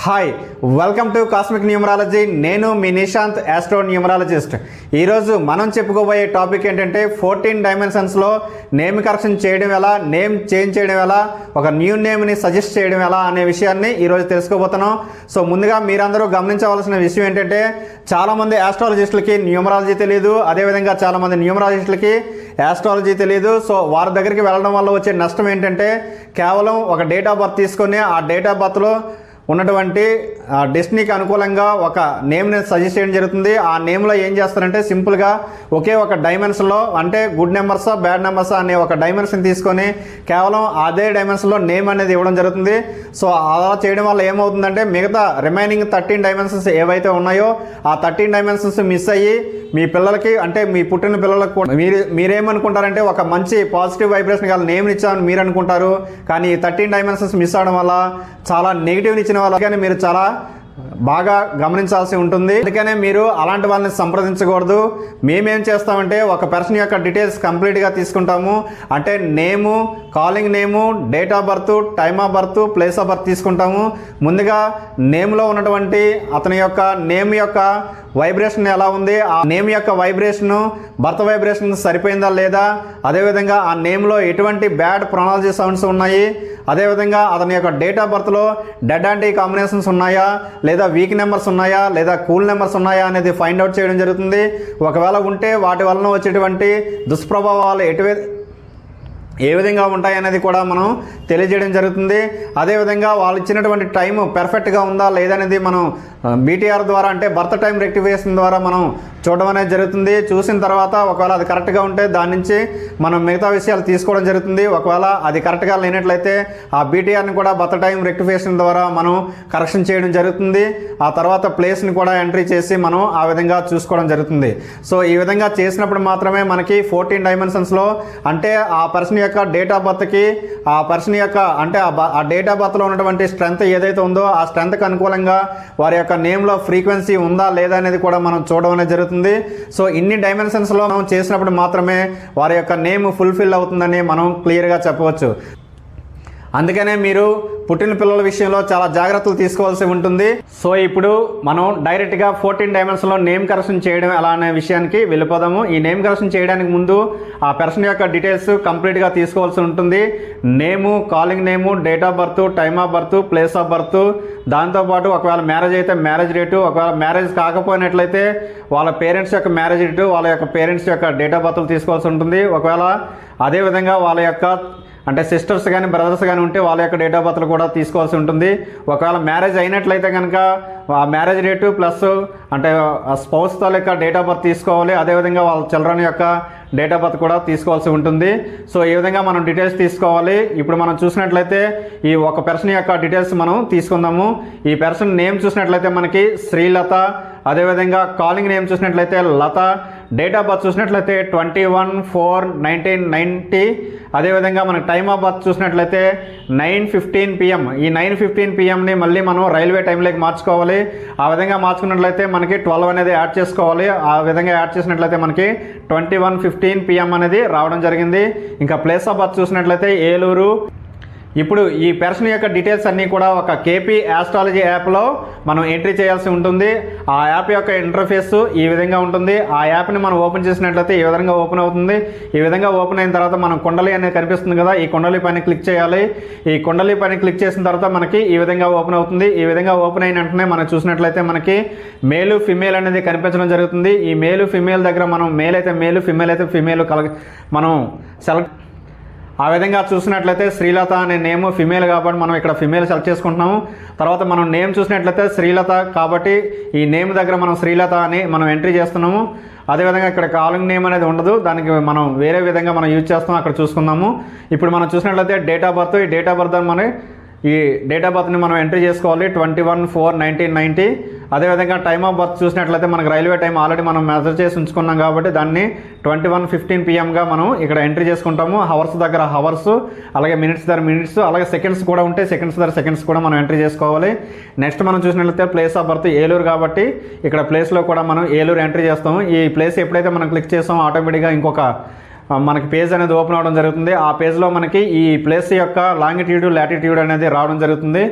Hi, welcome to cosmic numerology. నేను మీ Nishant, astro numerologist. ఈరోజు మనం చెప్పుకోబోయే టాపిక్ ఏంటంటే 14 డైమెన్షన్స్లో నేమ్ కరెక్షన్ చేయడం ఎలా, నేమ్ చేంజ్ చేయడం ఎలా, ఒక న్యూ నేమ్ని సజెస్ట్ చేయడం ఎలా అనే విషయాన్ని ఈరోజు తెలుసుకోబోతున్నాం. సో ముందుగా మీరందరూ గమనించవలసిన విషయం ఏంటంటే చాలామంది ఆస్ట్రాలజిస్టులకి న్యూమరాలజీ తెలియదు, అదేవిధంగా చాలామంది న్యూమరాలజిస్టులకి ఆస్ట్రాలజీ తెలియదు. సో వారి దగ్గరికి వెళ్ళడం వల్ల వచ్చే నష్టం ఏంటంటే కేవలం ఒక డేట్ ఆఫ్ బర్త్ తీసుకొని ఆ డేట్ ఆఫ్ బర్త్లో ఉన్నటువంటి డెస్టినీకి అనుకూలంగా ఒక నేమ్ని సజెస్ట్ చేయడం జరుగుతుంది. ఆ నేమ్లో ఏం చేస్తారంటే సింపుల్గా ఒకే ఒక డైమెన్షన్లో, అంటే గుడ్ నెంబర్సా బ్యాడ్ నెంబర్సా అనే ఒక డైమెన్షన్ తీసుకొని కేవలం అదే డైమెన్షన్లో నేమ్ అనేది ఇవ్వడం జరుగుతుంది. సో అలా చేయడం వల్ల ఏమవుతుందంటే మిగతా రిమైనింగ్ 13 డైమెన్షన్స్ ఏవైతే ఉన్నాయో ఆ 13 డైమెన్షన్స్ మిస్ అయ్యి మీ పిల్లలకి, అంటే మీ పుట్టిన పిల్లలకు కూడా మీరేమనుకుంటారంటే ఒక మంచి పాజిటివ్ వైబ్రేషన్ గల నేమ్ని ఇచ్చామని మీరు అనుకుంటారు. కానీ ఈ 13 డైమెన్షన్స్ మిస్ అవడం వల్ల చాలా నెగిటివ్ని ఇచ్చిన వాళ్ళ కానీ మీరు చాలా బాగా గమనించాల్సి ఉంటుంది. అందుకనే మీరు అలాంటి వాళ్ళని సంప్రదించకూడదు. మేమేం చేస్తామంటే ఒక పర్సన్ యొక్క డీటెయిల్స్ కంప్లీట్గా తీసుకుంటాము. అంటే name, calling name, date of birth, time of birth, place of birth తీసుకుంటాము. ముందుగా నేమ్లో ఉన్నటువంటి అతని యొక్క నేమ్ యొక్క వైబ్రేషన్ ఎలా ఉంది, ఆ నేమ్ యొక్క వైబ్రేషను బర్త్ వైబ్రేషన్ సరిపోయిందా లేదా, అదేవిధంగా ఆ నేమ్లో ఎటువంటి బ్యాడ్ ప్రొనాలజీ సౌండ్స్ ఉన్నాయి, అదేవిధంగా అతని యొక్క డేట్ ఆఫ్ బర్త్లో డెడ్ యాంటీ కాంబినేషన్స్ ఉన్నాయా, లేదా వీక్ నెంబర్స్ ఉన్నాయా, లేదా కూల్ నెంబర్స్ ఉన్నాయా అనేది ఫైండ్ అవుట్ చేయడం జరుగుతుంది. ఒకవేళ ఉంటే వాటి వలన వచ్చేటువంటి దుష్ప్రభావాలు ఏ విధంగా ఉంటాయనేది కూడా మనం తెలియజేయడం జరుగుతుంది. అదేవిధంగా వాళ్ళు ఇచ్చినటువంటి టైం పర్ఫెక్ట్గా ఉందా లేదనేది మనం బీటీఆర్ ద్వారా, అంటే బర్త్ టైం రెక్టిఫికేషన్ ద్వారా మనం చూడడం అనేది జరుగుతుంది. చూసిన తర్వాత ఒకవేళ అది కరెక్ట్గా ఉంటే దాని నుంచి మనం మిగతా విషయాలు తీసుకోవడం జరుగుతుంది. ఒకవేళ అది కరెక్ట్గా లేనట్లయితే ఆ బీటీఆర్ని కూడా బర్త్ టైం రెక్టిఫికేషన్ ద్వారా మనం కరెక్షన్ చేయడం జరుగుతుంది. ఆ తర్వాత ప్లేస్ని కూడా ఎంట్రీ చేసి మనం ఆ విధంగా చూసుకోవడం జరుగుతుంది. సో ఈ విధంగా చేసినప్పుడు మాత్రమే మనకి 14 డైమెన్షన్స్లో, అంటే ఆ పర్సన్ యొక్క డేట్ ఆఫ్ బర్త్కి, ఆ పర్సన్ యొక్క అంటే ఆ డేట్ ఆఫ్ బర్త్లో ఉన్నటువంటి స్ట్రెంత్ ఏదైతే ఉందో ఆ స్ట్రెంత్కి అనుకూలంగా వారి యొక్క నేమ్లో ఫ్రీక్వెన్సీ ఉందా లేదా అనేది కూడా మనం చూడడం అనేది జరుగుతుంది. సో ఇన్ని డైమెన్షన్స్లో మనం చేసినప్పుడు మాత్రమే వారి యొక్క నేమ్ ఫుల్ఫిల్ అవుతుందని మనం క్లియర్గా చెప్పవచ్చు. అందుకనే మీరు పుట్టిన పిల్లల విషయంలో చాలా జాగ్రత్తలు తీసుకోవాల్సి ఉంటుంది. సో ఇప్పుడు మనం డైరెక్ట్గా 14 డైమెన్షన్లో నేమ్ కరెక్షన్ చేయడం ఎలా అనే విషయానికి వెళ్ళిపోదాము. ఈ నేమ్ కరెక్షన్ చేయడానికి ముందు ఆ పర్సన్ యొక్క డీటెయిల్స్ కంప్లీట్గా తీసుకోవాల్సి ఉంటుంది. Name, calling name, date of birth, time of birth, place of birth, దాంతోపాటు ఒకవేళ మ్యారేజ్ అయితే మ్యారేజ్ డేటు, ఒకవేళ మ్యారేజ్ కాకపోయినట్లయితే వాళ్ళ పేరెంట్స్ యొక్క మ్యారేజ్ డేటు, వాళ్ళ యొక్క పేరెంట్స్ యొక్క డేట్ ఆఫ్ బర్త్లు తీసుకోవాల్సి ఉంటుంది. ఒకవేళ అదేవిధంగా వాళ్ళ యొక్క అంటే సిస్టర్స్ కానీ బ్రదర్స్ కానీ ఉంటే వాళ్ళ యొక్క డేట్ ఆఫ్ బర్త్లు కూడా తీసుకోవాల్సి ఉంటుంది. ఒకవేళ మ్యారేజ్ అయినట్లయితే కనుక ఆ మ్యారేజ్ డేటు ప్లస్ అంటే spouse taluka date of birth తీసుకోవాలి. అదేవిధంగా వాళ్ళ చిల్డ్రన్ యొక్క డేట్ ఆఫ్ బర్త్ కూడా తీసుకోవాల్సి ఉంటుంది. సో ఈ విధంగా మనం డీటెయిల్స్ తీసుకోవాలి. ఇప్పుడు మనం చూసినట్లయితే ఈ ఒక పర్సన్ యొక్క డీటెయిల్స్ మనం తీసుకుందాము. ఈ పర్సన్ నేమ్ చూసినట్లయితే మనకి శ్రీలత, అదేవిధంగా కాలింగ్ నేమ్ చూసినట్లయితే లత, డేట్ ఆఫ్ బర్త్ చూసినట్లయితే 21/4/1990, అదేవిధంగా మనకి టైమ్ ఆఫ్ బర్త్ చూసినట్లయితే 9:15 PM. ఈ 9:15 PMని మళ్ళీ మనం రైల్వే టైంలోకి మార్చుకోవాలి. ఆ విధంగా మార్చుకున్నట్లయితే మనకి 12 అనేది యాడ్ చేసుకోవాలి. ఆ విధంగా యాడ్ చేసినట్లయితే మనకి 21:15 PM అనేది రావడం జరిగింది. ఇంకా ప్లేస్ ఆఫ్ బర్త్ చూసినట్లయితే ఏలూరు. ఇప్పుడు ఈ పర్సన్ యొక్క డీటెయిల్స్ అన్నీ కూడా ఒక కేపీ ఆస్ట్రాలజీ యాప్లో మనం ఎంట్రీ చేయాల్సి ఉంటుంది. ఆ యాప్ యొక్క ఇంటర్ఫేస్ ఈ విధంగా ఉంటుంది. ఆ యాప్ని మనం ఓపెన్ చేసినట్లయితే ఈ విధంగా ఓపెన్ అవుతుంది. ఈ విధంగా ఓపెన్ అయిన తర్వాత మనం కుండలి అనేది కనిపిస్తుంది కదా, ఈ కుండలి పైన క్లిక్ చేయాలి. ఈ కుండలి పైన క్లిక్ చేసిన తర్వాత మనకి ఈ విధంగా ఓపెన్ అవుతుంది. ఈ విధంగా ఓపెన్ అయిన వెంటనే మనం చూసినట్లయితే మనకి మేలు ఫిమేల్ అనేది కనిపించడం జరుగుతుంది. ఈ మేలు ఫిమేల్ దగ్గర మనం మేల్ అయితే మేలు, ఫిమేల్ అయితే ఫిమేల్ మనం సెలెక్ట్ ఆ విధంగా చూసినట్లయితే శ్రీలత అనే నేమ్ ఫిమేల్ కాబట్టి మనం ఇక్కడ ఫిమేల్ సెలెక్ట్ చేసుకుంటున్నాము. తర్వాత మనం నేమ్ చూసినట్లయితే శ్రీలత కాబట్టి ఈ నేమ్ దగ్గర మనం శ్రీలత అని మనం ఎంట్రీ చేస్తున్నాము. అదేవిధంగా ఇక్కడ కాలింగ్ నేమ్ అనేది ఉండదు, దానికి మనం వేరే విధంగా మనం యూజ్ చేస్తాం, అక్కడ చూసుకుందాము. ఇప్పుడు మనం చూసినట్లయితే డేట్ ఆఫ్ బర్త్, ఈ డేట్ ఆఫ్ బర్త్ ఈ డేట్ ఆఫ్ బర్త్ని మనం ఎంట్రీ చేసుకోవాలి 21/4/1990. అదేవిధంగా టైమ్ ఆఫ్ బర్త్ చూసినట్లయితే మనకు రైల్వే టైం ఆల్రెడీ మనం మెజర్ చేసి ఉంచుకున్నాం కాబట్టి దాన్ని 21:15 PMగా మనం ఇక్కడ ఎంట్రీ చేసుకుంటాము. హవర్స్ దగ్గర హవర్స్, అలాగే మినిట్స్ దగ్గర మినిట్స్, అలాగే సెకండ్స్ కూడా ఉంటే సెకండ్స్ దగ్గర సెకండ్స్ కూడా మనం ఎంట్రీ చేసుకోవాలి. నెక్స్ట్ మనం చూసినట్లయితే ప్లేస్ ఆఫ్ బర్త్ ఏలూరు కాబట్టి ఇక్కడ ప్లేస్లో కూడా మనం ఏలూరు ఎంట్రీ చేస్తాము. ఈ ప్లేస్ ఎప్పుడైతే మనం క్లిక్ చేస్తామో ఆటోమేటిక్గా ఇంకొక మనకి పేజ్ అనేది ఓపెన్ అవ్వడం జరుగుతుంది. ఆ పేజ్లో మనకి ఈ ప్లేస్ యొక్క లాంగిట్యూడ్ లాటిట్యూడ్ అనేది రావడం జరుగుతుంది.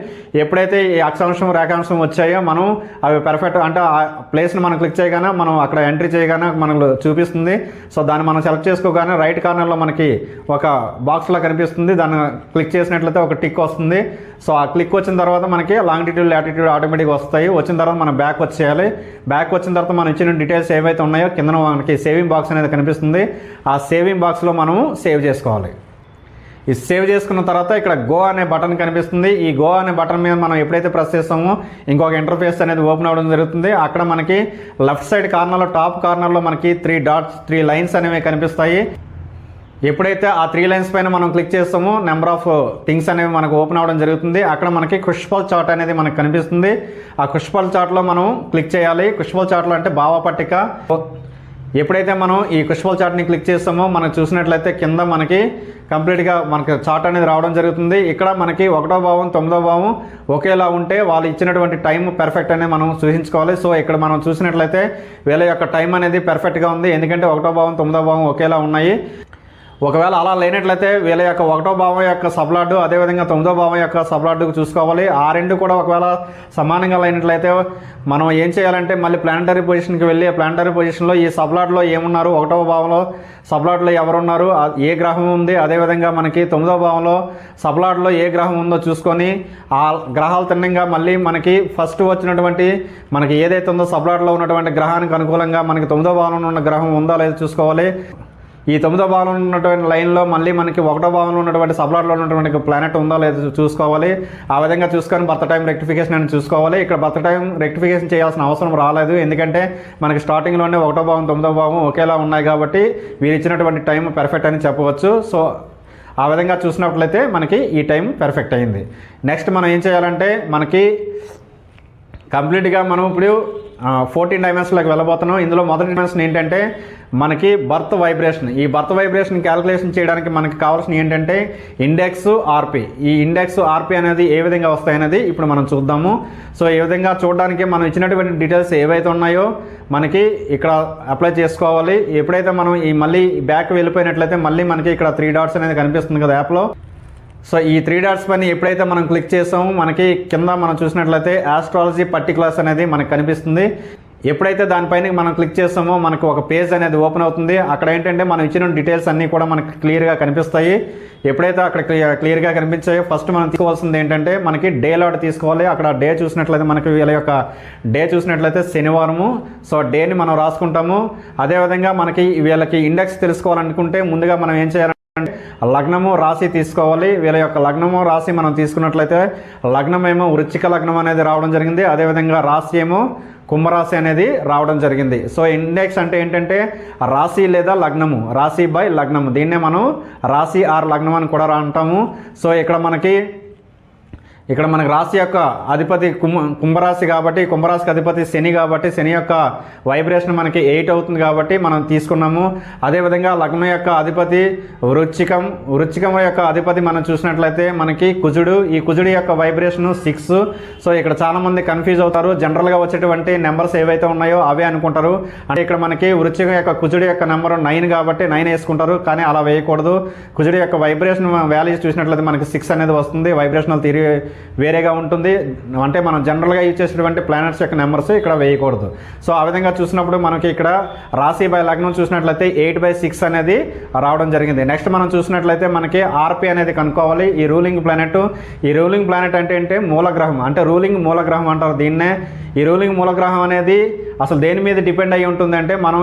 ఎప్పుడైతే ఈ అక్షాంశం రేఖాంశం వచ్చాయో మనం అవి పర్ఫెక్ట్ అంటే ఆ ప్లేస్ని మనం క్లిక్ చేయగానే మనం అక్కడ ఎంట్రీ చేయగానే మనకు చూపిస్తుంది. సో దాన్ని మనం సెలెక్ట్ చేసుకోగానే రైట్ కార్నర్లో మనకి ఒక బాక్స్లో కనిపిస్తుంది. దాన్ని క్లిక్ చేసినట్లయితే ఒక టిక్ వస్తుంది. సో ఆ క్లిక్ వచ్చిన తర్వాత మనకి లాంగిట్యూడ్ లాటిట్యూడ్ ఆటోమేటిక్గా వస్తాయి. వచ్చిన తర్వాత మనం బ్యాక్ వచ్చేయాలి. బ్యాక్ వచ్చిన తర్వాత మనం ఇచ్చిన డీటెయిల్స్ ఏవైతే ఉన్నాయో కింద మనకి సేవింగ్ బాక్స్ అనేది కనిపిస్తుంది. ఆ సేవింగ్ బాక్స్లో మనము సేవ్ చేసుకోవాలి. ఈ సేవ్ చేసుకున్న తర్వాత ఇక్కడ గో అనే బటన్ కనిపిస్తుంది. ఈ గో అనే బటన్ మీద మనం ఎప్పుడైతే ప్రెస్ చేస్తామో ఇంకొక ఇంటర్ఫేస్ అనేది ఓపెన్ అవ్వడం జరుగుతుంది. అక్కడ మనకి లెఫ్ట్ సైడ్ కార్నర్లో టాప్ కార్నర్లో మనకి 3 లైన్స్ అనేవి కనిపిస్తాయి. ఎప్పుడైతే ఆ 3 లైన్స్ పైన మనం క్లిక్ చేస్తామో నెంబర్ ఆఫ్ థింగ్స్ అనేవి మనకు ఓపెన్ అవ్వడం జరుగుతుంది. అక్కడ మనకి కుష్పల్ చార్ట్ అనేది మనకు కనిపిస్తుంది. ఆ కుష్పల్ చార్ట్లో మనం క్లిక్ చేయాలి. కుష్పల్ చార్ట్లో అంటే భావపట్టిక. ఎప్పుడైతే మనం ఈ కుష్పల్ చార్ట్ని క్లిక్ చేస్తామో మనం చూసినట్లయితే కింద మనకి కంప్లీట్గా మనకి చార్ట్ అనేది రావడం జరుగుతుంది. ఇక్కడ మనకి 1వ భావం 9వ భావం ఒకేలా ఉంటే వాళ్ళు ఇచ్చినటువంటి టైం పర్ఫెక్ట్ అనేది మనం సూచించుకోవాలి. సో ఇక్కడ మనం చూసినట్లయితే వీళ్ళ యొక్క టైం అనేది పర్ఫెక్ట్గా ఉంది. ఎందుకంటే 1వ భావం 9వ భావం ఒకేలా ఉన్నాయి. ఒకవేళ అలా లేనట్లయితే వీళ్ళ యొక్క 1వ భావం యొక్క సబ్లార్డు అదేవిధంగా 9వ భావం యొక్క సబ్లార్డుకు చూసుకోవాలి. ఆ రెండు కూడా ఒకవేళ సమానంగా లేనట్లయితే మనం ఏం చేయాలంటే మళ్ళీ ప్లానటరీ పొజిషన్కి వెళ్ళి ప్లానటరీ పొజిషన్లో ఈ సబ్లార్డులో ఏమున్నారు, 1వ భావంలో సబ్లార్డులో ఎవరున్నారు, ఏ గ్రహం ఉంది, అదేవిధంగా మనకి 9వ భావంలో సబ్లార్డులో ఏ గ్రహం ఉందో చూసుకొని ఆ గ్రహాల తిన్నంగా మళ్ళీ మనకి ఫస్ట్ వచ్చినటువంటి మనకి ఏదైతే ఉందో సబ్లార్డులో ఉన్నటువంటి గ్రహానికి అనుకూలంగా మనకి 9వ భావంలో ఉన్న గ్రహం ఉందో లేదో చూసుకోవాలి. ఈ 9వ భావంలో ఉన్నటువంటి లైన్లో మళ్ళీ మనకి 1వ భావంలో ఉన్నటువంటి సబ్లార్డ్లో ఉన్నటువంటి ప్లానెట్ ఉందో లేదో చూసుకోవాలి. ఆ విధంగా చూసుకొని బర్త్ టైం రెక్టిఫికేషన్ అని చూసుకోవాలి. ఇక్కడ బర్త్ టైం రెక్టిఫికేషన్ చేయాల్సిన అవసరం రాలేదు. ఎందుకంటే మనకి స్టార్టింగ్లోనే 1వ భావం 9వ భావం ఒకేలా ఉన్నాయి కాబట్టి వీరు ఇచ్చినటువంటి టైం పర్ఫెక్ట్ అని చెప్పవచ్చు. సో ఆ విధంగా చూసినట్లయితే మనకి ఈ టైం పర్ఫెక్ట్ అయింది. నెక్స్ట్ మనం ఏం చేయాలంటే మనకి కంప్లీట్గా మనం ఇప్పుడు 14 డైమెన్షన్లోకి వెళ్ళబోతున్నాం. ఇందులో మొదటి డైమెన్షన్ ఏంటంటే మనకి బర్త్ వైబ్రేషన్. ఈ బర్త్ వైబ్రేషన్ క్యాలిక్యులేషన్ చేయడానికి మనకి కావాల్సిన ఏంటంటే ఇండెక్స్ ఆర్పి. ఈ ఇండెక్స్ ఆర్పి అనేది ఏ విధంగా వస్తాయనేది ఇప్పుడు మనం చూద్దాము. సో ఈ విధంగా చూడడానికి మనం ఇచ్చినటువంటి డీటెయిల్స్ ఏవైతే ఉన్నాయో మనకి ఇక్కడ అప్లై చేసుకోవాలి. ఎప్పుడైతే మనం ఈ మళ్ళీ బ్యాక్ వెళ్ళిపోయినట్లయితే మళ్ళీ మనకి ఇక్కడ 3 డాట్స్ అనేది కనిపిస్తుంది కదా యాప్లో. సో ఈ 3 డాట్స్ పైన ఎప్పుడైతే మనం క్లిక్ చేసామో మనకి కింద మనం చూసినట్లయితే ఆస్ట్రాలజీ పర్టికులర్స్ అనేది మనకు కనిపిస్తుంది. ఎప్పుడైతే దానిపైన మనం క్లిక్ చేస్తామో మనకు ఒక పేజ్ అనేది ఓపెన్ అవుతుంది. అక్కడ ఏంటంటే మనం ఇచ్చిన డీటెయిల్స్ అన్నీ కూడా మనకి క్లియర్గా కనిపిస్తాయి. ఎప్పుడైతే అక్కడ క్లియర్గా కనిపించాయో ఫస్ట్ మనం తీసుకోవాల్సింది ఏంటంటే మనకి డే లాట్ తీసుకోవాలి. అక్కడ డే చూసినట్లయితే మనకి వీళ్ళ యొక్క డే చూసినట్లయితే శనివారము. సో డేని మనం రాసుకుంటాము. అదేవిధంగా మనకి వీళ్ళకి ఇండెక్స్ తెలుసుకోవాలనుకుంటే ముందుగా మనం ఏం చేయాలి, లగ్నము రాశి తీసుకోవాలి. వీళ్ళ యొక్క లగ్నము రాశి మనం తీసుకున్నట్లయితే లగ్నం ఏమో వృశ్చిక లగ్నం అనేది రావడం జరిగింది. అదేవిధంగా రాశి ఏమో కుంభరాశి అనేది రావడం జరిగింది. సో ఇండెక్స్ అంటే ఏంటంటే రాశి లేదా లగ్నము, రాశి బై లగ్నము. దీన్నే మనం రాశి ఆర్ లగ్నం అని కూడా అంటాము. సో ఇక్కడ మనకి రాశి యొక్క అధిపతి కుంభరాశి కాబట్టి కుంభరాశికి అధిపతి శని కాబట్టి శని యొక్క వైబ్రేషన్ మనకి 8 అవుతుంది కాబట్టి మనం తీసుకున్నాము. అదేవిధంగా లగ్నం యొక్క అధిపతి వృశ్చికం యొక్క అధిపతి మనం చూసినట్లయితే మనకి కుజుడు. ఈ కుజుడి యొక్క వైబ్రేషన్ 6. సో ఇక్కడ చాలామంది కన్ఫ్యూజ్ అవుతారు. జనరల్గా వచ్చేటువంటి నెంబర్స్ ఏవైతే ఉన్నాయో అవే అనుకుంటారు. అంటే ఇక్కడ మనకి వృశ్చికం యొక్క కుజుడి యొక్క నెంబర్ 9 కాబట్టి 9 వేసుకుంటారు. కానీ అలా వేయకూడదు. కుజుడి యొక్క వైబ్రేషన్ వాల్యూస్ చూసినట్లయితే మనకి 6 అనేది వస్తుంది. వైబ్రేషనల్ థియరీ వేరేగా ఉంటుంది. అంటే మనం జనరల్గా యూజ్ చేసేటువంటి ప్లానెట్స్ యొక్క నెంబర్స్ ఇక్కడ వేయకూడదు. సో ఆ విధంగా చూసినప్పుడు మనకి ఇక్కడ రాశి బై లగ్నం చూసినట్లయితే 8/6 అనేది రావడం జరిగింది. నెక్స్ట్ మనం చూసినట్లయితే మనకి ఆర్పి అనేది కనుక్కోవాలి. ఈ రూలింగ్ ప్లానెట్ అంటే మూలగ్రహం, అంటే రూలింగ్ మూలగ్రహం అంటారు దీన్నే. ఈ రూలింగ్ మూలగ్రహం అనేది అసలు దేని మీద డిపెండ్ అయ్యి ఉంటుందంటే మనం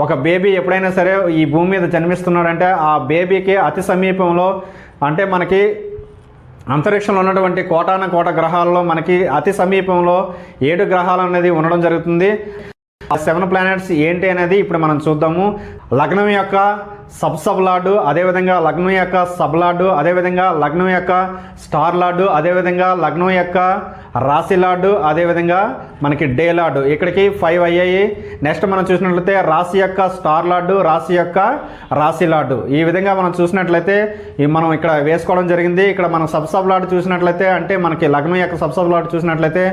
ఒక బేబీ ఎప్పుడైనా సరే ఈ భూమి మీద జన్మిస్తున్నాడంటే ఆ బేబీకి అతి సమీపంలో అంటే మనకి అంతరిక్షంలో ఉన్నటువంటి కోటాన గ్రహాల్లో మనకి అతి సమీపంలో 7 గ్రహాలు అనేది ఉండడం జరుగుతుంది. ఆ 7 ప్లానెట్స్ ఏంటి అనేది ఇప్పుడు మనం చూద్దాము. లగ్నం యొక్క సబ్ లార్డు, అదేవిధంగా లగ్నం యొక్క సబ్ లార్డు, అదేవిధంగా లగ్నం యొక్క స్టార్ లార్డు, అదేవిధంగా లగ్నం యొక్క రాశి లార్డు, అదేవిధంగా మనకి డే లార్డు. ఇక్కడికి 5 అయ్యాయి. నెక్స్ట్ మనం చూసినట్లయితే రాశి యొక్క స్టార్ లార్డు, రాశి యొక్క రాశి లార్డు. ఈ విధంగా మనం చూసినట్లయితే మనం ఇక్కడ వేసుకోవడం జరిగింది. ఇక్కడ మనం సబ్ లార్డు చూసినట్లయితే అంటే మనకి లగ్నం యొక్క సబ్ లార్డు చూసినట్లయితే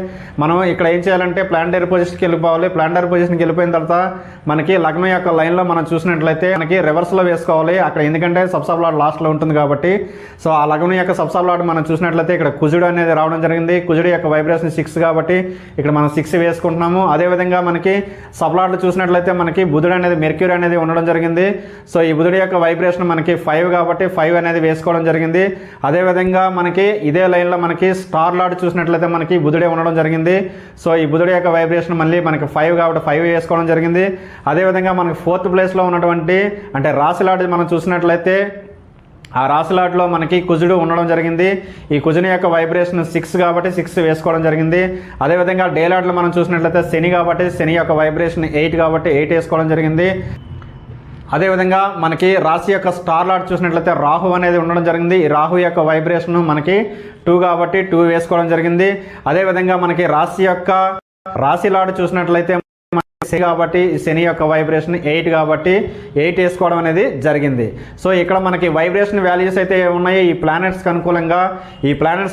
మనం ఇక్కడ ఏం చేయాలంటే ప్లానటరీ పొజిషన్కి వెళ్ళిపోవాలి. ప్లానటరీ పొజిషన్కి వెళ్ళిపోయిన తర్వాత మనకి లగ్నం యొక్క లైన్లో మనం చూసినట్లయితే మనకి రివర్స్లో వేసుకోవాలి అక్కడ, ఎందుకంటే సబ్ లాట్ లాస్ట్లో ఉంటుంది కాబట్టి. సో ఆ లగ్నం యొక్క సబ్ లాట్ మనం చూసినట్లయితే ఇక్కడ కుజుడు అనేది రావడం జరిగింది. కుజుడు యొక్క వైబ్రేషన్ 6 కాబట్టి ఇక్కడ మనం 6 వేసుకుంటున్నాము. అదేవిధంగా మనకి సబ్ లాట్లు చూసినట్లయితే మనకి బుధుడు అనేది మెర్క్యూరీ అనేది ఉండడం జరిగింది. సో ఈ బుధుడు యొక్క వైబ్రేషన్ మనకి 5 కాబట్టి 5 అనేది వేసుకోవడం జరిగింది. అదేవిధంగా మనకి ఇదే లైన్లో మనకి స్టార్ లాట్ చూసినట్లయితే మనకి బుధుడే ఉండడం జరిగింది. సో ఈ బుధుడు యొక్క వైబ్రేషన్ మళ్ళీ మనకి 5 కాబట్టి 5 వేసుకోవడం జరిగింది. అదేవిధంగా మనకి 4th ప్లేస్లో ఉన్నటువంటి అంటే రాశి లాట్ మనం చూసినట్లయితే ఆ రాశి లాట్లో మనకి కుజుడు ఉండడం జరిగింది. ఈ కుజుని యొక్క వైబ్రేషన్ 6 కాబట్టి 6 వేసుకోవడం జరిగింది. అదేవిధంగా డే లాట్లో మనం చూసినట్లయితే శని కాబట్టి శని యొక్క వైబ్రేషన్ 8 కాబట్టి 8 వేసుకోవడం జరిగింది. అదేవిధంగా మనకి రాశి యొక్క స్టార్ లాట్ చూసినట్లయితే రాహు అనేది ఉండడం జరిగింది. ఈ రాహు యొక్క వైబ్రేషన్ మనకి 2 కాబట్టి 2 వేసుకోవడం జరిగింది. అదేవిధంగా మనకి రాశి లాట్ చూసినట్లయితే కాబట్టి శని యొక్క వైబ్రేషన్ 8 కాబట్టి 8 వేసుకోవడం అనేది జరిగింది. సో ఇక్కడ మనకి వైబ్రేషన్ వాల్యూస్ అయితే ఉన్నాయి ఈ ప్లానెట్స్కి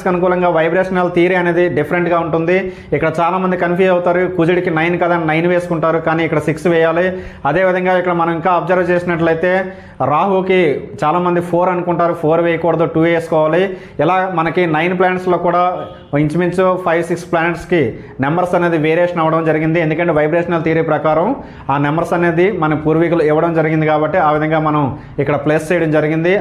అనుకూలంగా వైబ్రేషనల్ థియరీ అనేది డిఫరెంట్గా ఉంటుంది. ఇక్కడ చాలామంది కన్ఫ్యూజ్ అవుతారు, కుజుడికి 9 కదా 9 వేసుకుంటారు, కానీ ఇక్కడ 6 వేయాలి. అదేవిధంగా ఇక్కడ మనం ఇంకా అబ్జర్వ్ చేసినట్లయితే రాహుకి చాలామంది 4 అనుకుంటారు, 4 వేయకూడదు, 2 వేసుకోవాలి. ఇలా మనకి 9 ప్లానెట్స్లో కూడా ఇంచుమించు 5-6 ప్లానెట్స్కి నెంబర్స్ అనేది వేరియేషన్ అవ్వడం జరిగింది. ఎందుకంటే వైబ్రేషనల్ థియరీ ప్రకారం ఆ నెంబర్స్ అనేది మన పూర్వీకులు ఇవ్వడం జరిగింది కాబట్టి ఆ విధంగా మనం ఇక్కడ ప్లేస్ చేయడం జరిగింది.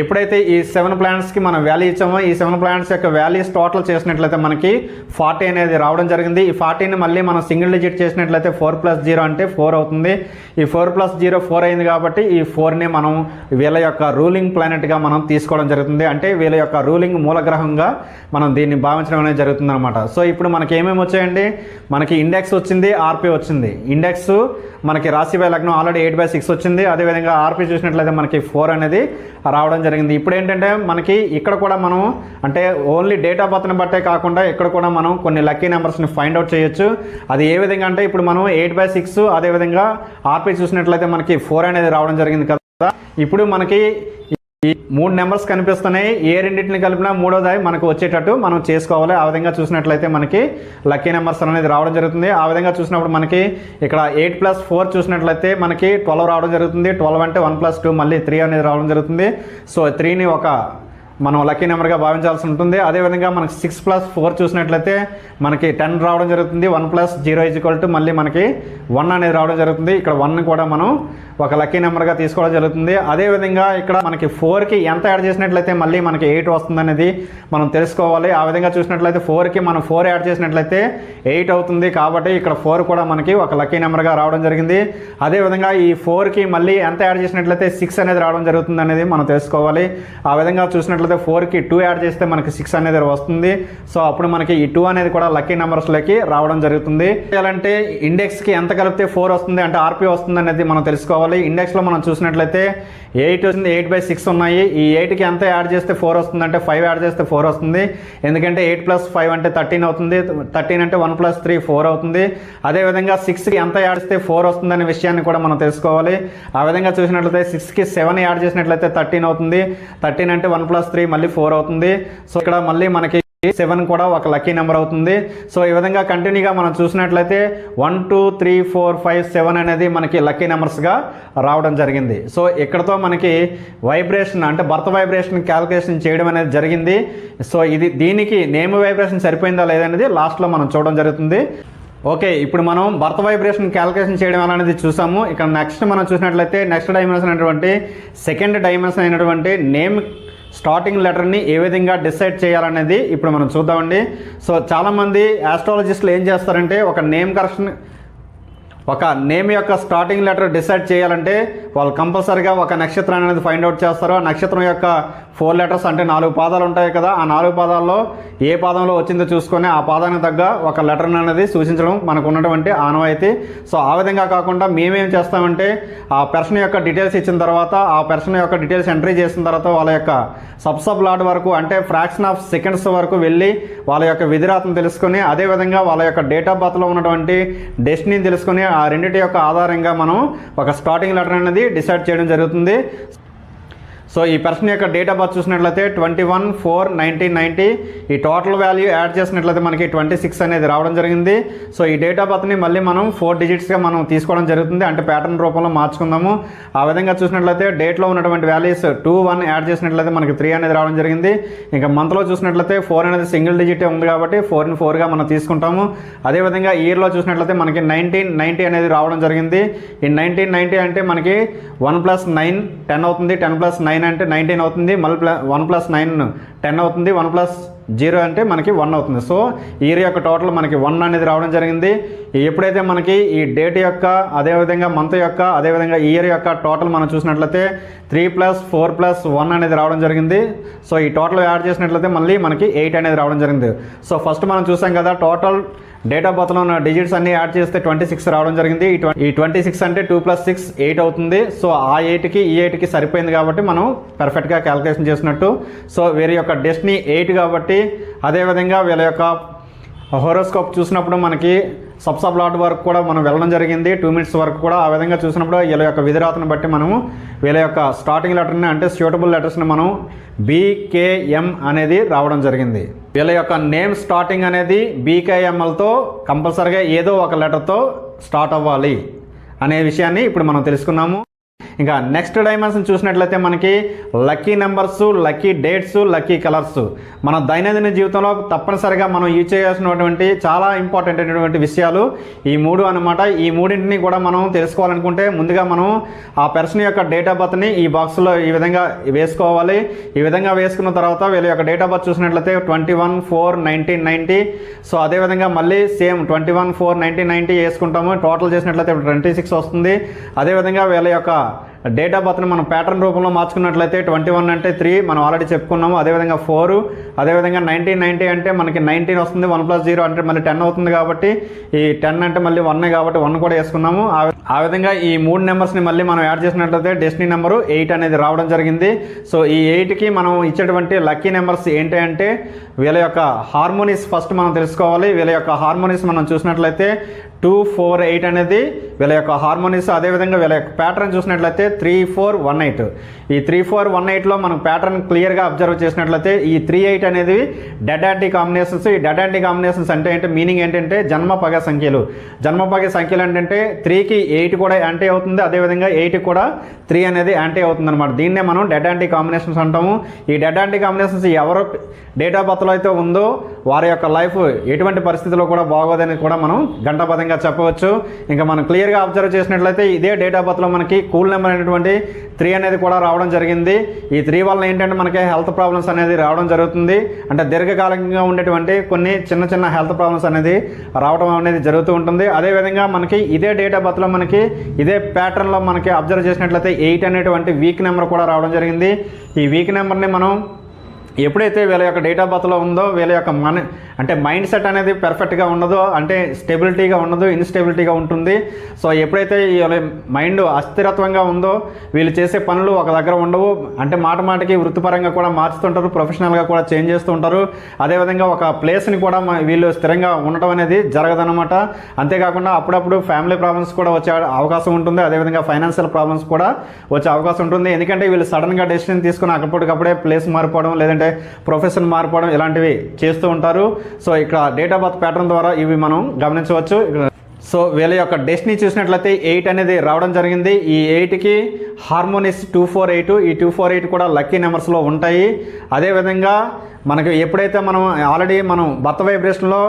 ఎప్పుడైతే ఈ 7 ప్లానెట్స్కి మనం వాల్యూ ఇచ్చామో ఈ 7 ప్లానెట్స్ యొక్క వాల్యూస్ టోటల్ చేసినట్లయితే మనకి 40 అనేది రావడం జరిగింది. ఈ 40ని మళ్ళీ మనం సింగిల్ డిజిట్ చేసినట్లయితే 4 + 0 అంటే 4 అవుతుంది. ఈ 4 + 0 4 అయింది కాబట్టి ఈ 4ని మనం వీళ్ళ యొక్క రూలింగ్ ప్లానెట్గా మనం తీసుకోవడం జరుగుతుంది. అంటే వీళ్ళ యొక్క రూలింగ్ మూలగ్రహంగా మనం దీన్ని భావించడం అనేది జరుగుతుంది అనమాట. సో ఇప్పుడు మనకి ఏమేమి వచ్చాయండి, మనకి ఇండెక్స్ వచ్చింది, ఆర్పి వచ్చింది. ఇండెక్స్ మనకి రాశి బై లగ్నం ఆల్రెడీ 8/6 వచ్చింది. అదేవిధంగా ఆర్పి చూసినట్లయితే మనకి 4 అనేది రావడం జరిగింది. ఇప్పుడు ఏంటంటే మనకి ఇక్కడ కూడా మనం అంటే ఓన్లీ డేట్ ఆఫ్ బర్త్ని బట్టే కాకుండా ఇక్కడ కూడా మనం కొన్ని లక్కీ నెంబర్స్ని ఫైండ్ అవుట్ చేయొచ్చు. అది ఏ విధంగా అంటే ఇప్పుడు మనం 8/6 అదేవిధంగా ఆర్పి చూసినట్లయితే మనకి 4 అనేది రావడం జరిగింది కదా. ఇప్పుడు మనకి ఈ 3 నెంబర్స్ కనిపిస్తున్నాయి, ఏ రెండింటిని కలిపినా మూడోది మనకు వచ్చేటట్టు మనం చేసుకోవాలి. ఆ విధంగా చూసినట్లయితే మనకి లక్కీ నెంబర్స్ అనేది రావడం జరుగుతుంది. ఆ విధంగా చూసినప్పుడు మనకి ఇక్కడ 8 + 4 చూసినట్లయితే మనకి 12 రావడం జరుగుతుంది. 12 అంటే 1 + 2 మళ్ళీ 3 అనేది రావడం జరుగుతుంది. సో 3ని మనం లక్కీ నెంబర్గా భావించాల్సి ఉంటుంది. అదేవిధంగా మనకి 6 + 4 చూసినట్లయితే మనకి 10 రావడం జరుగుతుంది. 1 + 0 = మళ్ళీ మనకి 1 అనేది రావడం జరుగుతుంది. ఇక్కడ 1 కూడా మనం ఒక లక్కీ నెంబర్గా తీసుకోవడం జరుగుతుంది. అదేవిధంగా ఇక్కడ మనకి 4కి ఎంత యాడ్ చేసినట్లయితే మళ్ళీ మనకి 8 వస్తుంది అనేది మనం తెలుసుకోవాలి. ఆ విధంగా చూసినట్లయితే 4కి మనం 4 యాడ్ చేసినట్లయితే 8 అవుతుంది. కాబట్టి ఇక్కడ 4 కూడా మనకి ఒక లక్కీ నెంబర్గా రావడం జరిగింది. అదేవిధంగా ఈ 4కి మళ్ళీ ఎంత యాడ్ చేసినట్లయితే 6 అనేది రావడం జరుగుతుంది అనేది మనం తెలుసుకోవాలి. ఆ విధంగా చూసినట్లయితే 4కి 2 యాడ్ చేస్తే మనకి 6 అనేది వస్తుంది. సో అప్పుడు మనకి ఈ 2 అనేది కూడా లక్కీ నెంబర్స్లోకి రావడం జరుగుతుంది. అంటే ఇండెక్స్కి ఎంత కలిపితే 4 వస్తుంది అంటే ఆర్పి వస్తుంది అనేది మనం తెలుసుకోవాలి. ఇండెక్స్లో మనం చూసినట్లయితే 8 వచ్చింది, 8/6 ఉన్నాయి. ఈ 8కి ఎంత యాడ్ చేస్తే 4 వస్తుంది అంటే 5 యాడ్ చేస్తే 4 వస్తుంది. ఎందుకంటే 8 + 5 అంటే 13 అవుతుంది. 13 అంటే 1 + 3 4 అవుతుంది. అదేవిధంగా 6కి ఎంత యాడ్ చేస్తే 4 వస్తుంది అనే విషయాన్ని కూడా మనం తెలుసుకోవాలి. ఆ విధంగా చూసినట్లయితే 6కి 7 యాడ్ చేసినట్లయితే 13 అవుతుంది. 13 అంటే 1 + 3 మళ్ళీ 4 అవుతుంది. సో ఇక్కడ మళ్ళీ మనకి 7 కూడా ఒక లక్కీ నెంబర్ అవుతుంది. సో ఈ విధంగా కంటిన్యూగా మనం చూసినట్లయితే 1 2 3 4 5 7 అనేది మనకి లక్కీ నెంబర్స్గా రావడం జరిగింది. సో ఇక్కడతో మనకి వైబ్రేషన్ అంటే బర్త్ వైబ్రేషన్ క్యాలిక్యులేషన్ చేయడం అనేది జరిగింది. సో దీనికి నేమ్ వైబ్రేషన్ సరిపోయిందా లేదనేది లాస్ట్లో మనం చూడడం జరుగుతుంది. ఓకే, ఇప్పుడు మనం బర్త్ వైబ్రేషన్ క్యాలిక్యులేషన్ చేయడం అనేది చూసాము. ఇక్కడ నెక్స్ట్ మనం చూసినట్లయితే నెక్స్ట్ డైమెన్షన్ అయినటువంటి సెకండ్ డైమెన్షన్ అయినటువంటి నేమ్ స్టార్టింగ్ లెటర్ని ఏ విధంగా డిసైడ్ చేయాలనేది ఇప్పుడు మనం చూద్దామండి. సో చాలామంది ఆస్ట్రాలజిస్టులు ఏం చేస్తారంటే ఒక నేమ్ యొక్క స్టార్టింగ్ లెటర్ డిసైడ్ చేయాలంటే వాళ్ళు కంపల్సరీగా ఒక నక్షత్రాన్ని అనేది ఫైండ్ అవుట్ చేస్తారు. ఆ నక్షత్రం యొక్క 4 లెటర్స్ అంటే 4 పాదాలు ఉంటాయి కదా, ఆ 4 పాదాల్లో ఏ పాదంలో వచ్చిందో చూసుకొని ఆ పాదానికి తగ్గ ఒక లెటర్ని అనేది సూచించడం మనకు ఉన్నటువంటి ఆనవాయితీ. సో ఆ విధంగా కాకుండా మేమేం చేస్తామంటే ఆ పర్సన్ యొక్క డీటెయిల్స్ ఇచ్చిన తర్వాత ఆ పర్సన్ యొక్క డీటెయిల్స్ ఎంట్రీ చేసిన తర్వాత వాళ్ళ యొక్క సబ్ లాట్ వరకు అంటే ఫ్రాక్షన్ ఆఫ్ సెకండ్స్ వరకు వెళ్ళి వాళ్ళ యొక్క విధిరాతను తెలుసుకొని అదేవిధంగా వాళ్ళ యొక్క డేట్ ఆఫ్ బర్త్లో ఉన్నటువంటి డెస్టినీని తెలుసుకొని ఆ రెండింటి యొక్క ఆధారంగా మనం ఒక స్టార్టింగ్ లెటర్ అనేది డిసైడ్ చేయడం జరుగుతుంది. సో ఈ పర్సన్ యొక్క డేట్ ఆఫ్ బర్త్ చూసినట్లయితే 21/4/1990. ఈ టోటల్ వాల్యూ యాడ్ చేసినట్లయితే మనకి 26 అనేది రావడం జరిగింది. సో ఈ డేట్ ఆఫ్ బర్త్ని మళ్ళీ మనం 4 డిజిట్స్గా మనం తీసుకోవడం జరుగుతుంది, అంటే ప్యాటర్న్ రూపంలో మార్చుకుందాము. ఆ విధంగా చూసినట్లయితే డేట్లో ఉన్నటువంటి వాల్యూస్ 2, 1 యాడ్ చేసినట్లయితే మనకి 3 అనేది రావడం జరిగింది. ఇంకా మంత్లో చూసినట్లయితే 4 అనేది సింగిల్ డిజిటే ఉంది కాబట్టి 4ని 4గా మనం తీసుకుంటాము. అదేవిధంగా ఇయర్లో చూసినట్లయితే మనకి 1990 అనేది రావడం జరిగింది. ఈ 1990 అంటే మనకి 1 + 9 10 అవుతుంది, 10 + 9 అంటే 19 అవుతుంది, మళ్ళీ 1 + 9 10 అవుతుంది, 1 + 0 అంటే మనకి 1 అవుతుంది. సో ఇయర్ యొక్క టోటల్ మనకి 1 అనేది రావడం జరిగింది. ఎప్పుడైతే మనకి ఈ డేట్ యొక్క, అదేవిధంగా మంత్ యొక్క, అదేవిధంగా ఇయర్ యొక్క టోటల్ మనం చూసినట్లయితే 3 + 4 + 1 అనేది రావడం జరిగింది. సో ఈ టోటల్ యాడ్ చేసినట్లయితే మళ్ళీ మనకి 8 అనేది రావడం జరిగింది. సో ఫస్ట్ మనం చూసాం కదా, టోటల్ డేట్ ఆఫ్ బర్త్లో ఉన్న డిజిట్స్ అన్ని యాడ్ చేస్తే 26 రావడం జరిగింది. ఈ 26 అంటే 2 + 6 8 అవుతుంది. సో ఆ 8కి ఈ 8కి సరిపోయింది కాబట్టి మనం పర్ఫెక్ట్గా క్యాలిక్యులేషన్ చేసినట్టు. సో వీరి యొక్క డెస్టినీ 8 కాబట్టి, అదేవిధంగా వీళ్ళ యొక్క హోరోస్కోప్ చూసినప్పుడు మనకి సబ్ లాట్ వరకు కూడా మనం వెళ్ళడం జరిగింది, 2 మినిట్స్ వరకు కూడా. ఆ విధంగా చూసినప్పుడు వీళ్ళ యొక్క విధిరాతను బట్టి మనము వీళ్ళ యొక్క స్టార్టింగ్ లెటర్ని, అంటే సూటబుల్ లెటర్స్ని మనం BKM అనేది రావడం జరిగింది. వీళ్ళ యొక్క నేమ్ స్టార్టింగ్ అనేది BKMలతో కంపల్సరీగా ఏదో ఒక లెటర్తో స్టార్ట్ అవ్వాలి అనే విషయాన్ని ఇప్పుడు మనం తెలుసుకున్నాము. ఇంకా నెక్స్ట్ డైమెన్షన్ చూసినట్లయితే మనకి lucky numbers, lucky dates, lucky colours మన దైనందిన జీవితంలో తప్పనిసరిగా మనం యూజ్ చేయాల్సినటువంటి చాలా ఇంపార్టెంట్ అయినటువంటి విషయాలు ఈ 3 అనమాట. ఈ మూడింటిని కూడా మనం తెలుసుకోవాలనుకుంటే ముందుగా మనం ఆ పర్సన్ యొక్క డేట్ ఆఫ్ బర్త్ని ఈ బాక్స్లో ఈ విధంగా వేసుకోవాలి. ఈ విధంగా వేసుకున్న తర్వాత వీళ్ళ యొక్క డేట్ ఆఫ్ బర్త్ చూసినట్లయితే 21/4/1990. సో అదేవిధంగా మళ్ళీ సేమ్ 21/4/1990 వేసుకుంటాము. టోటల్ చేసినట్లయితే 26 వస్తుంది. అదేవిధంగా వీళ్ళ యొక్క డేట్ ఆఫ్ బర్త్ని మనం ప్యాటర్న్ రూపంలో మార్చుకున్నట్లయితే 21 అంటే 3 మనం ఆల్రెడీ చెప్పుకున్నాము. అదేవిధంగా 4, అదేవిధంగా 1990 అంటే మనకి 19 వస్తుంది, 1 + 0 అంటే మళ్ళీ 10 అవుతుంది కాబట్టి ఈ 10 అంటే మళ్ళీ 1 కాబట్టి 1 కూడా వేసుకున్నాము. ఆ విధంగా ఈ 3 నెంబర్స్ని మళ్ళీ మనం యాడ్ చేసినట్లయితే డెస్టినీ నెంబరు 8 అనేది రావడం జరిగింది. సో ఈ 8కి మనం ఇచ్చేటువంటి లక్కీ నెంబర్స్ ఏంటి అంటే వీళ్ళ యొక్క హార్మోనీస్ ఫస్ట్ మనం తెలుసుకోవాలి. వీళ్ళ యొక్క హార్మోనీస్ మనం చూసినట్లయితే 2, 4, 8 అనేది వీళ్ళ యొక్క హార్మోనీస్. అదేవిధంగా వీళ్ళ యొక్క ప్యాటర్న్ చూసినట్లయితే 3, 4, 1, 8. ఈ 3, 4, 1, 8లో మనం ప్యాటర్న్ క్లియర్గా అబ్జర్వ్ చేసినట్లయితే ఈ 3, 8 అనేది డెడ్ యాంటీ కాంబినేషన్స్. ఈ డెడ్ యాంటీ కాంబినేషన్స్ అంటే ఏంటి, మీనింగ్ ఏంటంటే జన్మపగ సంఖ్యలు. జన్మపగ సంఖ్యలు ఏంటంటే 3కి 8 కూడా యాంటీ అవుతుంది, అదేవిధంగా 8కి కూడా 3 అనేది యాంటీ అవుతుంది అనమాట. దీన్నే మనం డెడ్ యాంటీ కాంబినేషన్స్ అంటాము. ఈ డెడ్ యాంటీ కాంబినేషన్స్ ఎవరు డేట్ ఆఫ్ బర్త్లో అయితే ఉందో వారి యొక్క లైఫ్ ఎటువంటి పరిస్థితుల్లో కూడా బాగోదని కూడా మనం గంటాపదంగా చెప్పవచ్చు. ఇంకా మనం క్లియర్గా అబ్జర్వ్ చేసినట్లయితే ఇదే డేట్ ఆఫ్ బర్త్లో మనకి కూల్ నెంబర్ అయినటువంటి 3 అనేది కూడా రావడం జరిగింది. ఈ 3 వల్ల ఏంటంటే మనకి హెల్త్ ప్రాబ్లమ్స్ అనేది రావడం జరుగుతుంది. అంటే దీర్ఘకాలికంగా ఉండేటువంటి కొన్ని చిన్న చిన్న హెల్త్ ప్రాబ్లమ్స్ అనేది రావడం అనేది జరుగుతూ ఉంటుంది. అదేవిధంగా మనకి ఇదే డేట్ ఆఫ్ బర్త్లో మనకి ఇదే ప్యాటర్న్లో మనకి అబ్జర్వ్ చేసినట్లయితే 8 అనేటువంటి వీక్ నెంబర్ కూడా రావడం జరిగింది. ఈ వీక్ నెంబర్ని మనం ఎప్పుడైతే వీళ్ళ యొక్క డేట్ ఆఫ్ బర్త్లో ఉందో వీళ్ళ యొక్క అంటే మైండ్ సెట్ అనేది పర్ఫెక్ట్గా ఉండదో, అంటే స్టెబిలిటీగా ఉండదు, ఇన్స్టెబిలిటీగా ఉంటుంది. సో ఎప్పుడైతే వీళ్ళ మైండ్ అస్థిరత్వంగా ఉందో వీళ్ళు చేసే పనులు ఒక దగ్గర ఉండవు. అంటే మాటికి వృత్తిపరంగా కూడా మార్చుతుంటారు, ప్రొఫెషనల్గా కూడా చేంజ్ చేస్తూ ఉంటారు. అదేవిధంగా ఒక ప్లేస్ని కూడా వీళ్ళు స్థిరంగా ఉండటం అనేది జరగదనమాట. అంతేకాకుండా అప్పుడప్పుడు ఫ్యామిలీ ప్రాబ్లమ్స్ కూడా వచ్చే అవకాశం ఉంటుంది, అదేవిధంగా ఫైనాన్షియల్ ప్రాబ్లమ్స్ కూడా వచ్చే అవకాశం ఉంటుంది. ఎందుకంటే వీళ్ళు సడన్గా డెసిషన్ తీసుకుని అప్పటికప్పుడే ప్లేస్ మారిపోవడం, లేదంటే ప్రొఫెషన్ మారిపోవడం ఇలాంటివి చేస్తూ ఉంటారు. సో ఇక్కడ డేట్ ఆఫ్ బర్త్ ప్యాటర్న్ ద్వారా ఇవి మనం గమనించవచ్చు. సో వీళ్ళ యొక్క డెస్టినీ చూసినట్లయితే 8 అనేది రావడం జరిగింది. ఈ 8కి హార్మోనిస్ 2, 4, 8. ఈ 2, 4, 8 కూడా లక్కీ నెంబర్స్లో ఉంటాయి. అదేవిధంగా మనకి ఎప్పుడైతే మనం ఆల్రెడీ మనం బర్త్ వైబ్రేషన్లో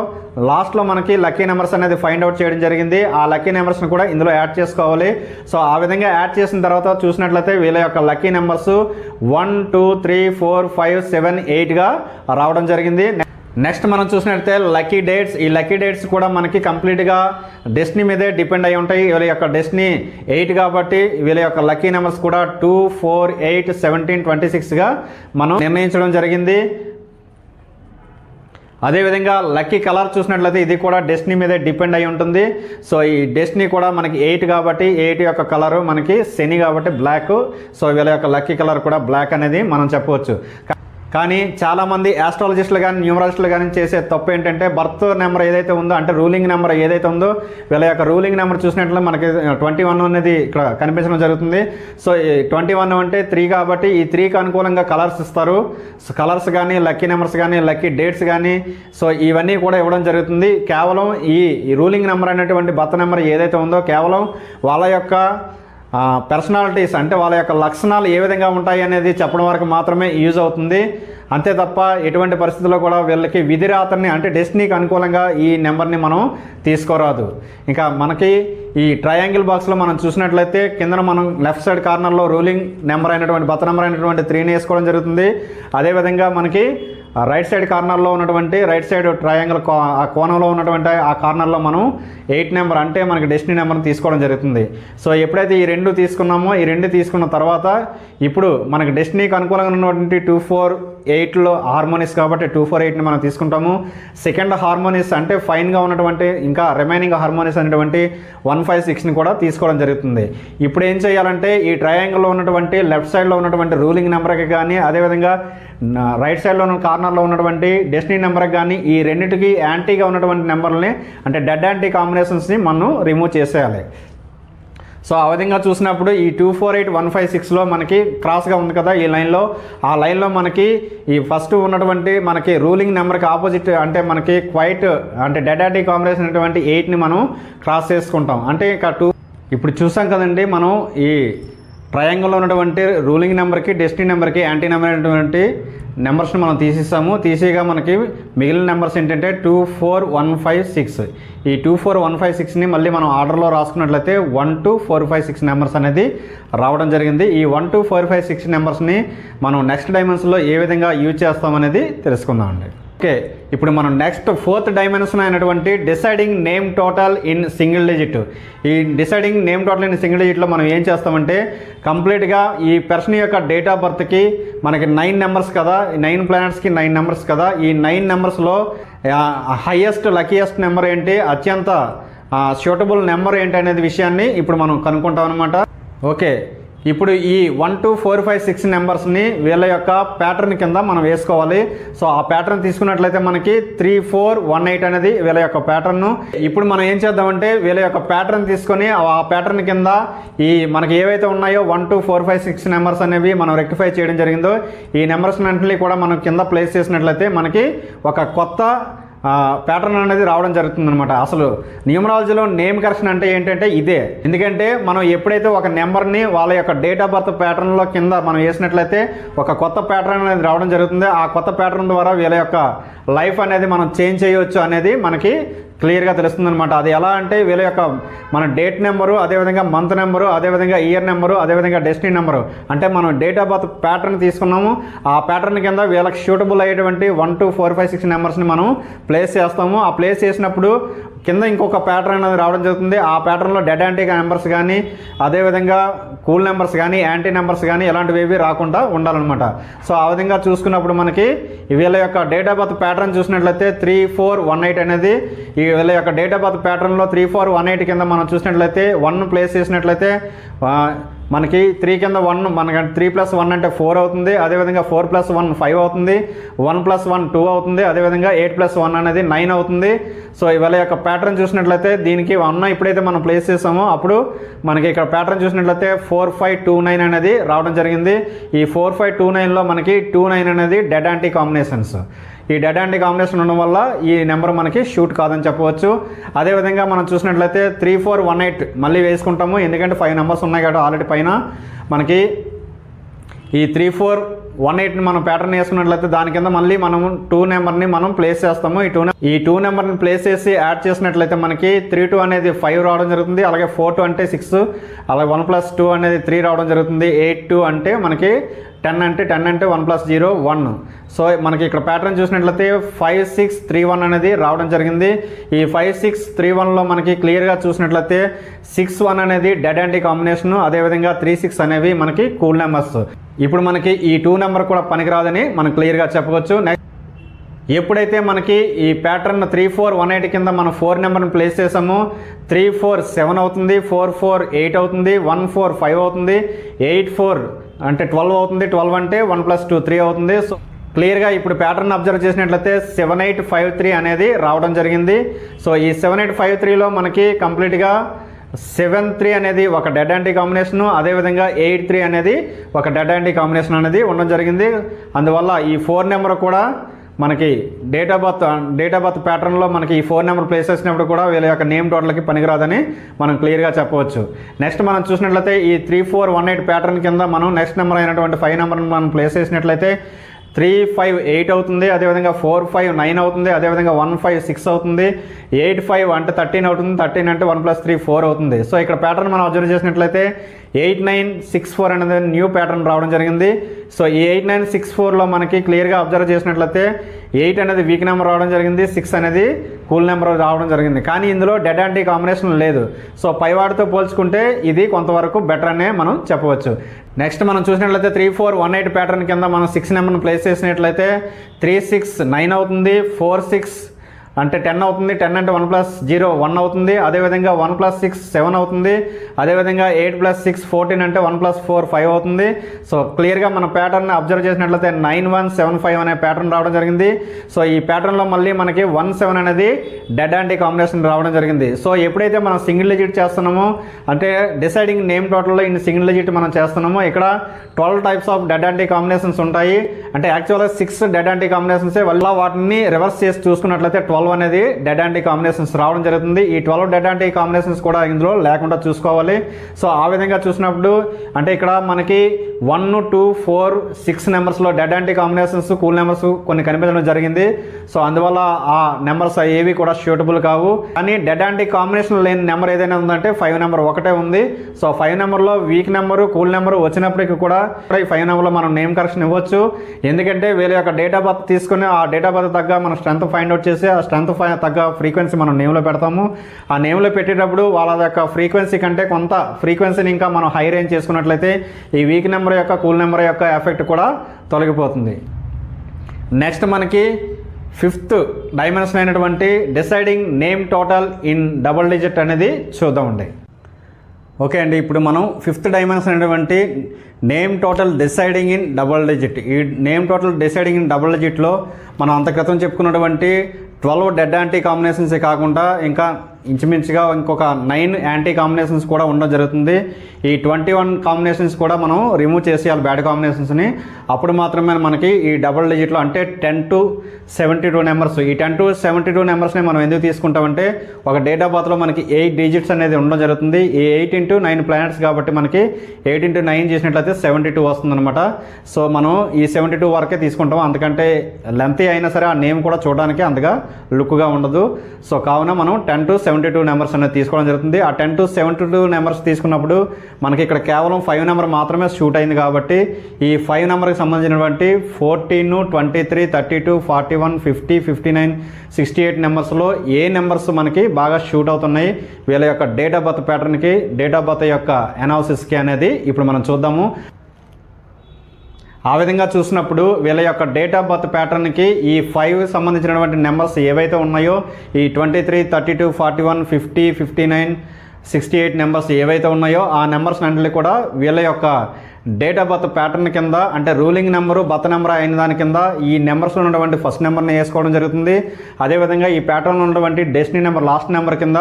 లాస్ట్లో మనకి లక్కీ నెంబర్స్ అనేది ఫైండ్ అవుట్ చేయడం జరిగింది. ఆ లక్కీ నెంబర్స్ని కూడా ఇందులో యాడ్ చేసుకోవాలి. సో ఆ విధంగా యాడ్ చేసిన తర్వాత చూసినట్లయితే వీళ్ళ యొక్క లక్కీ నెంబర్స్ 1, 2, 3, 4, 5, 7, 8గా రావడం జరిగింది. నెక్స్ట్ మనం చూసినట్లయితే లక్కీ డేట్స్. ఈ లక్కీ డేట్స్ కూడా మనకి కంప్లీట్గా డెస్టినీ మీదే డిపెండ్ అయి ఉంటాయి. వీళ్ళ యొక్క డెస్టినీ 8 కాబట్టి వీళ్ళ యొక్క లక్కీ నెంబర్స్ కూడా 2, 4, 8, 17, 26గా మనం నిర్ణయించడం జరిగింది. అదేవిధంగా లక్కీ కలర్ చూసినట్లయితే ఇది కూడా డెస్టినీ మీదే డిపెండ్ అయి ఉంటుంది. సో ఈ డెస్టినీ కూడా మనకి 8 కాబట్టి 8 యొక్క కలరు మనకి శని కాబట్టి బ్లాక్. సో వీళ్ళ యొక్క లక్కీ కలర్ కూడా బ్లాక్ అనేది మనం చెప్పవచ్చు. కానీ చాలామంది ఆస్ట్రాలజిస్టులు కానీ న్యూమరాలజిస్టులు కానీ చేసే తప్పు ఏంటంటే బర్త్ నెంబర్ ఏదైతే ఉందో అంటే రూలింగ్ నెంబర్ ఏదైతే ఉందో వీళ్ళ యొక్క రూలింగ్ నెంబర్ చూసినట్లయితే మనకి 21 అనేది ఇక్కడ కనిపించడం జరుగుతుంది. సో 21 అంటే 3 కాబట్టి ఈ 3కి అనుకూలంగా కలర్స్ ఇస్తారు. సో కలర్స్ కానీ లక్కీ నెంబర్స్ కానీ లక్కీ డేట్స్ కానీ సో ఇవన్నీ కూడా ఇవ్వడం జరుగుతుంది. కేవలం ఈ రూలింగ్ నెంబర్ అనేటువంటి బర్త్ నెంబర్ ఏదైతే ఉందో కేవలం వాళ్ళ యొక్క పర్సనాలిటీస్ అంటే వాళ్ళ యొక్క లక్షణాలు ఏ విధంగా ఉంటాయి అనేది చెప్పడం వరకు మాత్రమే యూజ్ అవుతుంది. అంతే తప్ప ఎటువంటి పరిస్థితుల్లో కూడా వీళ్ళకి విధిరాతని అంటే డెస్టినీకి అనుకూలంగా ఈ నెంబర్ని మనం తీసుకోరాదు. ఇంకా మనకి ఈ ట్రయాంగిల్ బాక్స్లో మనం చూసినట్లయితే కింద మనం లెఫ్ట్ సైడ్ కార్నర్లో రూలింగ్ నెంబర్ అయినటువంటి బర్త్ నెంబర్ అయినటువంటి 3ని వేసుకోవడం జరుగుతుంది. అదేవిధంగా మనకి రైట్ సైడ్ కార్నర్లో ఉన్నటువంటి రైట్ సైడ్ ట్రయాంగిల్ ఆ కోణంలో ఉన్నటువంటి ఆ కార్నర్లో మనం 8 నెంబర్ అంటే మనకి డెస్టినీ నెంబర్ని తీసుకోవడం జరుగుతుంది. సో ఎప్పుడైతే ఈ 2 తీసుకున్నామో ఈ 2 తీసుకున్న తర్వాత ఇప్పుడు మనకి డెస్టినీకి అనుకూలంగా ఉన్నటువంటి 2, 4, 8లో హార్మోనిస్ కాబట్టి 2, 4, 8ని మనం తీసుకుంటాము. సెకండ్ హార్మోనిస్ అంటే ఫైన్గా ఉన్నటువంటి ఇంకా రిమైనింగ్ హార్మోనిస్ అనేటువంటి 1, 5, 6ని కూడా తీసుకోవడం జరుగుతుంది. ఇప్పుడు ఏం చేయాలంటే ఈ ట్రయాంగిల్లో ఉన్నటువంటి లెఫ్ట్ సైడ్లో ఉన్నటువంటి రూలింగ్ నెంబర్కి కానీ అదేవిధంగా రైట్ సైడ్లో ఉన్న కార్నర్లో ఉన్నటువంటి డెస్టినీ నెంబర్కి కానీ ఈ రెండింటికి యాంటీగా ఉన్నటువంటి నెంబర్లని అంటే డెడ్ యాంటీ కాంబినేషన్స్ని మనం రిమూవ్ చేసేయాలి. సో ఆ విధంగా చూసినప్పుడు ఈ 2, 4, 8, 1, 5, 6లో మనకి క్రాస్గా ఉంది కదా ఈ లైన్లో, ఆ లైన్లో మనకి ఈ ఫస్ట్ ఉన్నటువంటి మనకి రూలింగ్ నెంబర్కి ఆపోజిట్ అంటే మనకి క్వైట్ అంటే డెడ్ యాంటీ కాంబినేషన్ అనేటువంటి 8ని మనం క్రాస్ చేసుకుంటాం. అంటే ఇక 2 ఇప్పుడు చూసాం కదండి మనం ఈ ట్రయాంగిల్లో ఉన్నటువంటి రూలింగ్ నెంబర్కి డెస్టినీ నెంబర్కి యాంటీ నెంబర్ అనేటువంటి నెంబర్స్ని మనం తీసేగా మనకి మిగిలిన నెంబర్స్ ఏంటంటే 2, 4, 1, 5, 6. ఈ 2, 4, 1, 5, 6ని మళ్ళీ మనం ఆర్డర్లో రాసుకున్నట్లయితే 1, 2, 4, 5, 6 నెంబర్స్ అనేది రావడం జరిగింది. ఈ 1, 2, 4, 5, 6 నెంబర్స్ని మనం నెక్స్ట్ డైమెన్షన్లో ఏ విధంగా యూజ్ చేస్తామనేది తెలుసుకుందామండి. ఓకే, ఇప్పుడు మనం నెక్స్ట్ 4th డైమెన్షన్ అయినటువంటి deciding name total in single digit. ఈ deciding name total in single డిజిట్లో మనం ఏం చేస్తామంటే కంప్లీట్గా ఈ పర్సన్ యొక్క డేట్ ఆఫ్ బర్త్కి మనకి 9 నెంబర్స్ కదా, 9 ప్లానెట్స్కి 9 నెంబర్స్ కదా, ఈ 9 నెంబర్స్లో హైయెస్ట్ లక్కీయెస్ట్ నెంబర్ ఏంటి, అత్యంత సూటబుల్ నెంబర్ ఏంటి అనేది విషయాన్ని ఇప్పుడు మనం కనుక్కుంటాం అనమాట. ఓకే, ఇప్పుడు ఈ 1, 2, 4, 5, 6 నెంబర్స్ని వీళ్ళ యొక్క ప్యాటర్న్ కింద మనం వేసుకోవాలి. సో ఆ ప్యాటర్న్ తీసుకున్నట్లయితే మనకి 3, 4, 1, 8 అనేది వీళ్ళ యొక్క ప్యాటర్న్. ఇప్పుడు మనం ఏం చేద్దామంటే వీళ్ళ యొక్క ప్యాటర్న్ తీసుకొని ఆ ప్యాటర్న్ కింద ఈ మనకి ఏవైతే ఉన్నాయో 1, 2, 4, 5, 6 నెంబర్స్ అనేవి మనం రెక్టిఫై చేయడం జరిగిందో ఈ నెంబర్స్ అన్నింటినీ కూడా మనం కింద ప్లేస్ చేసినట్లయితే మనకి ఒక కొత్త ప్యాటర్న్ అనేది రావడం జరుగుతుందనమాట. అసలు న్యూమరాలజీలో నేమ్ కరెక్షన్ అంటే ఏంటంటే ఇదే. ఎందుకంటే మనం ఎప్పుడైతే ఒక నెంబర్ని వాళ్ళ యొక్క డేట్ ఆఫ్ బర్త్ ప్యాటర్న్లో కింద మనం వేసినట్లయితే ఒక కొత్త ప్యాటర్న్ అనేది రావడం జరుగుతుంది. ఆ కొత్త ప్యాటర్న్ ద్వారా వీళ్ళ యొక్క లైఫ్ అనేది మనం చేంజ్ చేయవచ్చు అనేది మనకి క్లియర్గా తెలుస్తుందనమాట. అది ఎలా అంటే వీళ్ళ యొక్క మన డేట్ నెంబరు, అదేవిధంగా మంత్ నెంబరు, అదేవిధంగా ఇయర్ నెంబరు, అదేవిధంగా డెస్టినీ నెంబరు అంటే మనం డేట్ ఆఫ్ బర్త్ ప్యాటర్న్ తీసుకున్నాము. ఆ ప్యాటర్న్ కింద వీళ్ళకి సూటబుల్ అయ్యేటువంటి 1, 2, 4, 5, 6 నెంబర్స్ని మనం ప్లేస్ చేస్తాము. ఆ ప్లేస్ చేసినప్పుడు కింద ఇంకొక ప్యాటర్న్ అనేది రావడం జరుగుతుంది. ఆ ప్యాటర్న్లో డెడ్ యాంటీ నెంబర్స్ కానీ అదేవిధంగా కూల్ నెంబర్స్ కానీ యాంటీ నెంబర్స్ కానీ ఇలాంటివి రాకుండా ఉండాలన్నమాట. సో ఆ విధంగా చూసుకున్నప్పుడు మనకి వీళ్ళ యొక్క డేట్ ఆఫ్ బర్త్ ప్యాటర్న్ చూసినట్లయితే 3, 4, 1, 8 అనేది ఈ వీళ్ళ యొక్క డేట్ ఆఫ్ బర్త్ ప్యాటర్న్లో 3, 4, 1, 8 కింద మనం చూసినట్లయితే 1 ప్లేస్ చేసినట్లయితే మనకి 3 కింద 1 మనకి 3 + 1 అంటే 4 అవుతుంది. అదేవిధంగా 4 + 1 5 అవుతుంది. 1 + 1 2 అవుతుంది. అదేవిధంగా 8 + 1 అనేది 9 అవుతుంది. సో ఇవాళ యొక్క ప్యాటర్న్ చూసినట్లయితే దీనికి 1 ఎప్పుడైతే మనం ప్లేస్ చేసామో అప్పుడు మనకి ఇక్కడ ప్యాటర్న్ చూసినట్లయితే 4, 5, 2, 9 అనేది రావడం జరిగింది. ఈ 4, 5, 2, 9లో మనకి 2, 9 అనేది డెడ్ యాంటీ కాంబినేషన్స్. ఈ డెడ్ యాంటీ కాంబినేషన్ ఉండడం వల్ల ఈ నెంబర్ మనకి షూట్ కాదని చెప్పవచ్చు. అదేవిధంగా మనం చూసినట్లయితే 3, 4, 1, 8 మళ్ళీ వేసుకుంటాము. ఎందుకంటే 5 నెంబర్స్ ఉన్నాయి కాబట్టి ఆల్రెడీ పైన మనకి ఈ 3, 4, 1, 8ని మనం ప్యాటర్న్ వేసుకున్నట్లయితే దాని కింద మళ్ళీ మనం 2 నెంబర్ని మనం ప్లేస్ చేస్తాము. ఈ 2 నెంబర్ని ప్లేస్ చేసి యాడ్ చేసినట్లయితే మనకి 3, 2 అనేది 5 రావడం జరుగుతుంది. అలాగే 4, 2 అంటే 6, అలాగే 1 + 2 అనేది 3 రావడం జరుగుతుంది. 8, 2 అంటే మనకి 10 అంటే 1 + 0 1. సో మనకి ఇక్కడ ప్యాటర్న్ చూసినట్లయితే 5, 6, 3, 1 అనేది రావడం జరిగింది. ఈ 5, 6, 3, 1లో మనకి క్లియర్గా చూసినట్లయితే 6, 1 అనేది డెడ్ యాంటీ కాంబినేషను. అదేవిధంగా 3, 6 అనేవి మనకి కూల్ నెంబర్స్. ఇప్పుడు మనకి ఈ 2 నెంబర్ కూడా పనికిరాదని మనం క్లియర్గా చెప్పవచ్చు. నెక్స్ట్ ఎప్పుడైతే మనకి ఈ ప్యాటర్న్ 3, 4, 1, 8 కింద మనం 4 నెంబర్ని ప్లేస్ చేసామో 3, 4, 7 అవుతుంది. 4, 4, 8 అవుతుంది. 1, 4, 5 అవుతుంది. 8, 4 అంటే 12 అవుతుంది. 12 అంటే 1 + 2 3 అవుతుంది. క్లియర్గా ఇప్పుడు ప్యాటర్న్ అబ్జర్వ్ చేసినట్లయితే 7853 అనేది రావడం జరిగింది. సో ఈ 7853లో మనకి కంప్లీట్గా 73 అనేది ఒక డెడ్ యాంటీ కాంబినేషను, అదేవిధంగా 83 అనేది ఒక డెడ్ యాంటీ కాంబినేషన్ అనేది ఉండడం జరిగింది. అందువల్ల ఈ 4 నెంబర్ కూడా మనకి డేట్ ఆఫ్ బర్త్ ప్యాటర్న్లో మనకి ఈ 4 నెంబర్ ప్లేస్ చేసినప్పుడు కూడా వీళ్ళ యొక్క నేమ్ టోటల్కి పనికిరాదని మనం క్లియర్గా చెప్పవచ్చు. నెక్స్ట్ మనం చూసినట్లయితే ఈ 3418 ప్యాటర్న్ కింద మనం నెక్స్ట్ నెంబర్ అయినటువంటి 5 నెంబర్ని మనం ప్లేస్ చేసినట్లయితే 358 అవుతుంది, అదేవిధంగా 459 అవుతుంది, అదేవిధంగా 156 అవుతుంది, 85 అంటే 13 అవుతుంది, 13 అంటే 1 + 3 4 అవుతుంది. సో ఇక్కడ ప్యాటర్న్ మనం అబ్జర్వ్ చేసినట్లయితే 8964 అనేది న్యూ ప్యాటర్న్ రావడం జరిగింది. సో ఈ 8964లో మనకి క్లియర్గా అబ్జర్వ్ చేసినట్లయితే 8 అనేది వీక్ నెంబర్ రావడం జరిగింది, 6 అనేది కూల్ నెంబర్ రావడం జరిగింది. కానీ ఇందులో డెడ్ యాంటీ కాంబినేషన్ లేదు. సో పైవాడితో పోల్చుకుంటే ఇది కొంతవరకు బెటర్ అనే మనం చెప్పవచ్చు. నెక్స్ట్ మనం చూసినట్లయితే 3418 ప్యాటర్న్ కింద మనం 6 నెంబర్ని ప్లేస్ చేసినట్లయితే 369 అవుతుంది, 46 అంటే 10 అవుతుంది, 10 అంటే 1 + 0 1 అవుతుంది, అదేవిధంగా 1 + 6 7 అవుతుంది, అదేవిధంగా 8 + 6 14 అంటే 1 + 4 5 అవుతుంది. సో క్లియర్గా మన ప్యాటర్న్ అబ్జర్వ్ చేసినట్లయితే 9175 అనే ప్యాటర్న్ రావడం జరిగింది. సో ఈ ప్యాటర్న్లో మళ్ళీ మనకి 17 అనేది డెడ్ యాంటీ కాంబినేషన్ రావడం జరిగింది. సో ఎప్పుడైతే మనం సింగిల్ డిజిట్ చేస్తున్నామో అంటే డిసైడింగ్ నేమ్ టోటల్లో ఇన్ సింగిల్ డిజిట్ మనం చేస్తున్నామో ఇక్కడ 12 types of dead anti combinations ఉంటాయి. అంటే యాక్చువల్గా 6 డెడ్ యాంటీ కాంబినేషన్సే వల్ల వాటిని రివర్స్ చేసి చూసుకున్నట్లయితే 12 అనేది డెడ్ యాంటీ కాంబినేషన్స్ రావడం జరుగుతుంది. ఈ 12 డెడ్ యాంటీ కాంబినేషన్స్ కూడా ఇందులో లేకుండా చూసుకోవాలి. సో ఆ విధంగా చూసినప్పుడు అంటే ఇక్కడ మనకి 1 2 4 6 నెంబర్స్లో dead anti combinations cool numbers కొన్ని కనిపించడం జరిగింది. సో అందువల్ల ఆ నెంబర్స్ ఏవి కూడా సూటబుల్ కావు. కానీ డెడ్ యాంటీ కాంబినేషన్ లేని నెంబర్ ఏదైనా ఉందంటే 5 నెంబర్ ఒకటే ఉంది. సో 5 నెంబర్లో వీక్ నెంబరు కూల్ నెంబరు వచ్చినప్పటికీ కూడా ఈ 5 నెంబర్లో మనం నేమ్ కరెక్షన్ ఇవ్వచ్చు. ఎందుకంటే వీళ్ళ యొక్క డేట్ ఆఫ్ బర్త్ తీసుకుని ఆ డేట్ ఆఫ్ బర్త్ తగ్గ మనం స్ట్రెంత్ ఫైండ్ అవుట్ చేసి ఆ స్ట్రెంత్ తగ్గ ఫ్రీక్వెన్సీ మనం నేమ్లో పెడతాము. ఆ నేమ్లో పెట్టేటప్పుడు వాళ్ళ యొక్క ఫ్రీక్వెన్సీ కంటే కొంత ఫ్రీక్వెన్సీని ఇంకా మనం హై రేంజ్ చేసుకున్నట్లయితే ఈ వీక్ నెంబర్ యొక్క కూల్ నెంబర్ యొక్క ఎఫెక్ట్ కూడా తొలగిపోతుంది. నెక్స్ట్ మనకి 5th డైమెన్షన్ అయినటువంటి deciding name total in double digit అనేది చూద్దామండి. ఓకే అండి, ఇప్పుడు మనం 5th డైమెన్షన్ అయినటువంటి name total deciding in double digit. ఈ name total deciding in double డిజిట్లో మనం అంత క్రితం చెప్పుకున్నటువంటి 12 డెడ్ యాంటీ కాంబినేషన్సే కాకుండా ఇంకా ఇంచుమించుగా ఇంకొక 9 యాంటీ కాంబినేషన్స్ కూడా ఉండడం జరుగుతుంది. ఈ 21 కాంబినేషన్స్ కూడా మనం రిమూవ్ చేసేయాలి బ్యాడ్ కాంబినేషన్స్ని. అప్పుడు మాత్రమే మనకి ఈ డబుల్ డిజిట్లో అంటే 10 to 72 నెంబర్స్, ఈ 10 to 72 నెంబర్స్ని మనం ఎందుకు తీసుకుంటామంటే ఒక డేట్ ఆఫ్ బర్త్లో మనకి 8 డిజిట్స్ అనేది ఉండడం జరుగుతుంది. ఈ 8 into 9 ప్లానెట్స్ కాబట్టి మనకి 8 into 9 చేసినట్లయితే 72 వస్తుందన్నమాట. సో మనం ఈ 72 వరకే తీసుకుంటాం, అందుకంటే లెంతీ అయినా సరే ఆ నేమ్ కూడా చూడడానికి అంతగా లుక్గా ఉండదు. సో కావున మనం 10 to 72 నెంబర్స్ అనేది తీసుకోవడం జరుగుతుంది. ఆ 10 to 72 నెంబర్స్ తీసుకున్నప్పుడు మనకి ఇక్కడ కేవలం 5 నెంబర్ మాత్రమే షూట్ అయింది కాబట్టి ఈ 5 నెంబర్కి సంబంధించినటువంటి 14, 23, 32, 41, 50, 59, 68 నెంబర్స్లో ఏ నెంబర్స్ మనకి బాగా షూట్ అవుతున్నాయి వీళ్ళ యొక్క డేట్ ఆఫ్ బర్త్ ప్యాటర్న్కి, డేట్ ఆఫ్ బర్త్ యొక్క అనాలిసిస్కి అనేది ఇప్పుడు మనం చూద్దాము. ఆ విధంగా చూసినప్పుడు వీళ్ళ యొక్క డేట్ ఆఫ్ బర్త్ ప్యాటర్న్కి ఈ 5 సంబంధించినటువంటి నెంబర్స్ ఏవైతే ఉన్నాయో ఈ 23, 32, 41, 50, 59, 68 నెంబర్స్ ఏవైతే ఉన్నాయో ఆ నెంబర్స్ అన్నింటినీ కూడా వీళ్ళ యొక్క డేట్ ఆఫ్ బర్త్ ప్యాటర్న్ కింద అంటే రూలింగ్ నెంబరు బర్త్ నెంబర్ అయిన దాని కింద ఈ నెంబర్స్లో ఉన్నటువంటి ఫస్ట్ నెంబర్ని వేసుకోవడం జరుగుతుంది. అదేవిధంగా ఈ ప్యాటర్న్లో ఉన్నటువంటి డెస్టినీ నెంబర్ లాస్ట్ నెంబర్ కింద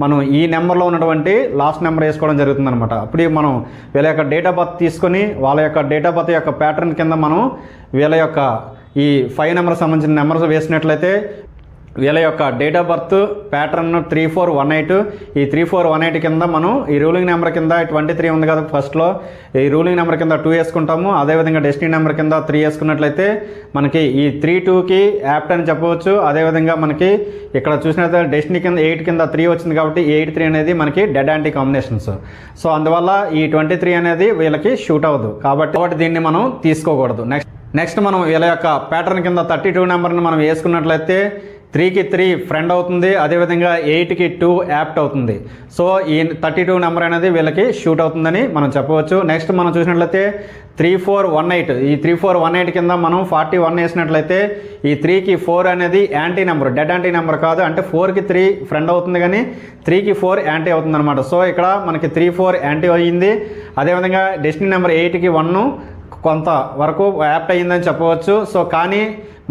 మనం ఈ నెంబర్లో ఉన్నటువంటి లాస్ట్ నెంబర్ వేసుకోవడం జరుగుతుంది అనమాట. అప్పుడు మనం వీళ్ళ యొక్క డేట్ ఆఫ్ బర్త్ తీసుకొని వాళ్ళ యొక్క డేట్ ఆఫ్ బర్త్ యొక్క ప్యాటర్న్ కింద మనం వీళ్ళ యొక్క ఈ 5 నెంబర్ సంబంధించిన నెంబర్స్ వేసినట్లయితే వీళ్ళ యొక్క డేట్ ఆఫ్ బర్త్ ప్యాటర్న్ 3418. ఈ 3418 కింద మనం ఈ రూలింగ్ నెంబర్ కింద 23 ఉంది కదా ఫస్ట్లో, ఈ రూలింగ్ నెంబర్ కింద 2 వేసుకుంటాము. అదేవిధంగా డెస్టినీ నెంబర్ కింద 3 వేసుకున్నట్లయితే మనకి ఈ 32కి యాప్ట్ అని చెప్పవచ్చు. అదేవిధంగా మనకి ఇక్కడ చూసినట్లయితే డెస్టినీ కింద 8 కింద 3 వచ్చింది కాబట్టి 83 అనేది మనకి డెడ్ యాంటీ కాంబినేషన్స్. సో అందువల్ల ఈ 23 అనేది వీళ్ళకి షూట్ అవ్వదు కాబట్టి దీన్ని మనం తీసుకోకూడదు. నెక్స్ట్ మనం వీళ్ళ యొక్క ప్యాటర్న్ కింద 32 నెంబర్ని మనం వేసుకున్నట్లయితే 3కి 3 ఫ్రెండ్ అవుతుంది, అదేవిధంగా 8కి 2 యాప్ట్ అవుతుంది. సో ఈ 32 నెంబర్ అనేది వీళ్ళకి షూట్ అవుతుందని మనం చెప్పవచ్చు. నెక్స్ట్ మనం చూసినట్లయితే 3418, ఈ 3418 కింద మనం 41 వేసినట్లయితే ఈ 3కి 4 అనేది anti number, dead anti number కాదు. అంటే 4కి 3 ఫ్రెండ్ అవుతుంది కానీ 3కి 4 యాంటీ అవుతుంది అనమాట. సో ఇక్కడ మనకి 3 4 యాంటీ అయ్యింది. అదేవిధంగా డెస్టినీ నెంబర్ 8కి 1 కొంత వరకు యాప్ట్ అయ్యిందని చెప్పవచ్చు. సో కానీ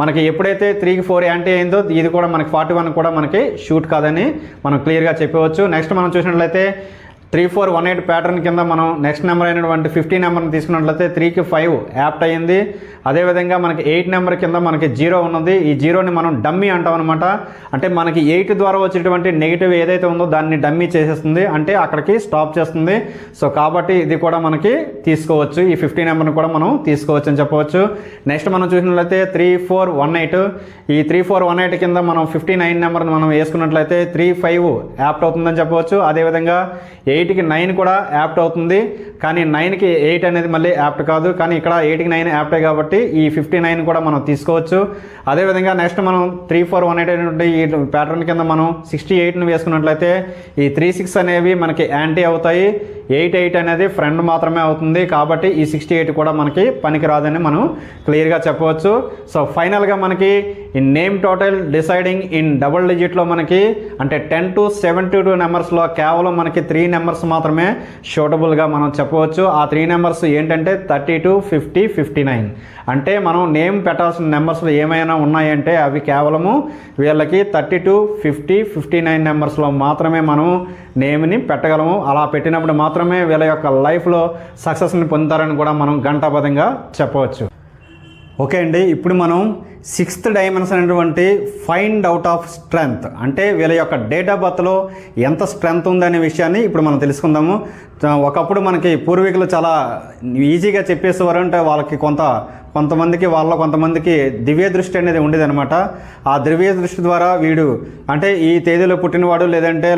మనకి ఎప్పుడైతే 3కి 4 యాంటీ అయిందో ఇది కూడా మనకి 41 కూడా మనకి షూట్ కాదని మనం క్లియర్గా చెప్పవచ్చు. నెక్స్ట్ మనం చూసినట్లయితే 3418 ప్యాటర్న్ కింద మనం నెక్స్ట్ నెంబర్ అయినటువంటి 50 నెంబర్ని తీసుకున్నట్లయితే 3కి 5 యాప్ట్ అయ్యింది. అదేవిధంగా మనకి 8 నెంబర్ కింద మనకి 0 ఉన్నది. ఈ 0ని మనం డమ్మీ అంటాం అనమాట. అంటే మనకి 8 ద్వారా వచ్చేటువంటి నెగిటివ్ ఏదైతే ఉందో దాన్ని డమ్మీ చేసేస్తుంది, అంటే అక్కడికి స్టాప్ చేస్తుంది. సో కాబట్టి ఇది కూడా మనకి తీసుకోవచ్చు, ఈ 50 నెంబర్ని కూడా మనం తీసుకోవచ్చు అని చెప్పవచ్చు. నెక్స్ట్ మనం చూసినట్లయితే 3418, ఈ 3418 కింద మనం 59 నెంబర్ని మనం వేసుకున్నట్లయితే 35 యాప్ట్ అవుతుందని చెప్పవచ్చు. అదేవిధంగా 8కి 9 కూడా యాప్ట్ అవుతుంది, కానీ 9కి 8 అనేది మళ్ళీ యాప్ట్ కాదు, కానీ ఇక్కడ 8కి 9 యాప్టే కాబట్టి ఈ 59 కూడా మనం తీసుకోవచ్చు. అదేవిధంగా నెక్స్ట్ మనం 3418 అనేటువంటి ఈ ప్యాటర్న్ కింద మనం 68ని వేసుకున్నట్లయితే ఈ 36 అనేవి మనకి యాంటీ అవుతాయి, 88 అనేది ఫ్రెండ్ మాత్రమే అవుతుంది. కాబట్టి ఈ 68 కూడా మనకి పనికిరాదని మనం క్లియర్గా చెప్పవచ్చు. సో ఫైనల్గా మనకి ఈ name total deciding in double డిజిట్లో మనకి అంటే 10 to 72 నెంబర్స్లో కేవలం మనకి 3 నెంబర్స్ మాత్రమే షూటబుల్గా మనం చెప్పవచ్చు. ఆ 3 నెంబర్స్ ఏంటంటే 32, 50, 59. అంటే మనం నేమ్ పెట్టాల్సిన నెంబర్స్లో ఏమైనా ఉన్నాయంటే అవి కేవలము వీళ్ళకి 32, 50, 59 నెంబర్స్లో మాత్రమే మనం నేమ్ని పెట్టగలము. అలా పెట్టినప్పుడు మాత్రమే వీళ్ళ యొక్క లైఫ్లో సక్సెస్ని పొందుతారని కూడా మనం ఘంటాపథంగా చెప్పవచ్చు. ఓకే అండి, ఇప్పుడు మనం 6th డైమెన్షన్ అనేటువంటి ఫైండ్ అవుట్ ఆఫ్ స్ట్రెంగ్త్, అంటే వీళ్ళ యొక్క డేట్ ఆఫ్ బర్త్లో ఎంత స్ట్రెంగ్త్ ఉందనే విషయాన్ని ఇప్పుడు మనం తెలుసుకుందాము. ఒకప్పుడు మనకి పూర్వీకులు చాలా ఈజీగా చెప్పేసేవారు, అంటే వాళ్ళకి కొంతమందికి దివ్య దృష్టి అనేది ఉండేదన్నమాట. ఆ దివ్య దృష్టి ద్వారా వీడు అంటే ఈ తేదీలో పుట్టినవాడు లేదంటే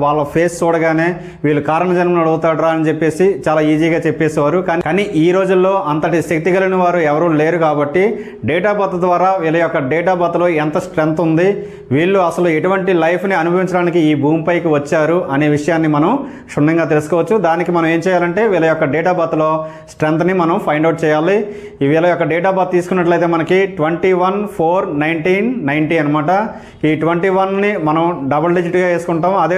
వాళ్ళ ఫేస్ చూడగానే వీళ్ళు కారణ జన్మను అడుగుతాడరా అని చెప్పేసి చాలా ఈజీగా చెప్పేసేవారు. కానీ ఈ రోజుల్లో అంతటి శక్తి కలిగిన వారు ఎవరూ లేరు. కాబట్టి డేట్ ఆఫ్ బర్త్ ద్వారా వీళ్ళ యొక్క డేట్ ఆఫ్ బర్త్లో ఎంత స్ట్రెంగ్త్ ఉంది, వీళ్ళు అసలు ఎటువంటి లైఫ్ని అనుభవించడానికి ఈ భూమిపైకి వచ్చారు అనే విషయాన్ని మనం క్షుణ్ణంగా తెలుసుకోవచ్చు. దానికి మనం ఏం చేయాలంటే వీళ్ళ యొక్క డేట్ ఆఫ్ బర్త్లో స్ట్రెంగ్త్ని మనం ఫైండ్ అవుట్ చేయాలి. వీళ్ళ యొక్క డేట్ ఆఫ్ బర్త్ తీసుకున్నట్లయితే మనకి 21/4/1990 అనమాట. ఈ 21ని మనం డబుల్ డిజిట్గా వేసుకుంటాం, అదే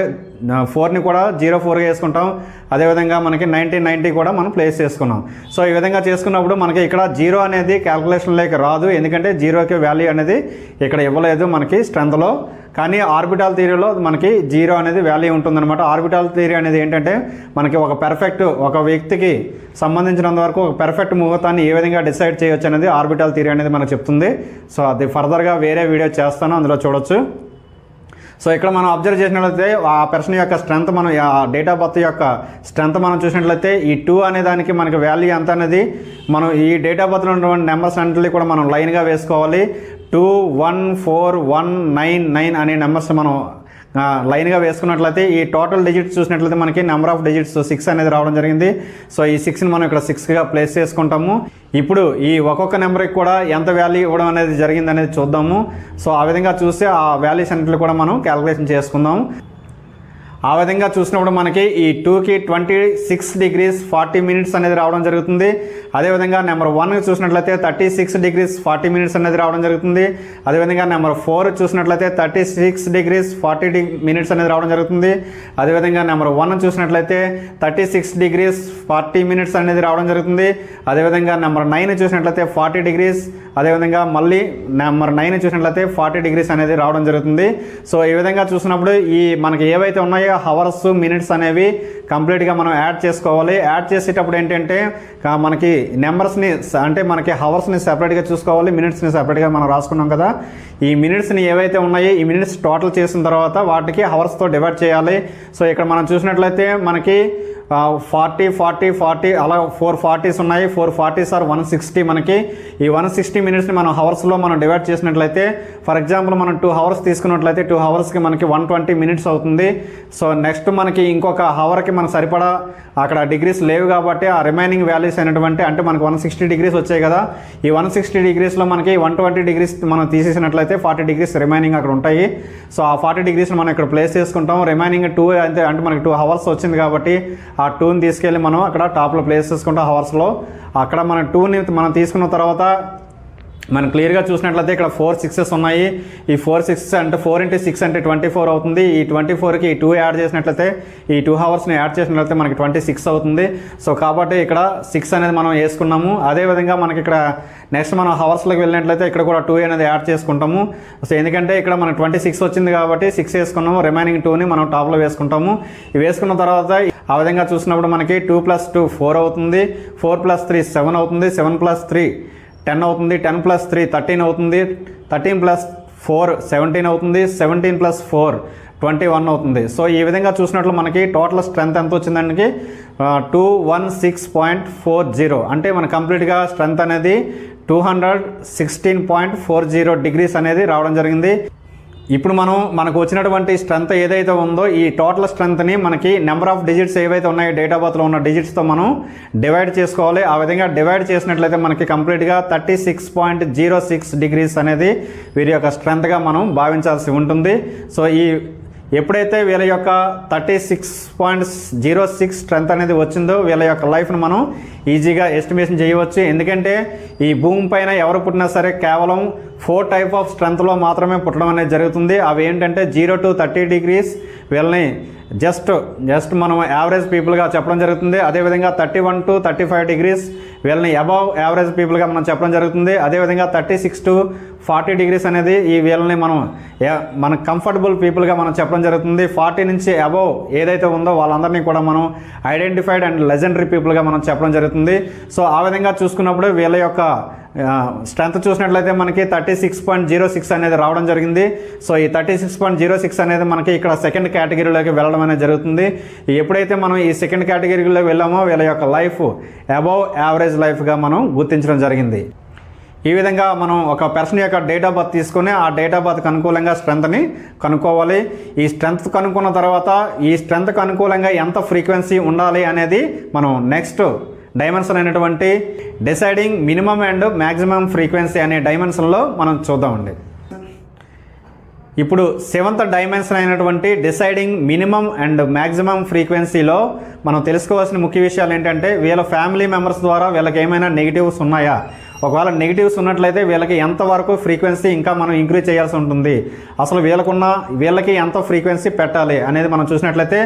4ని కూడా 04గా వేసుకుంటాం. అదేవిధంగా మనకి 1990 కూడా మనం ప్లేస్ చేసుకున్నాం. సో ఈ విధంగా చేసుకున్నప్పుడు మనకి ఇక్కడ 0 అనేది క్యాల్కులేషన్లోకి రాదు, ఎందుకంటే 0కి వాల్యూ అనేది ఇక్కడ ఇవ్వలేదు మనకి స్ట్రెంత్లో. కానీ ఆర్బిటాల్ థియరీలో మనకి 0 అనేది వాల్యూ ఉంటుందన్నమాట. ఆర్బిటాల్ థియరీ అనేది ఏంటంటే మనకి ఒక వ్యక్తికి సంబంధించినంత వరకు ఒక పెర్ఫెక్ట్ ముహూర్తాన్ని ఏ విధంగా డిసైడ్ చేయొచ్చు అనేది ఆర్బిటాల్ థియరీ అనేది మనకు చెప్తుంది. సో అది ఫర్దర్గా వేరే వీడియో చేస్తాను, అందులో చూడొచ్చు. సో ఇక్కడ మనం అబ్జర్వ్ చేసినట్లయితే ఆ పర్సన్ యొక్క స్ట్రెంత్ మనం డేట్ ఆఫ్ బర్త్ యొక్క స్ట్రెంత్ మనం చూసినట్లయితే ఈ 2 అనే దానికి మనకి వాల్యూ ఎంత అనేది మనం ఈ డేట్ ఆఫ్ బర్త్లో ఉన్నటువంటి నెంబర్స్ అన్నింటినీ కూడా మనం లైన్గా వేసుకోవాలి. 2, 1, 4, 1, 9, 9 అనే నెంబర్స్ మనం లైన్గా వేసుకున్నట్లయితే ఈ టోటల్ డిజిట్స్ చూసినట్లయితే మనకి నెంబర్ ఆఫ్ డిజిట్స్ 6 అనేది రావడం జరిగింది. సో ఈ 6ని మనం ఇక్కడ 6గా ప్లేస్ చేసుకుంటాము. ఇప్పుడు ఈ ఒక్కొక్క నెంబర్కి కూడా ఎంత వాల్యూ ఇవ్వడం అనేది జరిగింది అనేది చూద్దాము. సో ఆ విధంగా చూస్తే ఆ వాల్యూస్ అన్నింటినీ కూడా మనం క్యాలిక్యులేషన్ చేసుకుందాం. ఆ విధంగా చూసినప్పుడు మనకి ఈ 2కి 26 degrees 40 minutes అనేది రావడం జరుగుతుంది. అదేవిధంగా నెంబర్ 1 చూసినట్లయితే 36 degrees 40 minutes అనేది రావడం జరుగుతుంది. అదేవిధంగా నెంబర్ 4 చూసినట్లయితే 36 degrees 40 minutes అనేది రావడం జరుగుతుంది. అదేవిధంగా నెంబర్ 1 చూసినట్లయితే 36 degrees 40 minutes అనేది రావడం జరుగుతుంది. అదేవిధంగా నెంబర్ 9 చూసినట్లయితే 40 degrees, అదేవిధంగా మళ్ళీ నెంబర్ 9 చూసినట్లయితే 40 degrees అనేది రావడం జరుగుతుంది. సో ఈ విధంగా చూసినప్పుడు ఈ మనకి ఏవైతే ఉన్నాయో హవర్స్ మినిట్స్ అనేవి కంప్లీట్గా మనం యాడ్ చేసుకోవాలి. యాడ్ చేసేటప్పుడు ఏంటంటే మనకి నెంబర్స్ని అంటే మనకి హవర్స్ని సెపరేట్గా చూసుకోవాలి, మినిట్స్ని సెపరేట్గా మనం రాసుకున్నాం కదా. ఈ మినిట్స్ని ఏవైతే ఉన్నాయో ఈ మినిట్స్ టోటల్ చేసిన తర్వాత వాటికి హవర్స్తో డివైడ్ చేయాలి. సో ఇక్కడ మనం చూసినట్లయితే మనకి 40, 40, 40 అలా 4 40s ఉన్నాయి. 4 40s ఆర్ 160. మనకి ఈ 160 మినిట్స్ని మనం హవర్స్లో మనం డివైడ్ చేసినట్లయితే ఫర్ ఎగ్జాంపుల్ మనం 2 hours తీసుకున్నట్లయితే 2 hours మనకి 120 minutes అవుతుంది. సో నెక్స్ట్ మనకి ఇంకొక హవర్కి మనకు సరిపడా అక్కడ డిగ్రీస్ లేవు కాబట్టి ఆ రిమైనింగ్ వాల్యూస్ అయినటువంటి అంటే మనకి 160 degrees వచ్చాయి కదా. ఈ 160 degreesలో మనకి 120 degrees మనం తీసేసినట్లయితే 40 degrees రిమైనింగ్ అక్కడ ఉంటాయి. సో ఆ 40 degreesని మనం ఇక్కడ ప్లేస్ చేసుకుంటాం. రిమైనింగ్ 2 అంటే మనకి 2 hours వచ్చింది కాబట్టి ఆ 2ని తీసుకెళ్ళి మనం అక్కడ టాప్లో ప్లేస్ చేసుకుంటాం హవర్స్లో. అక్కడ మనం 2ని మనం తీసుకున్న తర్వాత మనం క్లియర్గా చూసినట్లయితే ఇక్కడ 4 6s ఉన్నాయి. ఈ 4 6 అంటే 4 × 6 అంటే 24 అవుతుంది. ఈ 24కి ఈ 2 యాడ్ చేసినట్లయితే ఈ 2 అవర్స్ని యాడ్ చేసినట్లయితే మనకి 26 అవుతుంది. సో కాబట్టి ఇక్కడ 6 అనేది మనం వేసుకున్నాము. అదేవిధంగా మనకి ఇక్కడ నెక్స్ట్ మనం హవర్స్లోకి వెళ్ళినట్లయితే ఇక్కడ కూడా 2 అనేది యాడ్ చేసుకుంటాము. సో ఎందుకంటే ఇక్కడ మనకు 26 వచ్చింది కాబట్టి 6 వేసుకున్నాము, రిమైనింగ్ 2ని మనం టాప్లో వేసుకుంటాము. ఇవి వేసుకున్న తర్వాత ఆ విధంగా చూసినప్పుడు మనకి 2 + 2 4 అవుతుంది, 4 + 3 7 అవుతుంది, 7 + 3 10 అవుతుంది, 10 + 3 13 అవుతుంది, 13 + 4 17 అవుతుంది, 17 + 4 21 అవుతుంది. సో ఈ విధంగా చూసినట్లు మనకి టోటల్ స్ట్రెంత్ ఎంత వచ్చిందంటే 216.40 అంటే మన కంప్లీట్గా స్ట్రెంత్ అనేది 216.40 డిగ్రీస్ అనేది రావడం జరిగింది. ఇప్పుడు మనకు వచ్చినటువంటి స్ట్రెంత్ ఏదైతే ఉందో ఈ టోటల్ స్ట్రెంత్ని మనకి నెంబర్ ఆఫ్ డిజిట్స్ ఏవైతే ఉన్నాయో డేట్ ఆఫ్ బర్త్లో ఉన్న డిజిట్స్తో మనం డివైడ్ చేసుకోవాలి. ఆ విధంగా డివైడ్ చేసినట్లయితే మనకి కంప్లీట్గా 36.06 డిగ్రీస్ అనేది వీరి యొక్క స్ట్రెంత్గా మనం భావించాల్సి ఉంటుంది. సో ఎప్పుడైతే వీళ్ళ యొక్క 36.06 స్ట్రెంత్ అనేది వచ్చిందో వీళ్ళ యొక్క లైఫ్ను మనం ఈజీగా ఎస్టిమేషన్ చేయవచ్చు. ఎందుకంటే ఈ భూమి పైన ఎవరు పుట్టినా సరే కేవలం 4 టైప్ ఆఫ్ స్ట్రెంత్లో మాత్రమే పుట్టడం అనేది జరుగుతుంది. అవి ఏంటంటే 0 to 30 డిగ్రీస్ వీళ్ళని జస్ట్ మనం యావరేజ్ పీపుల్గా చెప్పడం జరుగుతుంది. అదేవిధంగా 31 to 35 డిగ్రీస్ వీళ్ళని అబవ్ యావరేజ్ పీపుల్గా మనం చెప్పడం జరుగుతుంది. అదేవిధంగా 36 to 40 డిగ్రీస్ అనేది ఈ వీళ్ళని మన కంఫర్టబుల్ పీపుల్గా మనం చెప్పడం జరుగుతుంది. 40 నుంచి అబవ్ ఏదైతే ఉందో వాళ్ళందరినీ కూడా మనం ఐడెంటిఫైడ్ అండ్ లెజెండరీ పీపుల్గా మనం చెప్పడం జరుగుతుంది. సో ఆ విధంగా చూసుకున్నప్పుడు వీళ్ళ యొక్క స్ట్రెంత్ చూసినట్లయితే మనకి 36.06 అనేది రావడం జరిగింది. సో ఈ 36.06 అనేది మనకి ఇక్కడ సెకండ్ కేటగిరీలోకి వెళ్ళడం అనేది జరుగుతుంది. ఎప్పుడైతే మనం ఈ సెకండ్ కేటగిరీలోకి వెళ్ళామో వీళ్ళ యొక్క లైఫ్ అబవ్ యావరేజ్ లైఫ్గా మనం గుర్తించడం జరిగింది. ఈ విధంగా మనం ఒక పర్సన్ యొక్క డేట్ ఆఫ్ బర్త్ తీసుకొని ఆ డేట్ ఆఫ్ బర్త్కి అనుకూలంగా స్ట్రెంత్ని కనుక్కోవాలి. ఈ స్ట్రెంత్ కనుక్కున్న తర్వాత ఈ స్ట్రెంత్కి అనుకూలంగా ఎంత ఫ్రీక్వెన్సీ ఉండాలి అనేది మనం నెక్స్ట్ డైమెన్షన్ అయినటువంటి deciding minimum and maximum frequency అనే డైమెన్షన్లో మనం చూద్దామండి. ఇప్పుడు 7th డైమెన్షన్ అయినటువంటి డిసైడింగ్ మినిమం అండ్ మ్యాక్సిమం ఫ్రీక్వెన్సీలో మనం తెలుసుకోవాల్సిన ముఖ్య విషయాలు ఏంటంటే వీళ్ళ ఫ్యామిలీ మెంబర్స్ ద్వారా వీళ్ళకి ఏమైనా నెగిటివ్స్ ఉన్నాయా, ఒకవేళ నెగిటివ్స్ ఉన్నట్లయితే వీళ్ళకి ఎంతవరకు ఫ్రీక్వెన్సీ ఇంకా మనం ఇంక్రీజ్ చేయాల్సి ఉంటుంది, అసలు వీళ్ళకి ఎంత ఫ్రీక్వెన్సీ పెట్టాలి అనేది మనం చూసినట్లయితే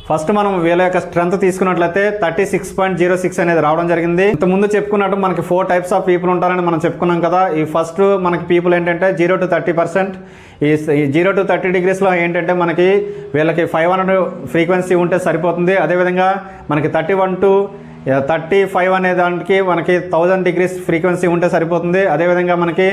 ఫస్ట్ మనం వీళ్ళ యొక్క స్ట్రెంత్ తీసుకున్నట్లయితే 36.06 అనేది రావడం జరిగింది. ఇంతకుముందు చెప్పుకున్నట్టు మనకి 4 టైప్స్ ఆఫ్ పీపుల్ ఉంటారని మనం చెప్పుకున్నాం కదా. ఈ ఫస్ట్ మనకి పీపుల్ ఏంటంటే 0 to 30%. ఈ 0 to 30 డిగ్రీస్లో ఏంటంటే మనకి వీళ్ళకి 500 ఫ్రీక్వెన్సీ ఉంటే సరిపోతుంది. అదేవిధంగా మనకి 31 to 35 అనే దానికి మనకి 1000 డిగ్రీస్ ఫ్రీక్వెన్సీ ఉంటే సరిపోతుంది. అదేవిధంగా మనకి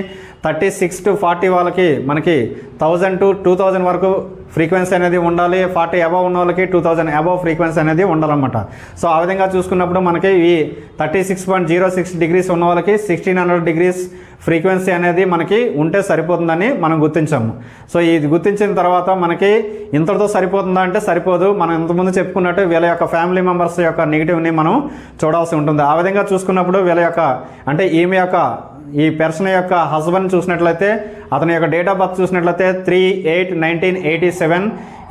36 to 40 వాళ్ళకి మనకి 1000 to 2000 వరకు ఫ్రీక్వెన్సీ అనేది ఉండాలి. 40 అబవ్ ఉన్న వాళ్ళకి 2000 అబవ్ ఫ్రీక్వెన్సీ అనేది ఉండాలన్నమాట. సో ఆ విధంగా చూసుకున్నప్పుడు మనకి ఈ 36.06 డిగ్రీస్ ఉన్న వాళ్ళకి 1600 డిగ్రీస్ ఫ్రీక్వెన్సీ అనేది మనకి ఉంటే సరిపోతుందని మనం గుర్తించాము. సో ఇది గుర్తించిన తర్వాత మనకి ఇంతటితో సరిపోతుందా అంటే సరిపోదు. మనం ఇంతకుముందు చెప్పుకున్నట్టు వీళ్ళ యొక్క ఫ్యామిలీ మెంబర్స్ యొక్క నెగిటివ్ని మనం చూడాల్సి ఉంటుంది. ఆ విధంగా చూసుకున్నప్పుడు వీళ్ళ యొక్క అంటే ఈమె యొక్క ఈ పర్సన్ యొక్క హస్బెండ్ చూసినట్లయితే అతని యొక్క డేట్ ఆఫ్ బర్త్ చూసినట్లయితే 3/8/1987.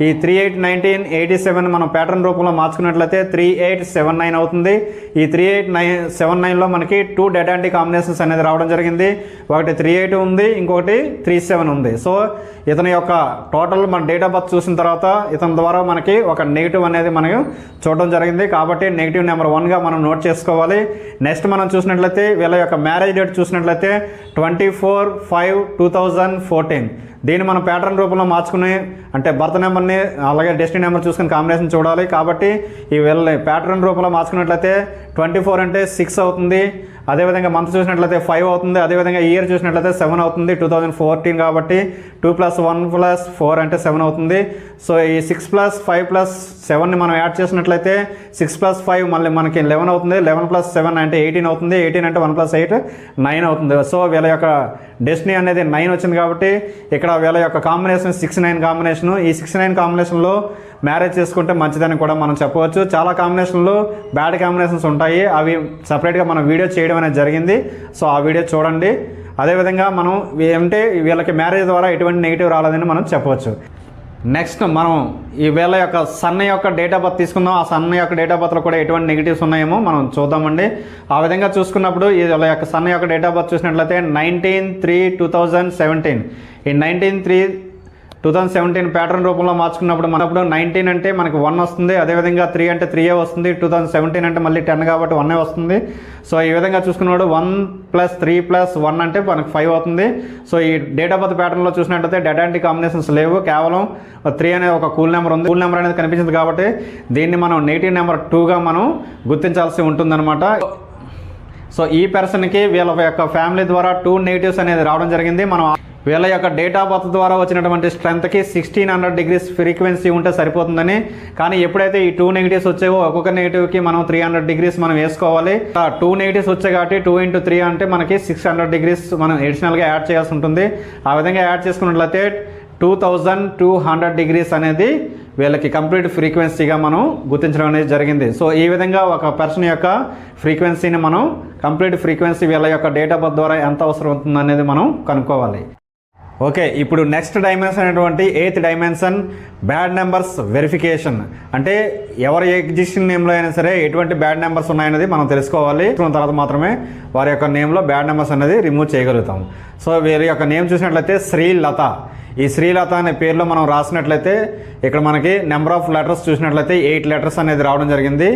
ఈ 3/8/1987 మనం ప్యాటర్న్ రూపంలో మార్చుకున్నట్లయితే 3879 అవుతుంది. ఈ 3879లో మనకి 2 డెడ్ యాంటీ కాంబినేషన్స్ అనేది రావడం జరిగింది. ఒకటి 38 ఉంది, ఇంకొకటి 37 ఉంది. సో ఇతని యొక్క టోటల్ మన డేట్ ఆఫ్ బర్త్ చూసిన తర్వాత ఇతని ద్వారా మనకి ఒక నెగిటివ్ అనేది మనం చూడడం జరిగింది. కాబట్టి నెగిటివ్ నెంబర్ 1గా మనం నోట్ చేసుకోవాలి. నెక్స్ట్ మనం చూసినట్లయితే వీళ్ళ యొక్క మ్యారేజ్ డేట్ చూసినట్లయితే 24/5/2014. దీన్ని మనం ప్యాటర్న్ రూపంలో మార్చుకుని అంటే బర్త్ నెంబర్ని అలాగే డెస్టినీ నెంబర్ చూసుకుని కాంబినేషన్ చూడాలి. కాబట్టి ఈ వీళ్ళని ప్యాటర్న్ రూపంలో మార్చుకున్నట్లయితే 24 అంటే 6 అవుతుంది. అదేవిధంగా మంత్ చూసినట్లయితే 5 అవుతుంది. అదేవిధంగా ఇయర్ చూసినట్లయితే 7 అవుతుంది. 2014 కాబట్టి 2 + 1 + 4 అంటే 7 అవుతుంది. సో ఈ 6 + 5 + 7ని మనం యాడ్ చేసినట్లయితే 6 + 5 మళ్ళీ మనకి 11 అవుతుంది. 11 + 7 అంటే 18 అవుతుంది. 18 అంటే 1 + 8 9 అవుతుంది. సో వీళ్ళ యొక్క డెస్టినీ అనేది 9 వచ్చింది. కాబట్టి ఇక్కడ వీళ్ళ యొక్క కాంబినేషన్ 6-9 కాంబినేషను. ఈ 6-9 కాంబినేషన్లో మ్యారేజ్ చేసుకుంటే మంచిదని కూడా మనం చెప్పవచ్చు. చాలా కాంబినేషన్లు బ్యాడ్ కాంబినేషన్స్ ఉంటాయి. అవి సపరేట్గా మనం వీడియో చేయడం అనేది జరిగింది. సో ఆ వీడియో చూడండి. అదేవిధంగా మనం అంటే వీళ్ళకి మ్యారేజ్ ద్వారా ఎటువంటి నెగిటివ్ రాలేదని మనం చెప్పవచ్చు. నెక్స్ట్ మనం ఈ వీళ్ళ యొక్క సన్ యొక్క డేట్ ఆఫ్ బర్త్ తీసుకుందాం. ఆ సన్ యొక్క డేట్ ఆఫ్ బర్త్లో కూడా ఎటువంటి నెగిటివ్స్ ఉన్నాయేమో మనం చూద్దామండి. ఆ విధంగా చూసుకున్నప్పుడు వీళ్ళ యొక్క సన్ యొక్క డేట్ ఆఫ్ బర్త్ చూసినట్లయితే 19/3/2017. ఈ 19/3/2017 ప్యాటర్న్ రూపంలో మార్చుకున్నప్పుడు మనప్పుడు 19 అంటే మనకి 1 వస్తుంది. అదేవిధంగా 3 అంటే 3 వస్తుంది. 2017 అంటే మళ్ళీ 10 కాబట్టి 1 వస్తుంది. సో ఈ విధంగా చూసుకున్నప్పుడు 1 + 3 + 1 అంటే మనకు 5 అవుతుంది. సో ఈ డేట్ ఆఫ్ బర్త్ ప్యాటర్న్లో చూసినట్లయితే డెడ్ యాంటీ కాంబినేషన్స్ లేవు, కేవలం 3 అనే ఒక కూల్ నెంబర్ ఉంది. కూల్ నెంబర్ అనేది కనిపించింది కాబట్టి దీన్ని మనం నెగిటివ్ నెంబర్ 2గా మనం గుర్తించాల్సి ఉంటుందన్నమాట. సో ఈ పర్సన్కి వీళ్ళ యొక్క ఫ్యామిలీ ద్వారా 2 నెగిటివ్స్ అనేది రావడం జరిగింది. మనం వీళ్ళ యొక్క డేట్ ఆఫ్ బర్త్ ద్వారా వచ్చినటువంటి స్ట్రెంత్కి 1600 డిగ్రీస్ ఫ్రీక్వెన్సీ ఉంటే సరిపోతుందని. కానీ ఎప్పుడైతే ఈ 2 నెగిటివ్స్ వచ్చావో ఒక్కొక్క నెగిటివ్కి మనం 300 డిగ్రీస్ మనం వేసుకోవాలి. 2 నెగిటివ్స్ వచ్చాయి కాబట్టి 2 × 3 అంటే మనకి 600 డిగ్రీస్ మనం అడిషనల్గా యాడ్ చేయాల్సి ఉంటుంది. ఆ విధంగా యాడ్ చేసుకున్నట్లయితే 2200 డిగ్రీస్ అనేది వీళ్ళకి కంప్లీట్ ఫ్రీక్వెన్సీగా మనం గుర్తించడం అనేది జరిగింది. సో ఈ విధంగా ఒక పర్సన్ యొక్క ఫ్రీక్వెన్సీని మనం కంప్లీట్ ఫ్రీక్వెన్సీ వీళ్ళ యొక్క డేట్ ఆఫ్ బర్త్ ద్వారా ఎంత అవసరం అవుతుంది అనేది మనం కనుక్కోవాలి. ఓకే, ఇప్పుడు నెక్స్ట్ డైమెన్షన్ అనేటువంటి 8th dimension bad numbers verification. అంటే ఎవరి ఎగ్జిస్టింగ్ నేమ్లో అయినా సరే ఎటువంటి బ్యాడ్ నెంబర్స్ ఉన్నాయనేది మనం తెలుసుకోవాలి. తర్వాత మాత్రమే వారి యొక్క నేమ్లో బ్యాడ్ నెంబర్స్ అనేది రిమూవ్ చేయగలుగుతాం. సో వీరి యొక్క నేమ్ చూసినట్లయితే శ్రీలత. ఈ శ్రీలత అనే పేరులో మనం రాసినట్లయితే ఇక్కడ మనకి నెంబర్ ఆఫ్ లెటర్స్ చూసినట్లయితే 8 లెటర్స్ అనేది రావడం జరిగింది.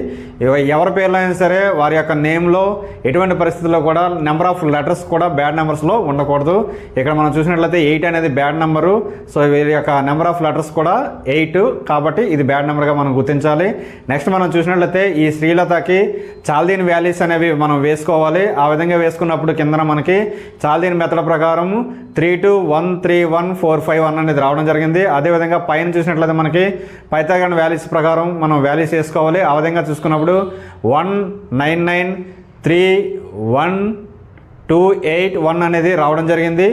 ఎవరి పేర్లో అయినా సరే వారి యొక్క నేమ్లో ఎటువంటి పరిస్థితుల్లో కూడా నెంబర్ ఆఫ్ లెటర్స్ కూడా బ్యాడ్ నెంబర్స్లో ఉండకూడదు. ఇక్కడ మనం చూసినట్లయితే 8 అనేది బ్యాడ్ నెంబరు. సో వీరి యొక్క నెంబర్ ఆఫ్ లెటర్స్ కూడా 8 కాబట్టి ఇది బ్యాడ్ నెంబర్గా మనం గుర్తించాలి. నెక్స్ట్ మనం చూసినట్లయితే ఈ శ్రీలతకి చాల్దీన్ వాల్యూస్ అనేవి మనం వేసుకోవాలి. ఆ విధంగా వేసుకున్నప్పుడు కింద మనకి చాల్దీన్ మెథడ్ ప్రకారం 32131451 అనేది రావడం జరిగింది. అదేవిధంగా పైన చూసినట్లయితే మనకి పైథాగరన్ వాల్యూస్ ప్రకారం మనం వాల్యూస్ వేసుకోవాలి. ఆ విధంగా చూసుకున్నప్పుడు 19931281 అనేది రావడం జరిగింది.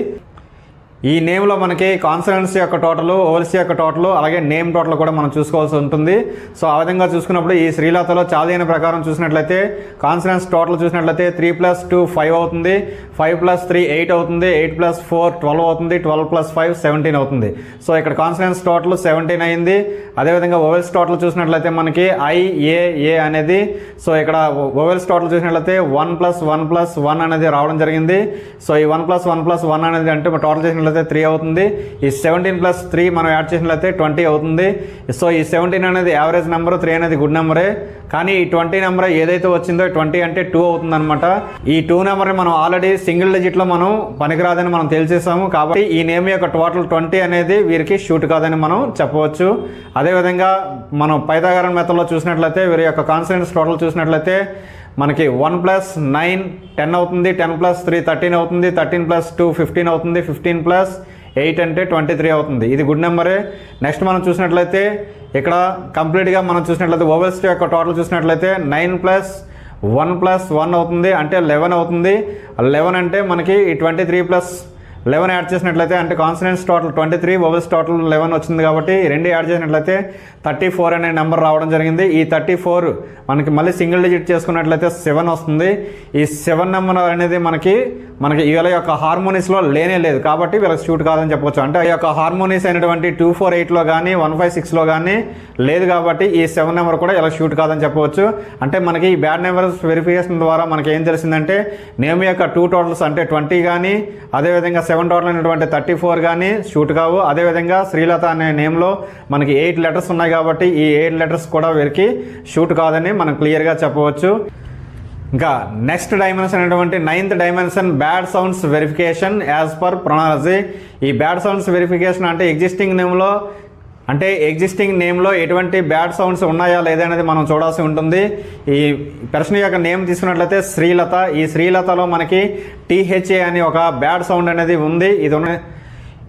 ఈ నేమ్లో మనకి కాన్సనెంట్స్ యొక్క టోటల్, ఓవల్స్ యొక్క టోటల్, అలాగే నేమ్ టోటల్ కూడా మనం చూసుకోవాల్సి ఉంటుంది. సో ఆ విధంగా చూసుకున్నప్పుడు ఈ శ్రీలతలో చాల్దీన్ ప్రకారం చూసినట్లయితే కాన్సనెంట్స్ టోటల్ చూసినట్లయితే 3 + 2 5 అవుతుంది, 5 + 3 8 అవుతుంది, 8 + 4 12 అవుతుంది, 12 + 5 17 అవుతుంది. సో ఇక్కడ కాన్సనెంట్స్ టోటల్ 17 అయింది. అదేవిధంగా ఓవెల్స్ టోటల్ చూసినట్లయితే మనకి IAA అనేది, సో ఇక్కడ ఓవెల్స్ టోటల్ చూసినట్లయితే 1 + 1 + 1 అనేది రావడం జరిగింది. సో ఈ 1 + 1 + 1 అనేది అంటే టోటల్ చేసినట్లయితే 3 అవుతుంది. ఈ 17 + 3 మనం యాడ్ చేసినట్లయితే 20 అవుతుంది. సో ఈ 17 అనేది యావరేజ్ నెంబర్, 3 అనేది గుడ్ నెంబరే. కానీ ఈ 20 నెంబర్ ఏదైతే వచ్చిందో 20 అంటే 2 అవుతుంది అనమాట. ఈ 2 నెంబర్ని మనం ఆల్రెడీ సింగిల్ డిజిట్లో మనం పనికిరాదని మనం తెలిసేసాము. కాబట్టి ఈ నేమ్ యొక్క టోటల్ 20 అనేది వీరికి షూట్ కాదని మనం చెప్పవచ్చు. అదేవిధంగా మనం పైథాగరన్ మెథడ్లో చూసినట్లయితే వీరి యొక్క కాన్సనెంట్స్ టోటల్ చూసినట్లయితే మనకి 1 + 9 10 అవుతుంది, 10 + 3 13 అవుతుంది, 13 + 2 15 అవుతుంది, 15 + 8 అంటే 23 అవుతుంది. ఇది గుడ్ నెంబరే. నెక్స్ట్ మనం చూసినట్లయితే ఇక్కడ కంప్లీట్గా మనం చూసినట్లయితే ఓవెల్స్ యొక్క టోటల్ చూసినట్లయితే 9 + 1 + 1 అవుతుంది, అంటే 11 అవుతుంది. 11 అంటే మనకి ఈ 23 + 11 యాడ్ చేసినట్లయితే అంటే కాన్సనెంట్స్ టోటల్ 23, ఓవెల్స్ టోటల్ 11 వచ్చింది కాబట్టి రెండు యాడ్ చేసినట్లయితే 34 అనే నెంబర్ రావడం జరిగింది. ఈ 34 మనకి మళ్ళీ సింగిల్ డిజిట్ చేసుకున్నట్లయితే 7 వస్తుంది. ఈ 7 నెంబర్ అనేది మనకి వీళ్ళ యొక్క హార్మోనీస్లో లేనే లేదు కాబట్టి వీళ్ళకి షూట్ కాదని చెప్పవచ్చు. అంటే ఈ యొక్క హార్మోనీస్ అయినటువంటి 248లో కానీ 156లో కానీ లేదు కాబట్టి ఈ 7 నెంబర్ కూడా ఇలా షూట్ కాదని చెప్పవచ్చు. అంటే మనకి ఈ బ్యాడ్ నెంబర్స్ వెరిఫికేషన్ ద్వారా మనకి ఏం తెలిసిందంటే నేమ్ యొక్క 2 టోటల్స్ అంటే 20 కానీ అదేవిధంగా 7 టోటల్ అయినటువంటి 34 కానీ షూట్ కావు. అదేవిధంగా శ్రీలత అనే నేమ్లో మనకి 8 లెటర్స్ ఉన్నాయి కాబట్టి ఈ 8 లెటర్స్ కూడా వీరికి షూట్ కాదని మనం క్లియర్గా చెప్పవచ్చు. ఇంకా నెక్స్ట్ డైమెన్షన్ అనేటువంటి 9th dimension bad sounds verification as per ప్రొనాలజీ. ఈ బ్యాడ్ సౌండ్స్ వెరిఫికేషన్ అంటే ఎగ్జిస్టింగ్ నేమ్లో ఎటువంటి బ్యాడ్ సౌండ్స్ ఉన్నాయా లేదా అనేది మనం చూడాల్సి ఉంటుంది. ఈ పర్సన్ యొక్క నేమ్ తీసుకున్నట్లయితే శ్రీలత. ఈ శ్రీలతలో మనకి THA అని ఒక బ్యాడ్ సౌండ్ అనేది ఉంది.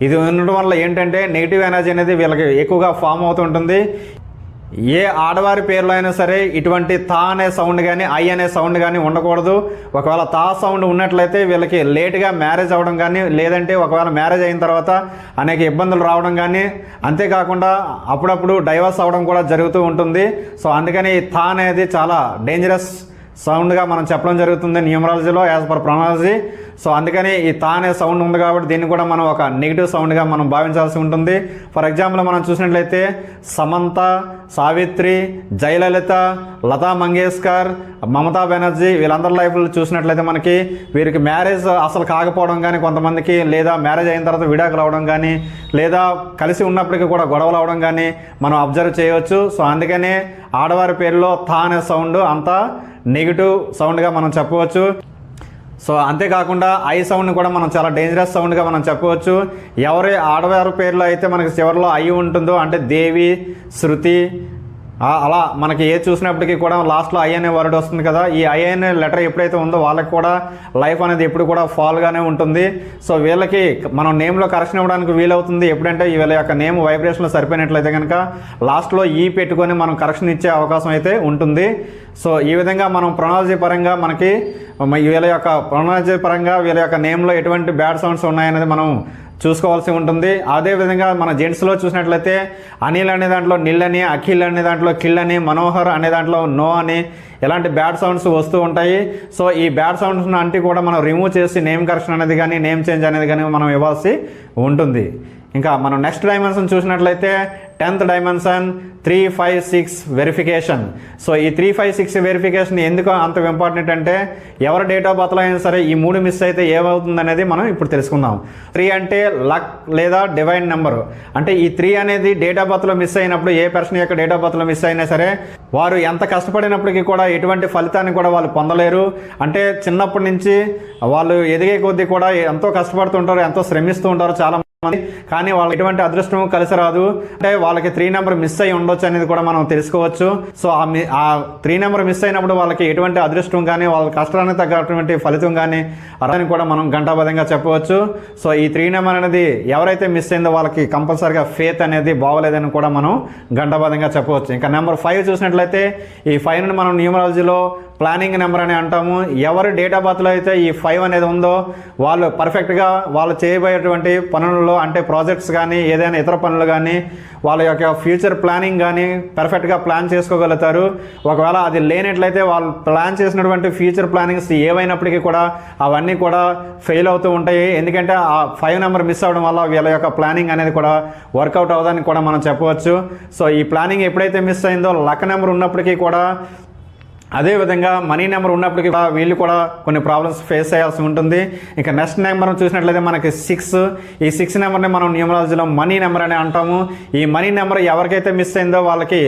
ఇది ఉండడం వల్ల ఏంటంటే నెగిటివ్ ఎనర్జీ అనేది వీళ్ళకి ఎక్కువగా ఫామ్ అవుతుంటుంది. ఏ ఆడవారి పేర్లో అయినా సరే ఇటువంటి తా అనే సౌండ్ కానీ ఐ అనే సౌండ్ కానీ ఉండకూడదు. ఒకవేళ తా సౌండ్ ఉన్నట్లయితే వీళ్ళకి లేట్గా మ్యారేజ్ అవ్వడం కానీ లేదంటే ఒకవేళ మ్యారేజ్ అయిన తర్వాత అనేక ఇబ్బందులు రావడం కానీ అంతేకాకుండా అప్పుడప్పుడు డైవర్స్ అవ్వడం కూడా జరుగుతూ ఉంటుంది. సో అందుకని తా అనేది చాలా డేంజరస్ సౌండ్గా మనం చెప్పడం జరుగుతుంది న్యూమరాలజీలో యాజ్ పర్ ప్రొనాలజీ. సో అందుకని ఈ తా అనే సౌండ్ ఉంది కాబట్టి దీన్ని కూడా మనం ఒక నెగిటివ్ సౌండ్గా మనం భావించాల్సి ఉంటుంది. ఫర్ ఎగ్జాంపుల్ మనం చూసినట్లయితే సమంత, సావిత్రి, జయలలిత, లతా మంగేష్కర్, మమతా బెనర్జీ వీళ్ళందరి లైఫ్లో చూసినట్లయితే మనకి వీరికి మ్యారేజ్ అసలు కాకపోవడం కానీ కొంతమందికి, లేదా మ్యారేజ్ అయిన తర్వాత విడాకులు అవడం కానీ, లేదా కలిసి ఉన్నప్పటికీ కూడా గొడవలు అవడం కానీ మనం అబ్జర్వ్ చేయవచ్చు. సో అందుకనే ఆడవారి పేరులో తా అనే సౌండ్ అంతా నెగిటివ్ సౌండ్గా మనం చెప్పవచ్చు. సో అంతేకాకుండా ఐ సౌండ్ని కూడా మనం చాలా డేంజరస్ సౌండ్గా మనం చెప్పవచ్చు. ఎవరి ఆడవారి పేర్లో అయితే మనకి చివరిలో ఐ ఉంటుందో అంటే దేవి, శృతి అలా మనకి ఏ చూసినప్పటికీ కూడా లాస్ట్లో ఐ అనే వర్డ్ వస్తుంది కదా. ఈ ఐ అనే లెటర్ ఎప్పుడైతే ఉందో వాళ్ళకి కూడా లైఫ్ అనేది ఎప్పుడు కూడా ఫాల్గానే ఉంటుంది. సో వీళ్ళకి మనం నేమ్లో కరెక్షన్ ఇవ్వడానికి వీలవుతుంది ఎప్పుడంటే వీళ్ళ యొక్క నేమ్ వైబ్రేషన్లో సరిపోయినట్లయితే కనుక లాస్ట్లో ఈ పెట్టుకొని మనం కరెక్షన్ ఇచ్చే అవకాశం అయితే ఉంటుంది. సో ఈ విధంగా మనం ప్రొనాలజీ పరంగా మనకి వీళ్ళ యొక్క ప్రొనాలజీ పరంగా వీళ్ళ యొక్క నేమ్లో ఎటువంటి బ్యాడ్ సౌండ్స్ ఉన్నాయనేది మనం చూసుకోవాల్సి ఉంటుంది. అదేవిధంగా మన జెంట్స్లో చూసినట్లయితే అనిల్ అనే దాంట్లో నిల్ అని, అఖిల్ అనే దాంట్లో కిల్ అని, మనోహర్ అనే దాంట్లో నో అని ఇలాంటి బ్యాడ్ సౌండ్స్ వస్తూ ఉంటాయి. సో ఈ బ్యాడ్ సౌండ్స్ అంటే కూడా మనం రిమూవ్ చేసి నేమ్ కరెక్షన్ అనేది కానీ నేమ్ చేంజ్ అనేది కానీ మనం ఇవ్వాల్సి ఉంటుంది. ఇంకా మనం నెక్స్ట్ డైమెన్షన్ చూసినట్లయితే 10th డైమెన్షన్ 356 వెరిఫికేషన్. సో ఈ 356 వెరిఫికేషన్ ఎందుకు అంత ఇంపార్టెంట్ అంటే ఎవరి డేట్ ఆఫ్ బర్త్లో అయినా సరే ఈ 3 మిస్ అయితే ఏమవుతుంది అనేది మనం ఇప్పుడు తెలుసుకుందాం. 3 అంటే లక్ లేదా డివైన్ నెంబరు. అంటే ఈ 3 అనేది డేట్ ఆఫ్ బర్త్లో మిస్ అయినప్పుడు ఏ పర్సన్ యొక్క డేట్ ఆఫ్ బర్త్లో మిస్ అయినా సరే వారు ఎంత కష్టపడినప్పటికీ కూడా ఎటువంటి ఫలితాన్ని కూడా వాళ్ళు పొందలేరు. అంటే చిన్నప్పటి నుంచి వాళ్ళు ఎదిగే కొద్దీ కూడా ఎంతో కష్టపడుతుంటారు, ఎంతో శ్రమిస్తూ ఉంటారు చాలా మంది, కానీ వాళ్ళకి ఎటువంటి అదృష్టం కలిసి రాదు. అంటే వాళ్ళకి 3 నెంబర్ మిస్ అయి ఉండొచ్చు అనేది కూడా మనం తెలుసుకోవచ్చు. సో ఆ 3 నెంబర్ మిస్ అయినప్పుడు వాళ్ళకి ఎటువంటి అదృష్టం కానీ వాళ్ళ కష్టానికి తగ్గటువంటి ఫలితం కానీ అర్థాన్ని కూడా మనం గంటాబద్ధంగా చెప్పవచ్చు. సో ఈ 3 నెంబర్ అనేది ఎవరైతే మిస్ అయిందో వాళ్ళకి కంపల్సరీగా ఫేత్ అనేది బాగోలేదని కూడా మనం గంటాబద్ధంగా చెప్పవచ్చు. ఇంకా నెంబర్ 5 చూసినట్లయితే ఈ 5ని మనం న్యూమరాలజీలో ప్లానింగ్ నెంబర్ అని అంటాము. ఎవరి డేట్ ఆఫ్ బర్త్లో అయితే ఈ 5 అనేది ఉందో వాళ్ళు పర్ఫెక్ట్గా వాళ్ళు చేయబోయేటువంటి పనులలో అంటే ప్రాజెక్ట్స్ కానీ ఏదైనా ఇతర పనులు కానీ వాళ్ళ యొక్క ఫ్యూచర్ ప్లానింగ్ కానీ పర్ఫెక్ట్గా ప్లాన్ చేసుకోగలుగుతారు. ఒకవేళ అది లేనట్లయితే వాళ్ళు ప్లాన్ చేసినటువంటి ఫ్యూచర్ ప్లానింగ్స్ ఏవైనప్పటికీ కూడా అవన్నీ కూడా ఫెయిల్ అవుతూ ఉంటాయి. ఎందుకంటే ఆ 5 నెంబర్ మిస్ అవ్వడం వల్ల వీళ్ళ యొక్క ప్లానింగ్ అనేది కూడా వర్కౌట్ అవ్వదని కూడా మనం చెప్పవచ్చు. సో ఈ ప్లానింగ్ ఎప్పుడైతే మిస్ అయిందో లక్ నెంబర్ ఉన్నప్పటికీ కూడా అదేవిధంగా మనీ నెంబర్ ఉన్నప్పటికీ వీళ్ళు కూడా కొన్ని ప్రాబ్లమ్స్ ఫేస్ చేయాల్సి ఉంటుంది. ఇంకా నెక్స్ట్ నెంబర్ చూసినట్లయితే మనకి 6. ఈ 6 నెంబర్ని మనం న్యూమరాలజీలో మనీ నెంబర్ అని అంటాము. ఈ మనీ నెంబర్ ఎవరికైతే మిస్ అయిందో వాళ్ళకి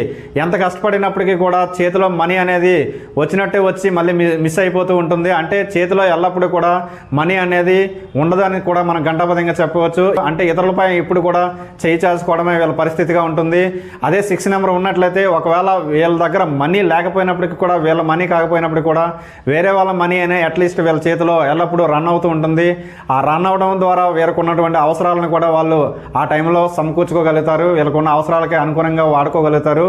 ఎంత కష్టపడినప్పటికీ కూడా చేతిలో మనీ అనేది వచ్చినట్టే వచ్చి మళ్ళీ మిస్ అయిపోతూ ఉంటుంది. అంటే చేతిలో ఎల్లప్పుడూ కూడా మనీ అనేది ఉండదని కూడా మనం గంటాబద్ధంగా చెప్పవచ్చు. అంటే ఇతరులపై ఇప్పుడు కూడా చేయి చేసుకోవడమే వీళ్ళ పరిస్థితిగా ఉంటుంది. అదే 6 నెంబర్ ఉన్నట్లయితే ఒకవేళ వీళ్ళ దగ్గర మనీ లేకపోయినప్పటికీ కూడా వీళ్ళ మనీ కాకపోయినప్పుడు కూడా వేరే వాళ్ళ మనీ అనే అట్లీస్ట్ వీళ్ళ చేతిలో ఎల్లప్పుడూ రన్ అవుతూ ఉంటుంది. ఆ రన్ అవడం ద్వారా వీళ్ళకు ఉన్నటువంటి అవసరాలను కూడా వాళ్ళు ఆ టైంలో సమకూర్చుకోగలుగుతారు, వీళ్ళకున్న అవసరాలకి అనుగుణంగా వాడుకోగలుగుతారు.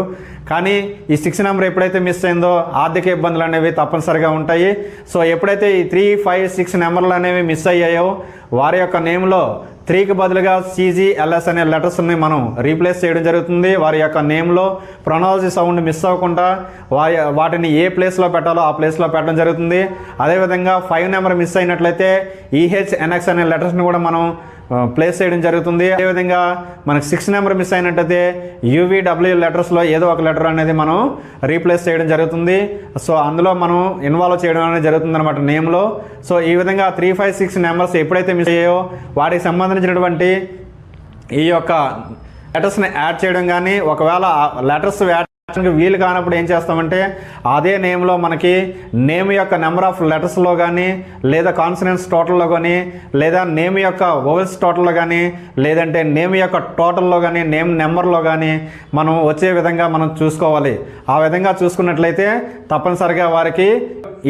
కానీ ఈ 6 నెంబర్ ఎప్పుడైతే మిస్ అయిందో ఆర్థిక ఇబ్బందులు అనేవి తప్పనిసరిగా ఉంటాయి. సో ఎప్పుడైతే ఈ 3, 5, 6 నెంబర్లు అనేవి మిస్ అయ్యాయో వారి యొక్క నేమ్లో 3కి బదులుగా CGLS అనే లెటర్స్ని మనం రీప్లేస్ చేయడం జరుగుతుంది. వారి యొక్క నేమ్లో ప్రొనాలజీ సౌండ్ మిస్ అవ్వకుండా వాటిని ఏ ప్లేస్లో పెట్టాలో ఆ ప్లేస్లో పెట్టడం జరుగుతుంది. అదేవిధంగా 5 నెంబర్ మిస్ అయినట్లయితే EHNX అనే లెటర్స్ని కూడా మనం ప్లేస్ చేయడం జరుగుతుంది. అదేవిధంగా మనకు 6 నెంబర్ మిస్ అయినట్టయితే UVW లెటర్స్లో ఏదో ఒక లెటర్ అనేది మనం రీప్లేస్ చేయడం జరుగుతుంది. సో అందులో మనం ఇన్వాల్వ్ చేయడం అనేది జరుగుతుంది అనమాట నేమ్లో. సో ఈ విధంగా 3, 5, 6 నెంబర్స్ ఎప్పుడైతే మిస్ అయ్యాయో వాటికి సంబంధించినటువంటి ఈ యొక్క లెటర్స్ని యాడ్ చేయడం కానీ ఒకవేళ లెటర్స్ యాడ్ వీలు కానప్పుడు ఏం చేస్తామంటే అదే నేమ్లో మనకి నేమ్ యొక్క నెంబర్ ఆఫ్ లెటర్స్లో కానీ లేదా కాన్సనెంట్స్ టోటల్లో కానీ లేదా నేమ్ యొక్క వోవెల్స్ టోటల్లో కానీ లేదంటే నేమ్ యొక్క టోటల్లో కానీ నేమ్ నెంబర్లో కానీ మనం వచ్చే విధంగా మనం చూసుకోవాలి. ఆ విధంగా చూసుకున్నట్లయితే తప్పనిసరిగా వారికి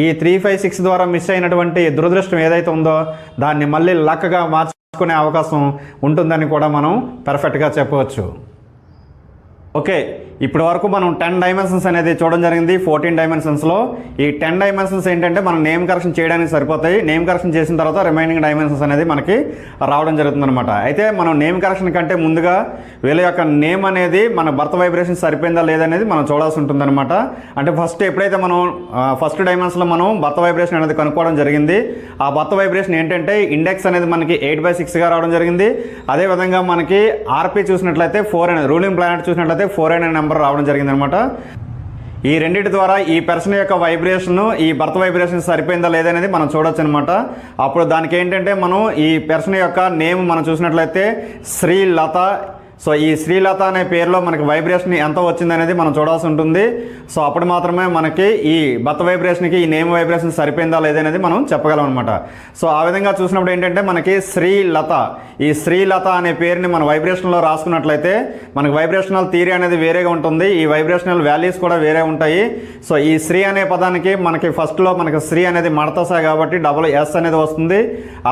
ఈ 3, 5, 6 ద్వారా మిస్ అయినటువంటి దురదృష్టం ఏదైతే ఉందో దాన్ని మళ్ళీ లక్గా మార్చుకునే అవకాశం ఉంటుందని కూడా మనం పర్ఫెక్ట్గా చెప్పవచ్చు. ఓకే, ఇప్పటి వరకు మనం 10 డైమెన్షన్స్ అనేది చూడడం జరిగింది 14 డైమెన్షన్స్లో. ఈ 10 డైమెన్షన్స్ ఏంటంటే మనం నేమ్ కరెక్షన్ చేయడానికి సరిపోతాయి. నేమ్ కరెక్షన్ చేసిన తర్వాత రిమైనింగ్ డైమెన్షన్స్ అనేది మనకి రావడం జరుగుతుంది అనమాట. అయితే మనం నేమ్ కరెక్షన్ కంటే ముందుగా వీళ్ళ యొక్క నేమ్ అనేది మన బర్త్ వైబ్రేషన్ సరిపోయిందా లేదనేది మనం చూడాల్సి ఉంటుందన్నమాట. అంటే ఎప్పుడైతే మనం ఫస్ట్ డైమెన్షన్లో మనం బర్త్ వైబ్రేషన్ అనేది కనుక్కోవడం జరిగింది, ఆ బర్త్ వైబ్రేషన్ ఏంటంటే ఇండెక్స్ అనేది మనకి 8/6గా రావడం జరిగింది. అదేవిధంగా మనకి ఆర్పీ చూసినట్లయితే 4 అనే రూలింగ్ ప్లానెట్ చూసినట్లయితే 4 అనే నెంబర్ రావడం జరిగిందనమాట. ఈ రెండింటి ద్వారా ఈ పర్సన్ యొక్క వైబ్రేషన్ ఈ బర్త్ వైబ్రేషన్ సరిపోయిందా లేదనేది మనం చూడొచ్చు అనమాట. అప్పుడు దానికి ఏంటంటే మనం ఈ పర్సన్ యొక్క నేమ్ మనం చూసినట్లయితే శ్రీలత. సో ఈ శ్రీలత అనే పేరులో మనకి వైబ్రేషన్ ఎంత వచ్చింది అనేది మనం చూడాల్సి ఉంటుంది. సో అప్పుడు మాత్రమే మనకి ఈ బర్త్ వైబ్రేషన్కి ఈ నేమ్ వైబ్రేషన్ సరిపోయిందా లేదనేది మనం చెప్పగలం అనమాట. సో ఆ విధంగా చూసినప్పుడు ఏంటంటే మనకి శ్రీలత, ఈ శ్రీలత అనే పేరుని మన వైబ్రేషన్లో రాసుకున్నట్లయితే మనకి వైబ్రేషనల్ థియరీ అనేది వేరేగా ఉంటుంది, ఈ వైబ్రేషనల్ వాల్యూస్ కూడా వేరే ఉంటాయి. సో ఈ శ్రీ అనే పదానికి మనకి ఫస్ట్లో మనకి శ్రీ అనేది మడతసా కాబట్టి SS అనేది వస్తుంది.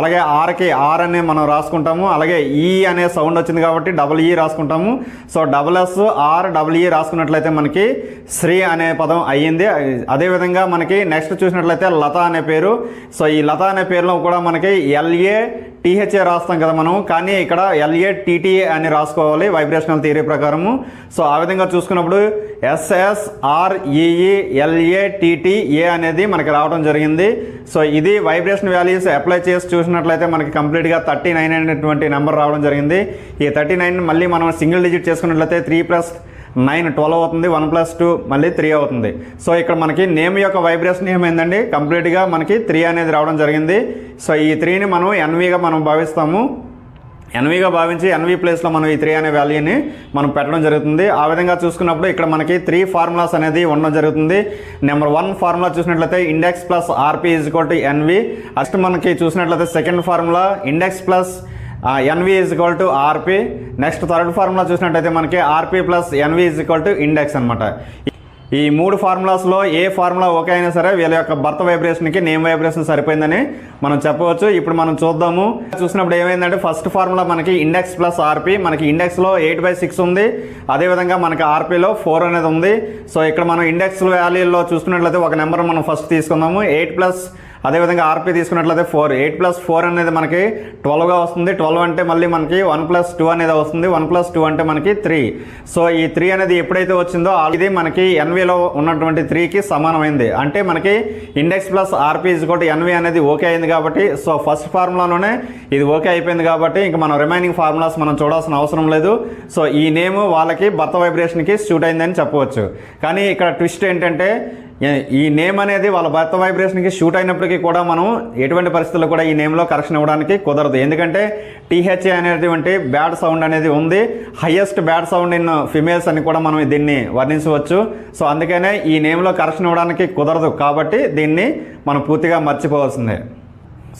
అలాగే ఆర్కి ఆర్ అనే మనం రాసుకుంటాము. అలాగే ఈ అనే సౌండ్ వచ్చింది కాబట్టి EE రాసుకుంటాము. సో SSREE రాసుకున్నట్లయితే మనకి శ్రీ అనే పదం అయ్యింది. అదేవిధంగా మనకి నెక్స్ట్ చూసినట్లయితే లత అనే పేరు. సో ఈ లత అనే పేరులో కూడా మనకి LATHA రాస్తాం కదా మనం, కానీ ఇక్కడ LATTA అని రాసుకోవాలి వైబ్రేషనల్ థియరీ ప్రకారము. సో ఆ విధంగా చూసుకున్నప్పుడు SSREELATTA అనేది మనకి రావడం జరిగింది. సో ఇది వైబ్రేషన్ వాల్యూస్ అప్లై చేసి చూసినట్లయితే మనకి కంప్లీట్గా 39 అనేటువంటి నెంబర్ రావడం జరిగింది. ఈ 39 మళ్ళీ మనం సింగిల్ డిజిట్ చేసుకున్నట్లయితే 3 + 9 12 అవుతుంది, 1 + 2 మళ్ళీ 3 అవుతుంది. సో ఇక్కడ మనకి నేమ్ యొక్క వైబ్రేషన్ ఏమైందండి కంప్లీట్గా మనకి 3 అనేది రావడం జరిగింది. సో ఈ 3ని మనం NVగా మనం భావిస్తాము. NVగా భావించి NV ప్లేస్లో మనం ఈ 3 అనే వాల్యూని మనం పెట్టడం జరుగుతుంది. ఆ విధంగా చూసుకున్నప్పుడు ఇక్కడ మనకి 3 ఫార్ములాస్ అనేది ఉండడం జరుగుతుంది. నెంబర్ 1 ఫార్ములా చూసినట్లయితే index plus RP = NV. Next మనకి చూసినట్లయితే second formula index plus NV = RP. Next third formula చూసినట్టయితే మనకి RP + NV = ఇండెక్స్ అనమాట. ఈ 3 ఫార్ములాస్లో ఏ ఫార్ములా ఓకే అయినా సరే వీళ్ళ యొక్క బర్త్ వైబ్రేషన్కి నేమ్ వైబ్రేషన్ సరిపోయిందని మనం చెప్పవచ్చు. ఇప్పుడు మనం చూద్దాము. చూసినప్పుడు ఏమైందంటే ఫస్ట్ ఫార్ములా మనకి ఇండెక్స్ ప్లస్ RP, మనకి ఇండెక్స్లో 8/6 ఉంది, అదేవిధంగా మనకి RPలో 4 అనేది ఉంది. సో ఇక్కడ మనం ఇండెక్స్ వాల్యూలో చూసుకున్నట్లయితే ఒక నెంబర్ మనం ఫస్ట్ తీసుకుందాము. 8+ అదేవిధంగా RP తీసుకున్నట్లయితే 4, 8 + 4 అనేది మనకి 12గా వస్తుంది. 12 అంటే మళ్ళీ మనకి 1 + 2 అనేది వస్తుంది. 1 + 2 అంటే మనకి 3. సో ఈ 3 అనేది ఎప్పుడైతే వచ్చిందో ఇది మనకి NVలో ఉన్నటువంటి 3కి సమానమైంది. అంటే మనకి ఇండెక్స్ ప్లస్ RP = NV అనేది ఓకే అయింది కాబట్టి, సో ఫస్ట్ ఫార్ములాలోనే ఇది ఓకే అయిపోయింది కాబట్టి ఇంక మనం రిమైనింగ్ ఫార్ములాస్ మనం చూడాల్సిన అవసరం లేదు. సో ఈ నేమ్ వాళ్ళకి బర్త్ వైబ్రేషన్కి సూట్ అయిందని చెప్పవచ్చు. కానీ ఇక్కడ ట్విస్ట్ ఏంటంటే ఈ నేమ్ అనేది వాళ్ళ బర్త్ వైబ్రేషన్కి షూట్ అయినప్పటికీ కూడా మనం ఎటువంటి పరిస్థితుల్లో కూడా ఈ నేమ్లో కరెక్షన్ ఇవ్వడానికి కుదరదు. ఎందుకంటే THA అనేటువంటి బ్యాడ్ సౌండ్ అనేది ఉంది, highest bad sound in females అని కూడా మనం దీన్ని వర్ణించవచ్చు. సో అందుకనే ఈ నేమ్లో కరెక్షన్ ఇవ్వడానికి కుదరదు కాబట్టి దీన్ని మనం పూర్తిగా మర్చిపోవాల్సిందే.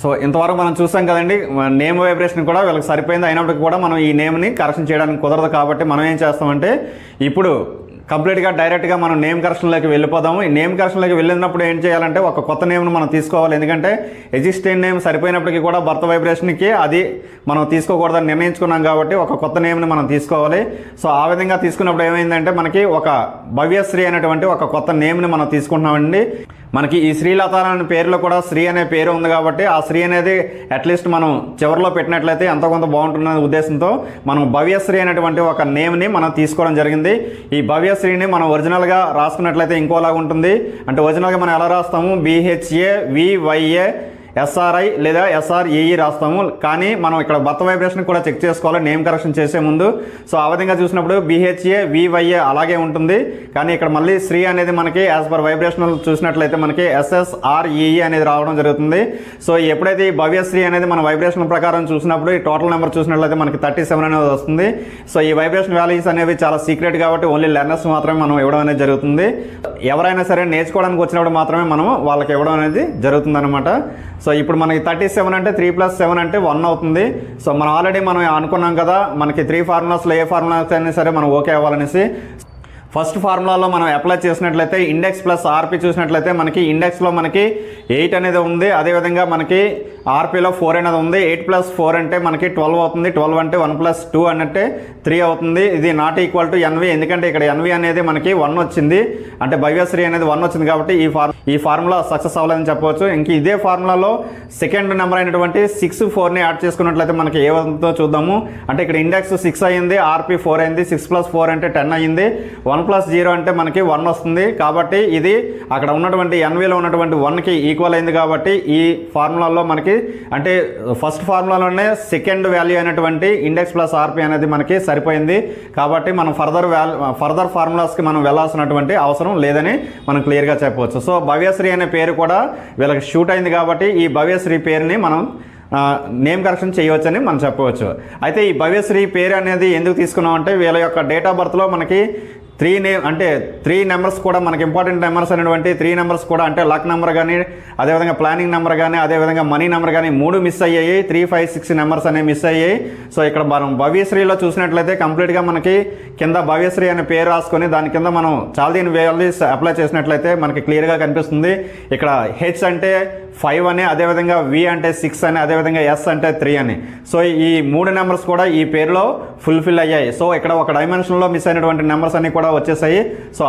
సో ఇంతవరకు మనం చూసాం కదండి, నేమ్ వైబ్రేషన్ కూడా వీళ్ళకి సరిపోయింది, అయినప్పటికీ కూడా మనం ఈ నేమ్ని కరెక్షన్ చేయడానికి కుదరదు. కాబట్టి మనం ఏం చేస్తామంటే ఇప్పుడు కంప్లీట్గా డైరెక్ట్గా మనం నేమ్ కరెక్షన్లోకి వెళ్ళిపోదాము. ఈ నేమ్ కరెక్షన్లోకి వెళ్ళినప్పుడు ఏం చేయాలంటే ఒక కొత్త నేమ్ను మనం తీసుకోవాలి. ఎందుకంటే ఎగ్జిస్టింగ్ నేమ్ సరిపోయినప్పటికీ కూడా బర్త్ వైబ్రేషన్కి అది మనం తీసుకోకూడదని నిర్ణయించుకున్నాం కాబట్టి ఒక కొత్త నేమ్ని మనం తీసుకోవాలి. సో ఆ విధంగా తీసుకున్నప్పుడు ఏమైందంటే మనకి ఒక భవ్యశ్రీ అనేటువంటి ఒక కొత్త నేమ్ని మనం తీసుకుంటున్నామండి. మనకి ఈ శ్రీలత అనే పేరులో కూడా శ్రీ అనే పేరు ఉంది కాబట్టి ఆ శ్రీ అనేది అట్లీస్ట్ మనం చివరిలో పెట్టినట్లయితే ఎంతో కొంత బాగుంటుందనే ఉద్దేశంతో మనం భవ్యశ్రీ అనేటువంటి ఒక నేమ్ని మనం తీసుకోవడం జరిగింది. ఈ భవ్యశ్రీని మనం ఒరిజినల్గా రాసుకున్నట్లయితే ఇంకోలాగా ఉంటుంది. అంటే ఒరిజినల్గా మనం ఎలా రాస్తాము, BHAVYA SRI లేదా SREE రాస్తాము. కానీ మనం ఇక్కడ బర్త్ వైబ్రేషన్ కూడా చెక్ చేసుకోవాలి నేమ్ కరెక్షన్ చేసే ముందు. సో ఆ విధంగా చూసినప్పుడు BHAVYA అలాగే ఉంటుంది, కానీ ఇక్కడ మళ్ళీ శ్రీ అనేది మనకి యాజ్ పర్ వైబ్రేషనల్ చూసినట్లయితే మనకి SSREE అనేది రావడం జరుగుతుంది. సో ఎప్పుడైతే ఈ భవ్యశ్రీ అనేది మన వైబ్రేషన్ ప్రకారం చూసినప్పుడు ఈ టోటల్ నెంబర్ చూసినట్లయితే మనకి 37 అనేది వస్తుంది. సో ఈ వైబ్రేషన్ వాల్యూస్ అనేవి చాలా సీక్రెట్ కాబట్టి ఓన్లీ లెర్నర్స్ మాత్రమే మనం ఇవ్వడం అనేది జరుగుతుంది. ఎవరైనా సరే నేర్చుకోవడానికి వచ్చినప్పుడు మాత్రమే మనం వాళ్ళకి ఇవ్వడం అనేది జరుగుతుంది అనమాట. సో ఇప్పుడు మనకి 37 అంటే 3 + 7 అంటే 1 అవుతుంది. సో మనం ఆల్రెడీ మనం అనుకున్నాం కదా మనకి 3 ఫార్ములాస్లో ఏ ఫార్ములాస్ అయినా సరే మనం ఓకే అవ్వాలనేసి. ఫస్ట్ ఫార్ములాలో మనం అప్లై చేసినట్లయితే ఇండెక్స్ ప్లస్ RP చూసినట్లయితే మనకి ఇండెక్స్లో మనకి 8 అనేది ఉంది, అదేవిధంగా మనకి ఆర్పీలో 4 అనేది ఉంది. 8 + 4 అంటే మనకి 12 అవుతుంది. 12 అంటే 1 + 2 అంటే 3 అవుతుంది. ఇది నాట్ ఈక్వల్ టు NV, ఎందుకంటే ఇక్కడ NV అనేది మనకి 1 వచ్చింది, అంటే భవ్యశ్రీ అనేది 1 వచ్చింది కాబట్టి ఈ ఫార్ములా సక్సెస్ అవ్వలేదని చెప్పవచ్చు. ఇంక ఇదే ఫార్ములాలో సెకండ్ నెంబర్ అయినటువంటి 6 4ని యాడ్ చేసుకున్నట్లయితే మనకి ఏమవుతుందో చూద్దాము. అంటే ఇక్కడ ఇండెక్స్ 6 అయ్యింది, ఆర్పీ 4 అయింది, 6 + 4 అంటే 10 అయ్యింది, 1 + 0 అంటే మనకి 1 వస్తుంది. కాబట్టి ఇది అక్కడ ఉన్నటువంటి NVలో ఉన్నటువంటి 1కి ఈక్వల్ అయింది. కాబట్టి ఈ ఫార్ములాలో మనకి అంటే ఫస్ట్ ఫార్ములాలోనే సెకండ్ వాల్యూ అయినటువంటి ఇండెక్స్ ప్లస్ ఆర్పీ అనేది మనకి సరిపోయింది. కాబట్టి మనం ఫర్దర్ ఫార్ములాస్కి మనం వెళ్ళాల్సినటువంటి అవసరం లేదని మనం క్లియర్గా చెప్పవచ్చు. సో భవ్యశ్రీ అనే పేరు కూడా వీళ్ళకి షూట్ అయింది కాబట్టి ఈ భవ్యశ్రీ పేరుని మనం నేమ్ కరెక్షన్ చేయవచ్చని మనం చెప్పవచ్చు. అయితే ఈ భవ్యశ్రీ పేరు అనేది ఎందుకు తీసుకున్నాం అంటే వీళ్ళ యొక్క డేట్ ఆఫ్ బర్త్లో మనకి 3 నెంబర్స్ కూడా మనకి ఇంపార్టెంట్ నెంబర్స్ అనేటువంటి 3 నెంబర్స్ కూడా, అంటే లక్ నెంబర్ కానీ, అదేవిధంగా ప్లానింగ్ నెంబర్ కానీ, అదేవిధంగా మనీ నెంబర్ కానీ 3 మిస్ అయ్యాయి. 3, 5, 6 నెంబర్స్ అనేవి మిస్ అయ్యాయి. సో ఇక్కడ మనం భవ్యశ్రీలో చూసినట్లయితే కంప్లీట్గా మనకి కింద భవ్యశ్రీ అనే పేరు రాసుకొని దాని కింద మనం చాలా వాల్యూస్ అప్లై చేసినట్లయితే మనకి క్లియర్గా కనిపిస్తుంది. ఇక్కడ హెచ్ అంటే 5 అని, అదేవిధంగా వి అంటే 6 అని, అదేవిధంగా ఎస్ అంటే 3 అని. సో ఈ 3 నెంబర్స్ కూడా ఈ పేరులో ఫుల్ఫిల్ అయ్యాయి. సో ఇక్కడ ఒక డైమెన్షన్లో మిస్ అయినటువంటి నెంబర్స్ అన్ని కూడా వచ్చేసాయి. సో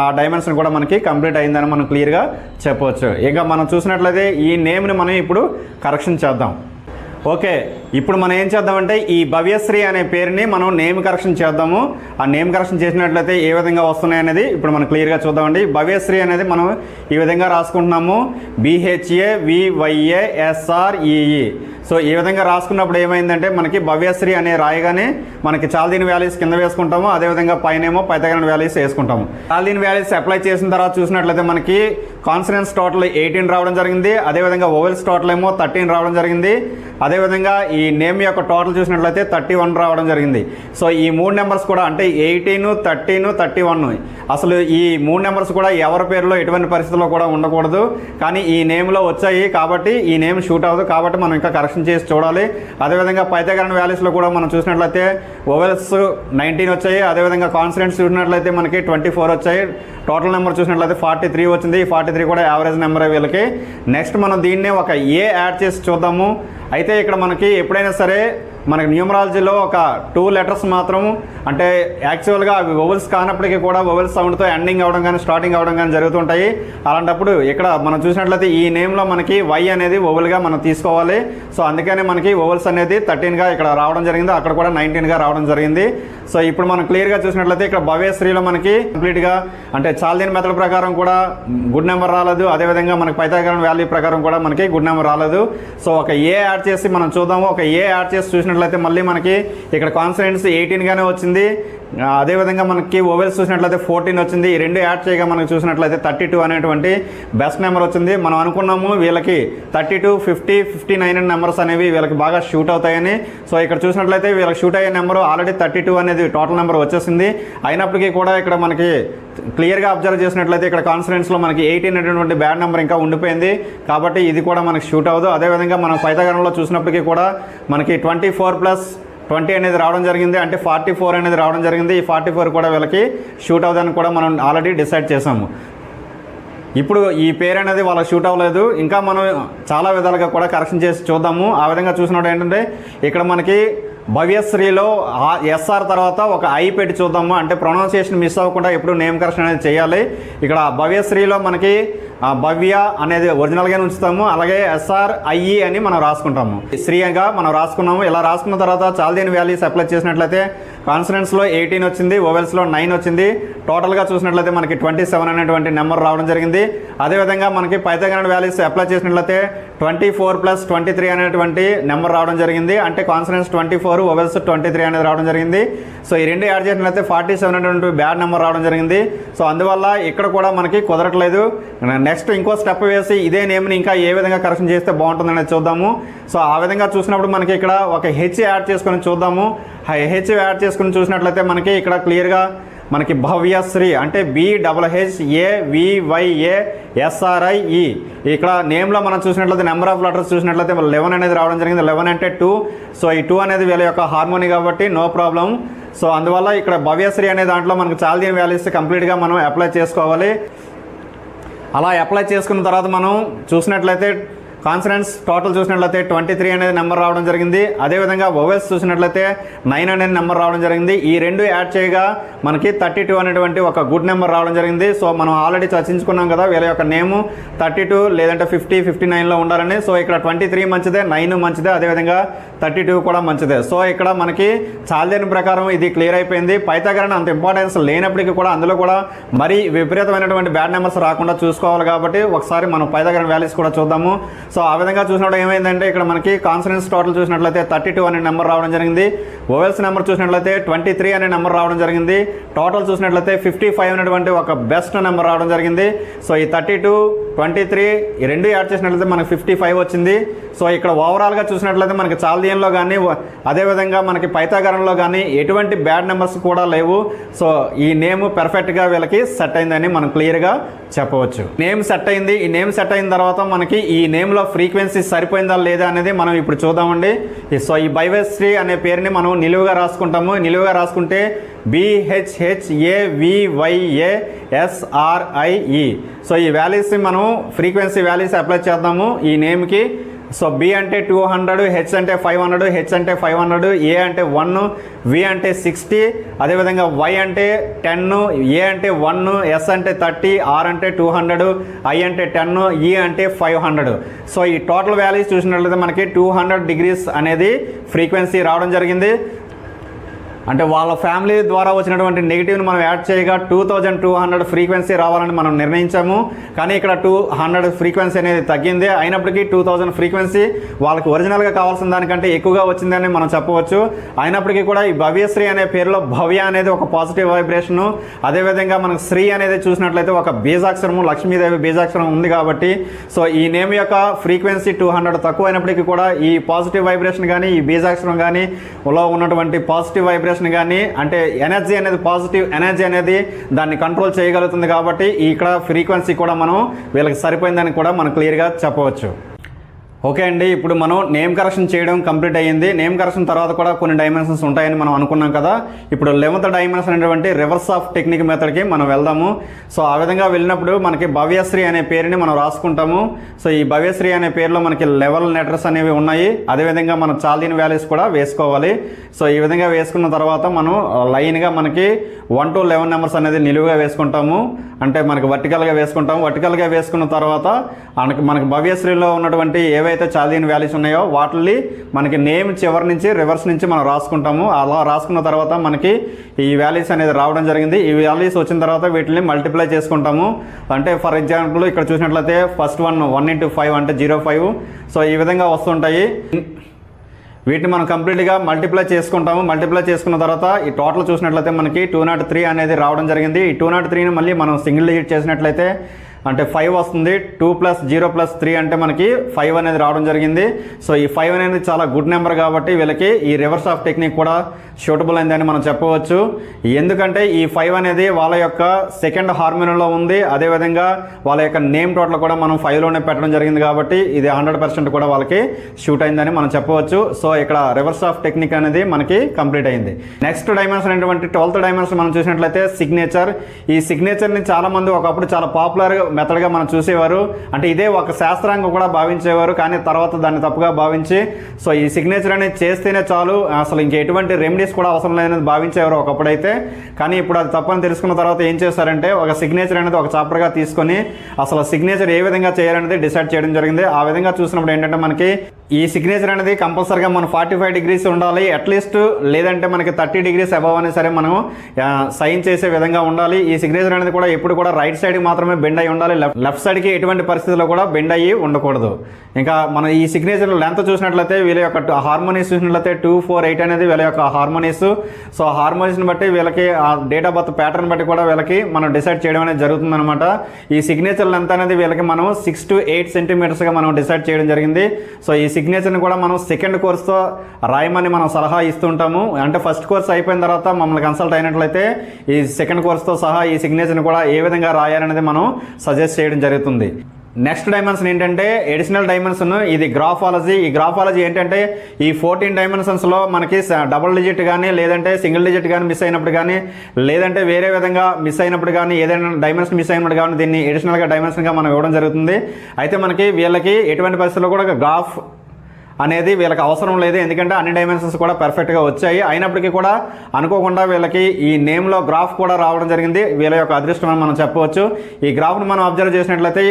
ఆ డైమెన్షన్ కూడా మనకి కంప్లీట్ అయిందని మనం క్లియర్గా చెప్పవచ్చు. ఇంకా మనం చూసినట్లయితే ఈ నేమ్ని మనం ఇప్పుడు కరెక్షన్ చేద్దాం. ఓకే, ఇప్పుడు మనం ఏం చేద్దామంటే ఈ భవ్యశ్రీ అనే పేరుని మనం నేమ్ కరెక్షన్ చేద్దాము. ఆ నేమ్ కరెక్షన్ చేసినట్లయితే ఏ విధంగా వస్తున్నాయి అనేది ఇప్పుడు మనం క్లియర్గా చూద్దామండి. భవ్యశ్రీ అనేది మనం ఈ విధంగా రాసుకుంటున్నాము, BHAVYASREE. సో ఈ విధంగా రాసుకున్నప్పుడు ఏమైందంటే మనకి భవ్యశ్రీ అనే రాయగానే మనకి చాల్దీన్ వాల్యూస్ కింద వేసుకుంటాము, అదేవిధంగా పైనేమో పైథాగరన్ వాల్యూస్ వేసుకుంటాము. చాల్దీన్ వాల్యూస్ అప్లై చేసిన తర్వాత చూసినట్లయితే మనకి కాన్సనెంట్స్ టోటల్ 18 రావడం జరిగింది, అదేవిధంగా ఓవెల్స్ టోటల్ ఏమో 13 రావడం జరిగింది, అదేవిధంగా ఈ నేమ్ యొక్క టోటల్ చూసినట్లయితే 31 రావడం జరిగింది. సో ఈ 3 నెంబర్స్ కూడా అంటే 18, 13, 31 అసలు ఈ 3 నెంబర్స్ కూడా ఎవరి పేరులో ఎటువంటి పరిస్థితుల్లో కూడా ఉండకూడదు, కానీ ఈ నేమ్లో వచ్చాయి కాబట్టి ఈ నేమ్ షూట్ అవ్వదు. కాబట్టి మనం ఇంకా కరెక్షన్ చేసి చూడాలి. అదేవిధంగా పైథాగరన్ వాల్యూస్లో కూడా మనం చూసినట్లయితే ఓవెల్స్ 19 వచ్చాయి, అదేవిధంగా కాన్సనెంట్స్ చూసినట్లయితే మనకి 24 వచ్చాయి, టోటల్ నెంబర్ చూసినట్లయితే 43 వచ్చింది. ఈ 43 కూడా యావరేజ్ నెంబర్ వీళ్ళకి. నెక్స్ట్ మనం దీన్నే ఒక ఏ యాడ్ చేసి చూద్దాము. అయితే ఇక్కడ మనకి ఎప్పుడైనా సరే మనకి న్యూమరాలజీలో ఒక 2 లెటర్స్ మాత్రం అంటే యాక్చువల్గా అవి ఓవెల్స్ కానప్పటికీ కూడా ఓవెల్స్ సౌండ్తో ఎండింగ్ అవ్వడం కానీ స్టార్టింగ్ అవ్వడం కానీ జరుగుతుంటాయి. అలాంటప్పుడు ఇక్కడ మనం చూసినట్లయితే ఈ నేమ్లో మనకి వై అనేది ఓవెల్గా మనం తీసుకోవాలి. సో అందుకనే మనకి ఓవెల్స్ అనేది 13గా ఇక్కడ రావడం జరిగింది, అక్కడ కూడా 19గా రావడం జరిగింది. సో ఇప్పుడు మనం క్లియర్గా చూసినట్లయితే ఇక్కడ భవ్యశ్రీలో మనకి కంప్లీట్గా అంటే చాల్దీన్ మెథడ్ ప్రకారం కూడా గుడ్ నెంబర్ రాలేదు, అదేవిధంగా మనకి పైథాగరన్ వాల్యూ ప్రకారం కూడా మనకి గుడ్ నెంబర్ రాలేదు. సో ఒక ఏ యాడ్ చేసి మనం చూద్దాము. ఒక ఏ యాడ్ చేసి చూసినట్లయితే మళ్ళీ మనకి ఇక్కడ కాన్సనెంట్స్ 18గానే వచ్చింది, అదేవిధంగా మనకి ఓవెల్స్ చూసినట్లయితే 14 వచ్చింది. ఈ 2 యాడ్ చేయగా మనకు చూసినట్లయితే 32 అనేటువంటి బెస్ట్ నెంబర్ వచ్చింది. మనం అనుకున్నాము వీళ్ళకి 32, 50, 59 నెంబర్స్ అనేవి వీళ్ళకి బాగా షూట్ అవుతాయని. సో ఇక్కడ చూసినట్లయితే వీళ్ళకి షూట్ అయ్యే నెంబరు ఆల్రెడీ 32 అనేది టోటల్ నెంబర్ వచ్చేసింది. అయినప్పటికీ కూడా ఇక్కడ మనకి క్లియర్గా అబ్జర్వ్ చేసినట్లయితే ఇక్కడ కాన్సనెంట్స్లో మనకి 18 అనేటువంటి బ్యాడ్ నెంబర్ ఇంకా ఉండిపోయింది, కాబట్టి ఇది కూడా మనకి షూట్ అవ్వదు. అదేవిధంగా మనం పైథాగరన్లో చూసినప్పటికీ కూడా మనకి 24 + 20 అనేది రావడం జరిగింది, అంటే 44 అనేది రావడం జరిగింది. ఈ 44 కూడా వీళ్ళకి షూట్ అవుదని కూడా మనం ఆల్రెడీ డిసైడ్ చేసాము. ఇప్పుడు ఈ పేరు అనేది వాళ్ళకి షూట్ అవ్వలేదు, ఇంకా మనం చాలా విధాలుగా కూడా కరెక్షన్ చేసి చూద్దాము. ఆ విధంగా చూసినప్పుడు ఏంటంటే ఇక్కడ మనకి భవ్యశ్రీలో ఎస్ఆర్ తర్వాత ఒక ఐ పెట్టి చూద్దాము, అంటే ప్రొనౌన్సియేషన్ మిస్ అవ్వకుండా ఎప్పుడు నేమ్ కరెక్షన్ అనేది చేయాలి. ఇక్కడ భవ్యశ్రీలో మనకి భవ్య అనేది ఒరిజినల్గానే ఉంచుతాము, అలాగే SRIE అని మనం రాసుకుంటాము, శ్రీగా మనం రాసుకున్నాము. ఇలా రాసుకున్న తర్వాత చాల్దీన్ వాల్యూస్ అప్లై చేసినట్లయితే కాన్సనెంట్స్లో 18 వచ్చింది, ఓవెల్స్లో 9 వచ్చింది, టోటల్గా చూసినట్లయితే మనకి 27 అనేటువంటి నెంబర్ రావడం జరిగింది. అదేవిధంగా మనకి పైథాగరన్ వాల్యూస్ అప్లై చేసినట్లయితే 24 + 23 అనేటువంటి నెంబర్ రావడం జరిగింది, అంటే కాన్సనెంట్స్ 24, ఓవెల్స్ 23 అనేది రావడం జరిగింది. సో ఈ 2 యాడ్ చేసినట్లయితే 47 అనేటువంటి బ్యాడ్ నెంబర్ రావడం జరిగింది. సో అందువల్ల ఇక్కడ కూడా మనకి కుదరట్లేదు. నెక్స్ట్ ఇంకో స్టెప్ వేసి ఇదే నేమ్ని ఇంకా ఏ విధంగా కరెక్షన్ చేస్తే బాగుంటుందనేది చూద్దాము. సో ఆ విధంగా చూసినప్పుడు మనకి ఇక్కడ ఒక హెచ్ యాడ్ చేసుకొని చూద్దాము. హెచ్ యాడ్ చేసుకుని చూసినట్లయితే మనకి ఇక్కడ క్లియర్గా మనకి భవ్యశ్రీ అంటే BHAVYASRIE. ఇక్కడ నేమ్లో మనం చూసినట్లయితే నెంబర్ ఆఫ్ లెటర్స్ చూసినట్లయితే 11 అనేది రావడం జరిగింది. 11 అంటే 2. సో ఈ 2 అనేది వీళ్ళ యొక్క హార్మోనీ కాబట్టి నో ప్రాబ్లం. సో అందువల్ల ఇక్కడ భవ్యశ్రీ అనే దాంట్లో మనకు చాల్దీన్ వాల్యూస్ కంప్లీట్గా మనం అప్లై చేసుకోవాలి. అలా అప్లై చేసుకున్న తర్వాత మనం చూసినట్లయితే కాన్సనెంట్స్ టోటల్ చూసినట్లయితే 23 అనేది నెంబర్ రావడం జరిగింది. అదేవిధంగా వొవెల్స్ చూసినట్లయితే 9 అనేది నెంబర్ రావడం జరిగింది. ఈ రెండు యాడ్ చేయగా మనకి 32 అనేటువంటి ఒక గుడ్ నెంబర్ రావడం జరిగింది. సో మనం ఆల్రెడీ చర్చించుకున్నాం కదా వీళ్ళ యొక్క నేము 32 లేదంటే 50, 59లో ఉండాలని. సో ఇక్కడ 23 మంచిదే, 9 మంచిదే, అదేవిధంగా 32 కూడా మంచిదే. సో ఇక్కడ మనకి చాల్దేని ప్రకారం ఇది క్లియర్ అయిపోయింది. పైథాగరన్ అంత ఇంపార్టెన్స్ లేనప్పటికీ కూడా అందులో కూడా మరీ విపరీతమైనటువంటి బ్యాడ్ నెంబర్స్ రాకుండా చూసుకోవాలి కాబట్టి ఒకసారి మనం పైథాగరన్ వాల్యూస్ కూడా చూద్దాము. సో ఆ విధంగా చూసినప్పుడు ఏమైందంటే ఇక్కడ మనకి కాన్సనెంట్స్ టోటల్ చూసినట్లయితే 32 అనే నెంబర్ రావడం జరిగింది. వొవెల్స్ నెంబర్ చూసినట్లయితే 23 అనే నెంబర్ రావడం జరిగింది. టోటల్ చూసినట్లయితే 55 అనేటువంటి ఒక బెస్ట్ నెంబర్ రావడం జరిగింది. సో ఈ 32, 23 ఈ రెండు యాడ్ చేసినట్లయితే మనకి 55 వచ్చింది. సో ఇక్కడ ఓవరాల్గా చూసినట్లయితే మనకి చాల్దియన్లో కానీ అదేవిధంగా మనకి పైథాగరన్లో కానీ ఎటువంటి బ్యాడ్ నెంబర్స్ కూడా లేవు. సో ఈ నేమ్ పెర్ఫెక్ట్గా వీళ్ళకి సెట్ అయిందని మనం క్లియర్గా చెప్పవచ్చు. నేమ్ సెట్ అయింది. ఈ నేమ్ సెట్ అయిన తర్వాత మనకి ఈ నేమ్లో ఫ్రీక్వెన్సీ సరిపోయిందా లేదా అనేది మనం ఇప్పుడు చూద్దామండి. సో ఈ బైవేశ్రీ అనే పేరుని మనం నిలువుగా రాసుకుంటాము. నిలువుగా రాసుకుంటే BHHAVYASRIE. సో ఈ వాల్యూస్ని మనం ఫ్రీక్వెన్సీ వాల్యూస్ అప్లై చేద్దాము ఈ నేమ్కి. సో B అంటే 200, H అంటే 500, H అంటే 500, A అంటే 1, V అంటే 60, అదేవిధంగా Y అంటే 10, A అంటే 1, S అంటే 30, R అంటే 200, I అంటే 10, E అంటే 500. సో ఈ టోటల్ వాల్యూస్ చూసినట్లయితే మనకి 200 డిగ్రీస్ అనేది ఫ్రీక్వెన్సీ రావడం జరిగింది. అంటే వాళ్ళ ఫ్యామిలీ ద్వారా వచ్చినటువంటి నెగిటివ్ని మనం యాడ్ చేయగా 2200 ఫ్రీక్వెన్సీ రావాలని మనం నిర్ణయించాము. కానీ ఇక్కడ 200 ఫ్రీక్వెన్సీ అనేది తగ్గింది. అయినప్పటికీ 2000 ఫ్రీక్వెన్సీ వాళ్ళకి ఒరిజినల్గా కావాల్సిన దానికంటే ఎక్కువగా వచ్చిందని మనం చెప్పవచ్చు. అయినప్పటికీ కూడా ఈ భవ్యశ్రీ అనే పేరులో భవ్య అనేది ఒక పాజిటివ్ వైబ్రేషను, అదేవిధంగా మనకు శ్రీ అనేది చూసినట్లయితే ఒక బీజాక్షరము, లక్ష్మీదేవి బీజాక్షరం ఉంది కాబట్టి సో ఈ నేమ్ యొక్క ఫ్రీక్వెన్సీ 200 తక్కువ అయినప్పటికీ కూడా ఈ పాజిటివ్ వైబ్రేషన్ కానీ ఈ బీజాక్షరం కానీ లో ఉన్నటువంటి పాజిటివ్ వైబ్రేషన్ కానీ అంటే ఎనర్జీ అనేది పాజిటివ్ ఎనర్జీ అనేది దాన్ని కంట్రోల్ చేయగలుగుతుంది కాబట్టి ఇక్కడ ఫ్రీక్వెన్సీ కూడా మనం వీళ్ళకి సరిపోయిందని కూడా మనం క్లియర్గా చెప్పవచ్చు. ఓకే అండి, ఇప్పుడు మనం నేమ్ కరెక్షన్ చేయడం కంప్లీట్ అయ్యింది. నేమ్ కరెక్షన్ తర్వాత కూడా కొన్ని డైమెన్షన్స్ ఉంటాయని మనం అనుకున్నాం కదా. ఇప్పుడు 11th డైమెన్షన్ అనేటువంటి రివర్స్ ఆఫ్ టెక్నిక్ మెథడ్కి మనం వెళ్దాము. సో ఆ విధంగా వెళ్ళినప్పుడు మనకి భవ్యశ్రీ అనే పేరుని మనం రాసుకుంటాము. సో ఈ భవ్యశ్రీ అనే పేరులో మనకి లెవెల్ లెటర్స్ అనేవి ఉన్నాయి. అదేవిధంగా మనం చాల్దియన్ వాల్యూస్ కూడా వేసుకోవాలి. సో ఈ విధంగా వేసుకున్న తర్వాత మనం లైన్గా మనకి 1 to 11 నెంబర్స్ అనేది నిలువుగా వేసుకుంటాము. అంటే మనకి వర్టికల్గా వేసుకుంటాము. వర్టికల్గా వేసుకున్న తర్వాత మనకి భవ్యశ్రీలో ఉన్నటువంటి ఏవైతే చాల్దియన్ వాల్యూస్ ఉన్నాయో వాటిని మనకి నేమ్ చివరి నుంచి రివర్స్ నుంచి మనం రాసుకుంటాము. అలా రాసుకున్న తర్వాత మనకి ఈ వాల్యూస్ అనేది రావడం జరిగింది. ఈ వాల్యూస్ వచ్చిన తర్వాత వీటిని మల్టిప్లై చేసుకుంటాము. అంటే ఫర్ ఎగ్జాంపుల్ ఇక్కడ చూసినట్లయితే ఫస్ట్ 1 into 5 అంటే 05. సో ఈ విధంగా వస్తుంటాయి. వీటిని మనం కంప్లీట్గా మల్టిప్లై చేసుకుంటాము. మల్టిప్లై చేసుకున్న తర్వాత ఈ టోటల్ చూసినట్లయితే మనకి 203 అనేది రావడం జరిగింది. ఈ 203ని మళ్ళీ మనం సింగిల్ డిజిట్ చేసినట్లయితే అంటే 5 వస్తుంది. 2 + 0 + 3 అంటే మనకి 5 అనేది రావడం జరిగింది. సో ఈ 5 అనేది చాలా గుడ్ నెంబర్ కాబట్టి వీళ్ళకి ఈ రివర్స్ ఆఫ్ టెక్నిక్ కూడా సూటబుల్ అయిందని మనం చెప్పవచ్చు. ఎందుకంటే ఈ 5 అనేది వాళ్ళ యొక్క సెకండ్ హార్మోనియంలో ఉంది. అదేవిధంగా వాళ్ళ యొక్క నేమ్ టోటల్ కూడా మనం 5లోనే పెట్టడం జరిగింది కాబట్టి ఇది 100% కూడా వాళ్ళకి షూట్ అయిందని మనం చెప్పవచ్చు. సో ఇక్కడ రివర్స్ ఆఫ్ టెక్నిక్ అనేది మనకి కంప్లీట్ అయింది. నెక్స్ట్ డైమెన్షన్ అనేటువంటి 12th డైమెన్షన్ మనం చూసినట్లయితే సిగ్నేచర్. ఈ సిగ్నేచర్ని చాలామంది ఒకప్పుడు చాలా పాపులర్ మెథడ్గా మనం చూసేవారు. అంటే ఇదే ఒక శాస్త్రాంగం కూడా భావించేవారు. కానీ తర్వాత దాన్ని తప్పుగా భావించి సో ఈ సిగ్నేచర్ అనేది చేస్తేనే చాలు, అసలు ఇంక ఎటువంటి రెమెడీస్ కూడా అవసరం లేదని భావించేవారు ఒకప్పుడైతే. కానీ ఇప్పుడు అది తప్పని తెలుసుకున్న తర్వాత ఏం చేశారంటే ఒక సిగ్నేచర్ అనేది ఒక చాప్టర్గా తీసుకొని అసలు సిగ్నేచర్ ఏ విధంగా చేయాలనేది డిసైడ్ చేయడం జరిగింది. ఆ విధంగా చూసినప్పుడు ఏంటంటే మనకి ఈ సిగ్నేచర్ అనేది కంపల్సరీగా మనం 45 డిగ్రీస్ ఉండాలి అట్లీస్ట్, లేదంటే మనకి 30 డిగ్రీస్ అబవ్ అనేది సరే మనం సైన్ చేసే విధంగా ఉండాలి. ఈ సిగ్నేచర్ అనేది కూడా ఎప్పుడు కూడా రైట్ సైడ్కి మాత్రమే బెండ్ అయి ఉండాలి. లెఫ్ట్ సైడ్కి ఎటువంటి పరిస్థితుల్లో కూడా బెండ్ అయ్యి ఉండకూడదు. ఇంకా మనం ఈ సిగ్నేచర్ లెంత్ చూసినట్లయితే వీళ్ళ యొక్క హార్మోనీస్ చూసినట్లయితే 2, 4, 8 అనేది వీళ్ళ యొక్క హార్మోనీస్. సో హార్మోనీస్ని బట్టి వీళ్ళకి ఆ డేట్ ఆఫ్ బర్త్ ప్యాటర్న్ బట్టి కూడా వీళ్ళకి మనం డిసైడ్ చేయడం అనేది జరుగుతుందన్నమాట. ఈ సిగ్నేచర్ లెంత్ అనేది వీళ్ళకి మనం 6 to 8 సెంటీమీటర్స్గా మనం డిసైడ్ చేయడం జరిగింది. సో ఈ సిగ్నేచర్ని కూడా మనం సెకండ్ కోర్స్తో రాయమని మనం సలహా ఇస్తుంటాము. అంటే ఫస్ట్ కోర్స్ అయిపోయిన తర్వాత మమ్మల్ని కన్సల్ట్ అయినట్లయితే ఈ సెకండ్ కోర్స్తో సహా ఈ సిగ్నేచర్ని కూడా ఏ విధంగా రాయాలనేది మనం సజెస్ట్ చేయడం జరుగుతుంది. నెక్స్ట్ డైమెన్షన్ ఏంటంటే ఎడిషనల్ డైమెన్షన్, ఇది గ్రాఫాలజీ. ఈ గ్రాఫాలజీ ఏంటంటే ఈ 14 డైమెన్షన్స్లో మనకి డబుల్ డిజిట్ కానీ లేదంటే సింగిల్ డిజిట్ కానీ మిస్ అయినప్పుడు కానీ లేదంటే వేరే విధంగా మిస్ అయినప్పుడు కానీ ఏదైనా డైమెన్షన్ మిస్ అయినప్పుడు కానీ దీన్ని ఎడిషనల్గా డైమెన్షన్గా మనం ఇవ్వడం జరుగుతుంది. అయితే మనకి వీళ్ళకి ఎటువంటి పరిస్థితుల్లో కూడా గ్రాఫ్ అనేది వీళ్ళకి అవసరం లేదు, ఎందుకంటే అన్ని డైమెన్షన్స్ కూడా పర్ఫెక్ట్గా వచ్చాయి. అయినప్పటికీ కూడా అనుకోకుండా వీళ్ళకి ఈ నేమ్లో గ్రాఫ్ కూడా రావడం జరిగింది. వీళ్ళ యొక్క అదృష్టం అని మనం చెప్పవచ్చు. ఈ గ్రాఫ్ను మనం అబ్జర్వ్ చేసినట్లయితే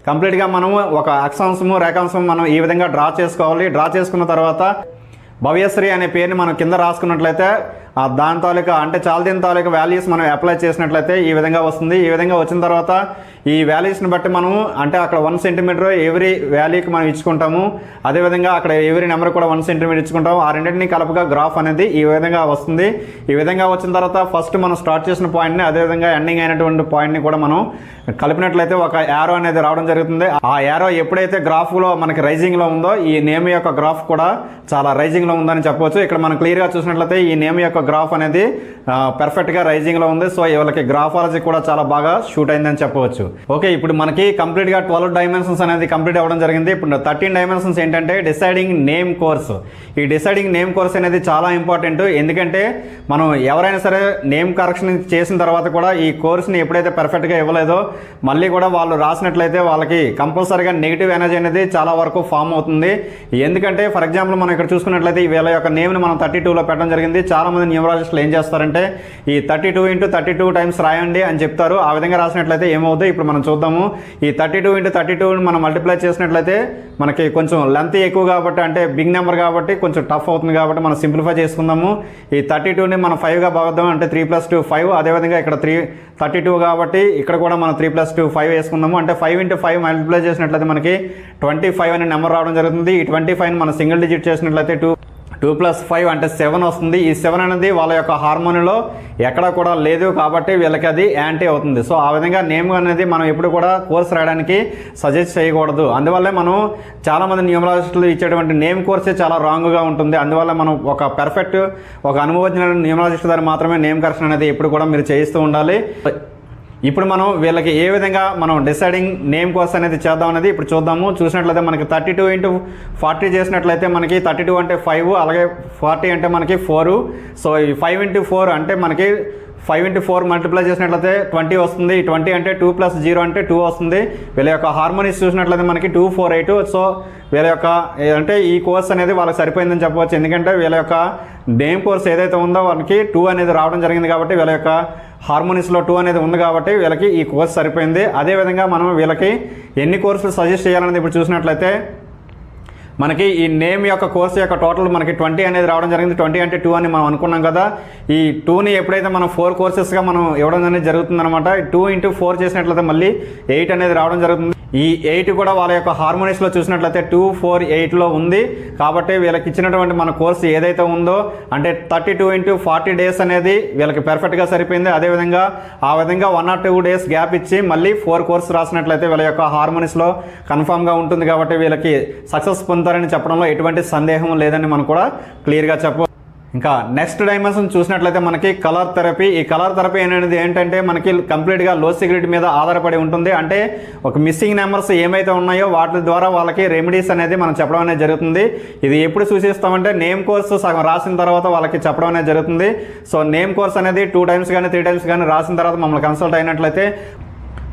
కంప్లీట్గా మనము ఒక అక్షాంశము రేఖాంశం మనం ఈ విధంగా డ్రా చేసుకోవాలి. డ్రా చేసుకున్న తర్వాత భవ్యశ్రీ అనే పేరుని మనం కింద రాసుకున్నట్లయితే దాని తాలూకా అంటే చాలదీని తాలూకా వాల్యూస్ మనం అప్లై చేసినట్లయితే ఈ విధంగా వస్తుంది. ఈ విధంగా వచ్చిన తర్వాత ఈ వాల్యూస్ని బట్టి మనము అంటే అక్కడ 1 సెంటీమీటర్ ఎవ్రీ వాల్యూకి మనం ఇచ్చుకుంటాము. అదేవిధంగా అక్కడ ఎవ్రీ నెంబర్ కూడా 1 సెంటీమీటర్ ఇచ్చుకుంటాము. ఆ రెండింటిని కలపగా గ్రాఫ్ అనేది ఈ విధంగా వస్తుంది. ఈ విధంగా వచ్చిన తర్వాత ఫస్ట్ మనం స్టార్ట్ చేసిన పాయింట్ని అదేవిధంగా ఎండింగ్ అయినటువంటి పాయింట్ని కూడా మనం కలిపినట్లయితే ఒక యారో అనేది రావడం జరుగుతుంది. ఆ యారో ఎప్పుడైతే గ్రాఫ్లో మనకి రైజింగ్లో ఉందో ఈ నేమ్ యొక్క గ్రాఫ్ కూడా చాలా రైజింగ్లో ఉందని చెప్పవచ్చు. ఇక్కడ మనం క్లియర్గా చూసినట్లయితే ఈ నేమ్ యొక్క గ్రాఫ్ అనేది పర్ఫెక్ట్గా రైజింగ్లో ఉంది. సో వీళ్ళకి గ్రాఫాలజీ కూడా చాలా బాగా షూట్ అయిందని చెప్పవచ్చు. ఓకే, ఇప్పుడు మనకి కంప్లీట్గా 12 డైమెన్షన్స్ అనేది కంప్లీట్ అవ్వడం జరిగింది. ఇప్పుడు 13 డైమెన్షన్స్ ఏంటంటే డిసైడింగ్ నేమ్ కోర్స్. ఈ డిసైడింగ్ నేమ్ కోర్స్ అనేది చాలా ఇంపార్టెంట్, ఎందుకంటే మనం ఎవరైనా సరే నేమ్ కరెక్షన్ చేసిన తర్వాత కూడా ఈ కోర్స్ని ఎప్పుడైతే పర్ఫెక్ట్గా ఇవ్వలేదో మళ్ళీ కూడా వాళ్ళు రాసినట్లయితే వాళ్ళకి కంపల్సరీగా నెగిటివ్ ఎనర్జీ అనేది చాలా వరకు ఫామ్ అవుతుంది. ఎందుకంటే ఫర్ ఎగ్జాంపుల్ మనం ఇక్కడ చూసుకున్నట్లయితే వీళ్ళ యొక్క నేమ్ని మనం 32లో పెట్టడం జరిగింది. చాలామంది న్యూమరాలజిస్టులు ఏం చేస్తారంటే ఈ 32 × 32 టైమ్స్ రాయండి అని చెప్తారు. ఆ విధంగా రాసినట్లయితే ఏమవుతుంది ఇప్పుడు మనం చూద్దాము. ఈ 32 × 32 మనం మల్టిప్లై చేసినట్లయితే మనకి కొంచెం లెంత్ ఎక్కువ కాబట్టి అంటే బిగ్ నెంబర్ కాబట్టి కొంచెం టఫ్ అవుతుంది కాబట్టి మనం సింప్లిఫై చేసుకుందాము. ఈ 32ని మనం 5గా భావిద్దాం, అంటే 3 + 2 5. అదేవిధంగా ఇక్కడ 32 కాబట్టి ఇక్కడ కూడా మనం 3 + 2 5 వేసుకుందాము. అంటే 5 × 5 మల్టిప్లై చేసినట్లయితే మనకి 25 అనే నెంబర్ రావడం జరుగుతుంది. ఈ 25ని మనం సింగిల్ డిజిట్ చేసినట్లయితే 2 + 5 అంటే 7 వస్తుంది. ఈ 7 అనేది వాళ్ళ యొక్క హార్మోనీలో ఎక్కడ కూడా లేదు కాబట్టి వీళ్ళకి అది యాంటీ అవుతుంది. సో ఆ విధంగా నేమ్ అనేది మనం ఎప్పుడు కూడా కోర్స్ రాయడానికి సజెస్ట్ చేయకూడదు. అందువల్లే మనం చాలామంది న్యూమరాలజిస్టులు ఇచ్చేటువంటి నేమ్ కోర్సే చాలా రాంగ్గా ఉంటుంది. అందువల్ల మనం ఒక పర్ఫెక్ట్ ఒక అనుభవజ్ఞ న్యూమరాలజిస్ట్ ద్వారా మాత్రమే నేమ్ కరెక్షన్ అనేది ఎప్పుడు కూడా మీరు చేయిస్తూ ఉండాలి. ఇప్పుడు మనం వీళ్ళకి ఏ విధంగా మనం డిసైడింగ్ నేమ్ కోర్స్ అనేది చేద్దాం అనేది ఇప్పుడు చూద్దాము. చూసినట్లయితే మనకి 32 × 40 చేసినట్లయితే మనకి 32 అంటే 5, అలాగే 40 అంటే మనకి 4. సో ఈ 5 × 4 అంటే మనకి 5 × 4 మల్టిప్లై చేసినట్లయితే 20 వస్తుంది. 20 అంటే 2 + 0 అంటే 2 వస్తుంది. వీళ్ళ యొక్క హార్మోనీస్ చూసినట్లయితే మనకి 2, 4, 8. సో వీళ్ళ యొక్క అంటే ఈ కోర్స్ అనేది వాళ్ళకి సరిపోయిందని చెప్పవచ్చు, ఎందుకంటే వీళ్ళ యొక్క నేమ్ కోర్స్ ఏదైతే ఉందో వాళ్ళకి 2 అనేది రావడం జరిగింది కాబట్టి వీళ్ళ యొక్క హార్మోనీస్లో 2 అనేది ఉంది కాబట్టి వీళ్ళకి ఈ కోర్స్ సరిపోయింది. అదేవిధంగా మనం వీళ్ళకి ఎన్ని కోర్సులు సజెస్ట్ చేయాలనేది ఇప్పుడు చూసినట్లయితే మనకి ఈ నేమ్ యొక్క కోర్సు యొక్క టోటల్ మనకి 20 అనేది రావడం జరిగింది. 20 అంటే 2 అని మనం అనుకున్నాం కదా. ఈ 2ని ఎప్పుడైతే మనం 4 కోర్సెస్గా మనం ఇవ్వడం అనేది జరుగుతుందన్నమాట. 2 × 4 చేసినట్లయితే మళ్ళీ 8 అనేది రావడం జరుగుతుంది. ఈ 8 కూడా వాళ్ళ యొక్క హార్మోనీస్లో చూసినట్లయితే 2, 4, 8లో ఉంది కాబట్టి వీళ్ళకి ఇచ్చినటువంటి మన కోర్సు ఏదైతే ఉందో అంటే 32 × 40 డేస్ అనేది వీళ్ళకి పర్ఫెక్ట్గా సరిపోయింది. అదేవిధంగా ఆ విధంగా 1 or 2 డేస్ గ్యాప్ ఇచ్చి మళ్ళీ 4 కోర్సు రాసినట్లయితే వీళ్ళ యొక్క హార్మోనీస్లో కన్ఫామ్గా ఉంటుంది కాబట్టి వీళ్ళకి సక్సెస్ పొందుతారని చెప్పడంలో ఎటువంటి సందేహం లేదని మనం కూడా క్లియర్గా చెప్పవచ్చు. ఇంకా నెక్స్ట్ డైమెన్షన్ చూసినట్లయితే మనకి కలర్ థెరపీ. ఈ కలర్ థెరపీ అనేది ఏంటంటే మనకి కంప్లీట్గా లో సెక్యూరిటీ మీద ఆధారపడి ఉంటుంది. అంటే ఒక మిస్సింగ్ నెంబర్స్ ఏమైతే ఉన్నాయో వాటి ద్వారా వాళ్ళకి రెమెడీస్ అనేది మనం చెప్పడం అనేది జరుగుతుంది. ఇది ఎప్పుడు సూచిస్తామంటే నేమ్ కోర్సు సగం రాసిన తర్వాత వాళ్ళకి చెప్పడం అనేది జరుగుతుంది. సో నేమ్ కోర్స్ అనేది 2 టైమ్స్ కానీ 3 టైమ్స్ కానీ రాసిన తర్వాత మమ్మల్ని కన్సల్ట్ అయినట్లయితే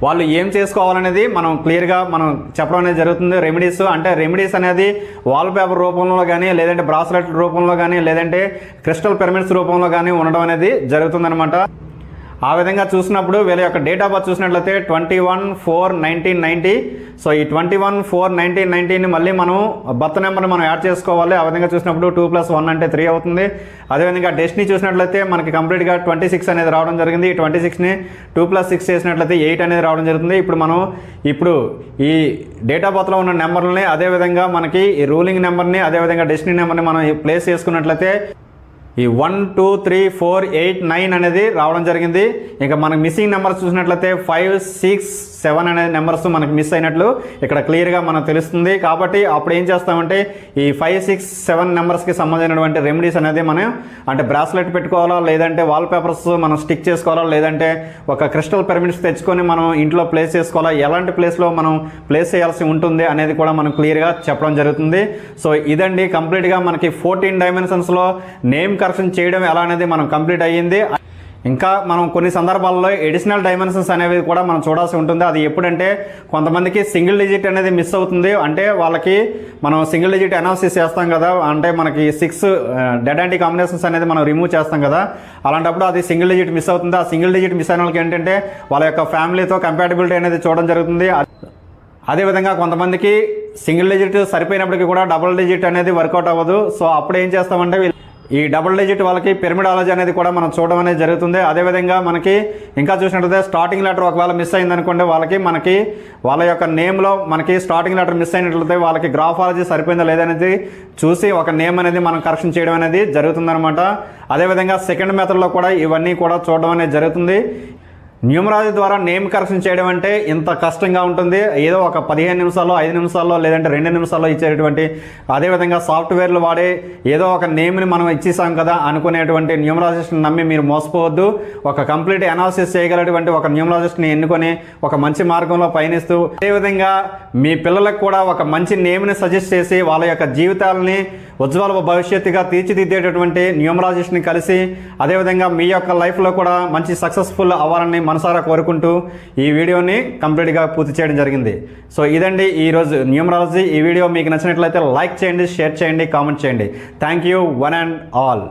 వాళ్ళు ఏం చేసుకోవాలనేది మనం క్లియర్గా మనం చెప్పడం అనేది జరుగుతుంది. రెమెడీస్ అంటే రెమెడీస్ అనేది వాల్ పేపర్ రూపంలో కానీ లేదంటే బ్రాస్లెట్ రూపంలో కానీ లేదంటే క్రిస్టల్ పిరమిడ్స్ రూపంలో కానీ ఉండడం అనేది జరుగుతుందన్నమాట. ఆ విధంగా చూసినప్పుడు వీళ్ళ యొక్క డేట్ ఆఫ్ బర్త్ చూసినట్లయితే 21/4/1990. సో ఈ 21/4/1990ని మళ్ళీ మనం బర్త్ నెంబర్ని మనం యాడ్ చేసుకోవాలి. ఆ విధంగా చూసినప్పుడు 2 + 1 అంటే 3 అవుతుంది. అదేవిధంగా డెస్టినీ చూసినట్లయితే మనకి కంప్లీట్గా 26 అనేది రావడం జరిగింది. ఈ 26ని 2 + 6 చేసినట్లయితే 8 అనేది రావడం జరుగుతుంది. ఇప్పుడు ఈ డేట్ ఆఫ్ బర్త్లో ఉన్న నెంబర్ని అదేవిధంగా మనకి ఈ రూలింగ్ నెంబర్ని అదేవిధంగా డెస్టినీ నెంబర్ని మనం ప్లేస్ చేసుకున్నట్లయితే ఈ 1 2 3 4 8 9 అనేది రావడం జరిగింది. ఇంకా మనకు మిస్సింగ్ నెంబర్స్ చూసినట్లయితే 5 6 7 అనే నెంబర్స్ మనకు మిస్ అయినట్లు ఇక్కడ క్లియర్గా మనకు తెలుస్తుంది. కాబట్టి అప్పుడు ఏం చేస్తామంటే ఈ 5 6 7 నెంబర్స్కి సంబంధించినటువంటి రెమెడీస్ అనేది మనం అంటే బ్రాస్లెట్ పెట్టుకోవాలా, లేదంటే వాల్ పేపర్స్ మనం స్టిక్ చేసుకోవాలా, లేదంటే ఒక క్రిస్టల్ పిరమిడ్స్ తెచ్చుకొని మనం ఇంట్లో ప్లేస్ చేసుకోవాలా, ఎలాంటి ప్లేస్లో మనం ప్లేస్ చేయాల్సి ఉంటుంది అనేది కూడా మనం క్లియర్గా చెప్పడం జరుగుతుంది. సో ఇదండి కంప్లీట్గా మనకి 14 డైమెన్షన్స్లో నేమ్ కరెక్షన్ చేయడం ఎలా అనేది మనం కంప్లీట్ అయ్యింది. ఇంకా మనం కొన్ని సందర్భాల్లో ఎడిషనల్ డైమెన్షన్స్ అనేవి కూడా మనం చూడాల్సి ఉంటుంది. అది ఎప్పుడంటే కొంతమందికి సింగిల్ డిజిట్ అనేది మిస్ అవుతుంది. అంటే వాళ్ళకి మనం సింగిల్ డిజిట్ అనాలిసిస్ చేస్తాం కదా, అంటే మనకి 6 డెడ్ యాంటీ కాంబినేషన్స్ అనేది మనం రిమూవ్ చేస్తాం కదా, అలాంటప్పుడు అది సింగిల్ డిజిట్ మిస్ అవుతుంది. ఆ సింగిల్ డిజిట్ మిస్ అయిన వాళ్ళకి ఏంటంటే వాళ్ళ యొక్క ఫ్యామిలీతో కంపాటబిలిటీ అనేది చూడడం జరుగుతుంది. అదేవిధంగా కొంతమందికి సింగిల్ డిజిట్ సరిపోయినప్పటికీ కూడా డబుల్ డిజిట్ అనేది వర్కౌట్ అవ్వదు. సో అప్పుడు ఏం చేస్తామంటే ఈ డబుల్ డిజిట్ వాళ్ళకి పిరమిడాలజీ అనేది కూడా మనం చూడడం అనేది జరుగుతుంది. అదేవిధంగా మనకి ఇంకా చూసినట్లయితే స్టార్టింగ్ లెటర్ ఒకవేళ మిస్ అయిందనుకోండి, మనకి వాళ్ళ యొక్క నేమ్లో మనకి స్టార్టింగ్ లెటర్ మిస్ అయినట్లయితే వాళ్ళకి గ్రాఫాలజీ సరిపోయిందా లేదనేది చూసి ఒక నేమ్ అనేది మనం కరెక్షన్ చేయడం అనేది జరుగుతుందన్నమాట. అదేవిధంగా సెకండ్ మెథడ్లో కూడా ఇవన్నీ కూడా చూడడం అనేది జరుగుతుంది. న్యూమరాలజీ ద్వారా నేమ్ కరెక్షన్ చేయడం అంటే ఇంత కష్టంగా ఉంటుంది. ఏదో ఒక 15 నిమిషాల్లో 5 నిమిషాల్లో లేదంటే 2 నిమిషాల్లో ఇచ్చేటువంటి, అదేవిధంగా సాఫ్ట్వేర్లు వాడే ఏదో ఒక నేమ్ని మనం ఇచ్చేసాం కదా అనుకునేటువంటి న్యూమరాలజిస్ట్ని నమ్మి మీరు మోసపోవద్దు. ఒక కంప్లీట్ అనాలిసిస్ చేయగలటువంటి ఒక న్యూమరాలజిస్ట్ని ఎన్నుకొని ఒక మంచి మార్గంలో పయనిస్తూ, అదేవిధంగా మీ పిల్లలకు కూడా ఒక మంచి నేమ్ని సజెస్ట్ చేసి వాళ్ళ యొక్క జీవితాలని ఉజ్వల భవిష్యత్తుగా తీర్చిదిద్దేటటువంటి న్యూమరాలజిస్ట్ని కలిసి అదేవిధంగా మీ యొక్క లైఫ్లో కూడా మంచి సక్సెస్ఫుల్ అవ్వాలని మనసారా కోరుకుంటూ ఈ వీడియోని కంప్లీట్గా పూర్తి చేయడం జరిగింది. సో ఇదండి ఈరోజు న్యూమరాలజీ. ఈ వీడియో మీకు నచ్చినట్లయితే లైక్ చేయండి, షేర్ చేయండి, కామెంట్ చేయండి. Thank you one and all.